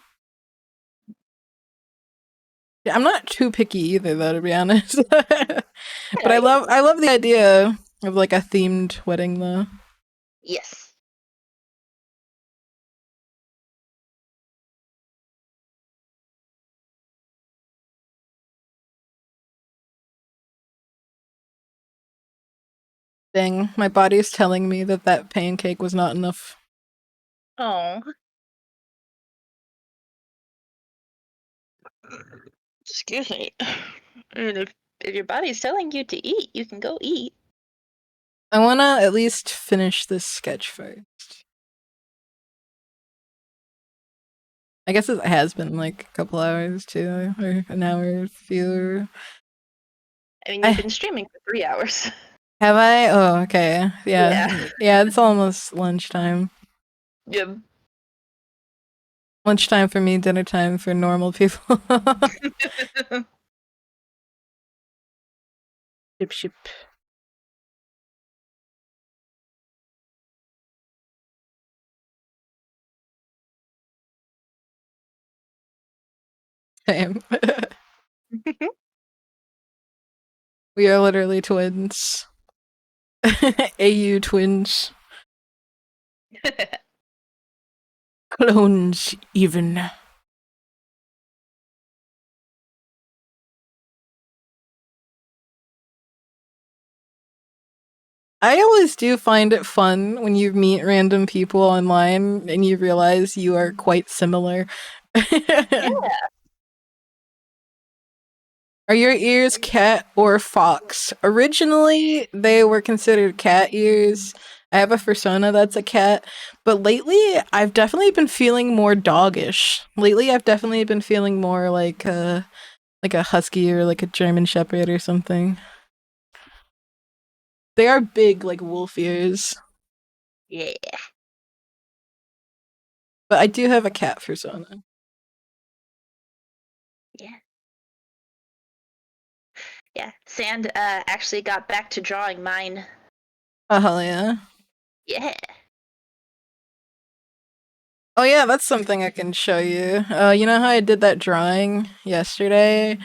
Yeah, I'm not too picky either, though, to be honest. But Yeah, I love the idea of like a themed wedding, though. yes. Dang, my body is telling me that that pancake was not enough. Oh. Excuse me. And if your body's telling you to eat, you can go eat. I wanna at least finish this sketch first. I guess it has been like a couple hours too, or an hour, few. I mean, you've I been streaming for 3 hours. have I? Oh, okay. Yeah. Yeah, it's almost lunchtime. Yep. Lunchtime for me, dinner time for normal people. Ship ship. Same. We are literally twins. AU twins. Clones, even. I always do find it fun when you meet random people online and you realize you are quite similar. Yeah. Are your ears cat or fox? Originally, they were considered cat ears. I have a persona that's a cat, but lately I've definitely been feeling more doggish. Lately, I've definitely been feeling more like a husky or like a German shepherd or something. They are big like wolf ears, Yeah. but I do have a cat persona. Yeah. Yeah. Sand actually got back to drawing mine. Oh hell yeah. Yeah. Oh yeah, that's something I can show you. You know how I did that drawing yesterday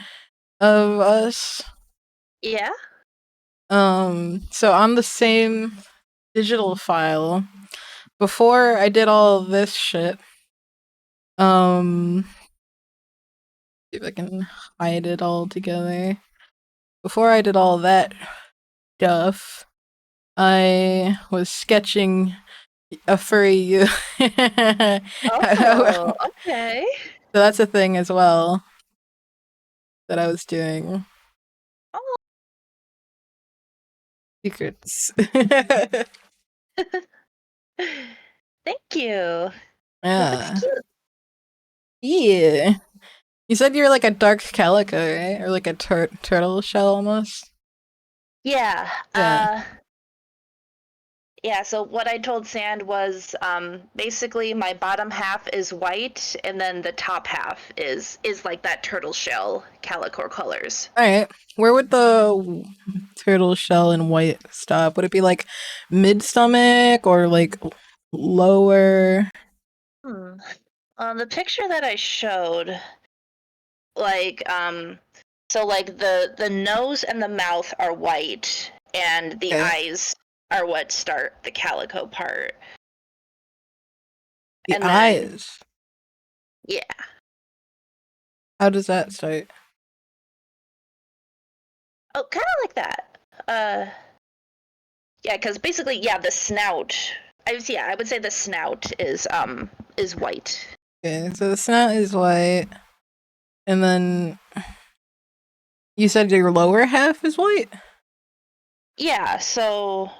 of us? Yeah. So on the same digital file, before I did all this shit, see if I can hide it all together. Before I did all that stuff, I was sketching a furry you. So Oh, okay. that's a thing as well that I was doing. Oh. Secrets. Thank you. It looks Yeah. cute. Yeah. You said you're like a dark calico, right? Or like a turtle shell almost? Yeah. Yeah. Yeah, so what I told Sand was basically my bottom half is white and then the top half is like that turtle shell calico colors. Alright. Where would the turtle shell and white stop? Would it be like mid stomach or like lower? Hmm. The picture that I showed, like so like the nose and the mouth are white and the Okay. eyes are what start the calico part. The And then eyes. yeah. How does that start? Oh, kind of like that. Yeah, because basically, yeah, the snout. I would say the snout is white. Okay, so the snout is white, and then you said your lower half is white? Yeah, so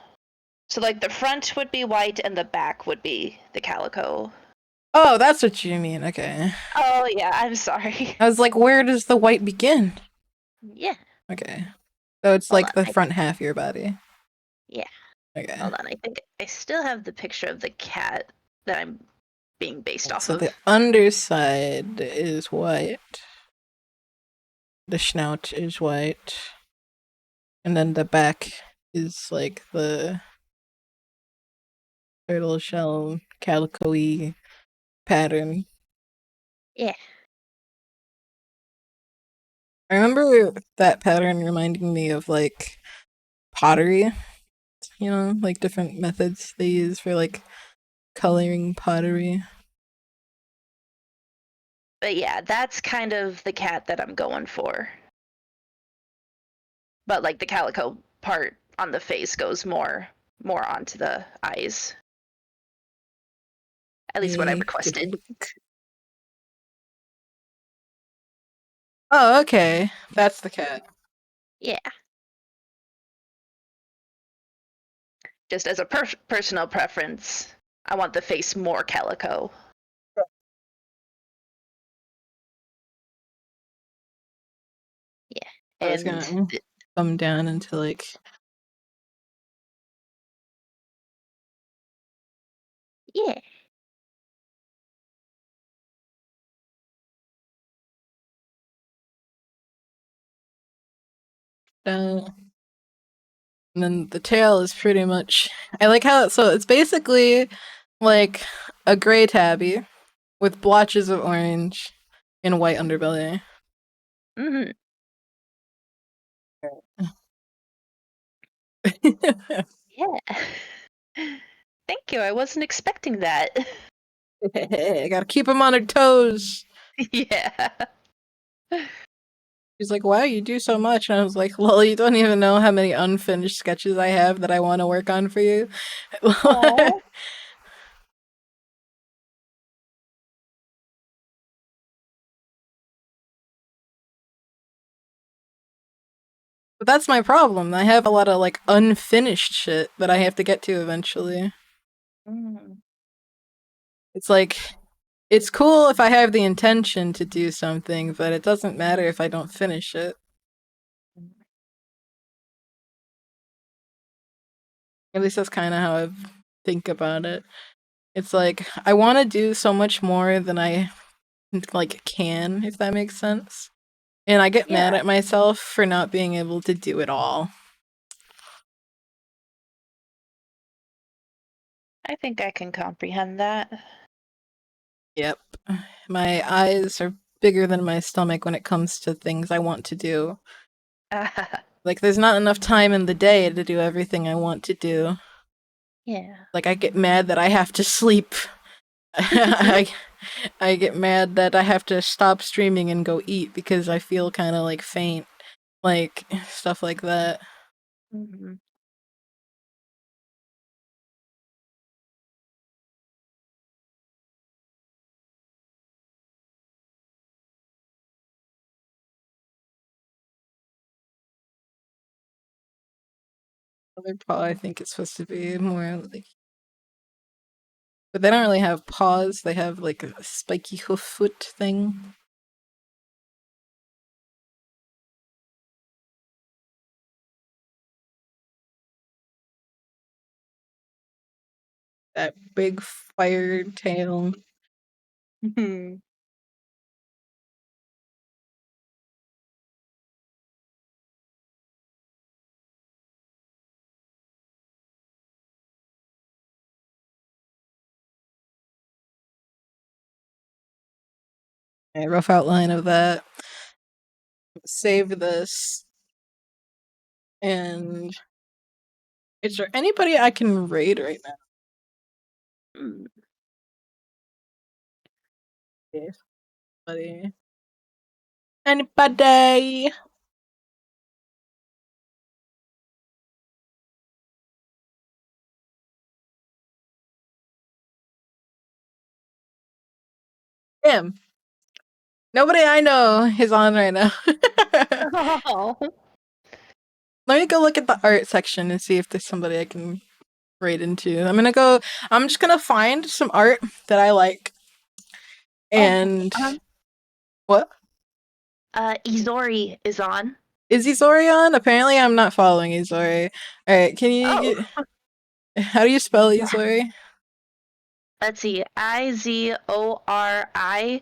like the front would be white and the back would be the calico. Oh, that's what you mean. Okay. Oh yeah, I'm sorry. I was like, where does the white begin? Yeah, Okay. So it's hold like on. the front half of your body. Yeah, Okay. hold on. I think I still have the picture of the cat that I'm being based off So of. the underside is white. The snout is white. And then the back is like the turtle shell calico-y pattern. Yeah. I remember that pattern reminding me of like pottery, you know, like different methods they use for like coloring pottery. But yeah, that's kind of the cat that I'm going for. But like the calico part on the face goes more onto the eyes. At least what I Take a requested. look. Oh, okay. That's the cat. Yeah. Just as a personal preference, I want the face more calico. Yeah. I was And gonna come down into like yeah. down. And then the tail is pretty much. I like how so it's basically like a gray tabby with blotches of orange and white underbelly. Mm-hmm. Yeah. Thank you. I wasn't expecting that. I gotta keep them on their toes. Yeah. She's like, wow, you do so much. And I was like, well, you don't even know how many unfinished sketches I have that I want to work on for you. Aw. But that's my problem. I have a lot of like unfinished shit that I have to get to eventually. Mm. It's like, it's cool if I have the intention to do something, but it doesn't matter if I don't finish it. At least that's kind of how I think about it. It's like I want to do so much more than I like can, if that makes sense. And I get mad Yeah. at myself for not being able to do it all. I think I can comprehend that. Yep. My eyes are bigger than my stomach when it comes to things I want to do. Like there's not enough time in the day to do everything I want to do. Yeah. Like I get mad that I have to sleep. I I get mad that I have to stop streaming and go eat because I feel kind of like faint. Like stuff like that. Mm-hmm. Other paw I think it's supposed to be more like, but they don't really have paws. They have like a spiky hoof foot thing. That big fire tail. A rough outline of that. Save this. And is there anybody I can raid right now? Mm. Yes, buddy. Anybody? Him. Nobody I know is on right now. Oh. Let me go look at the art section and see if there's somebody I can raid into. I'm just gonna find some art that I like. And what? Izori is on. Is Izori on? Apparently I'm not following Izori. Alright, can you Oh. get, how do you spell Yeah. Izori? Let's see. IZORI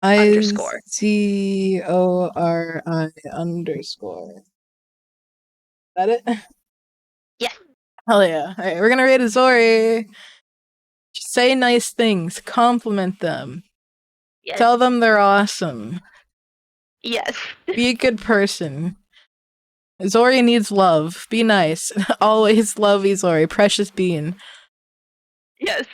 underscore. IZORI underscore. That it? Yeah. Hell yeah. Alright, we're gonna raid Izori. Say nice things. Compliment them. Yes. Tell them they're awesome. Yes. Be a good person. Izori needs love. Be nice. Always love Izori. Precious bean. Yes.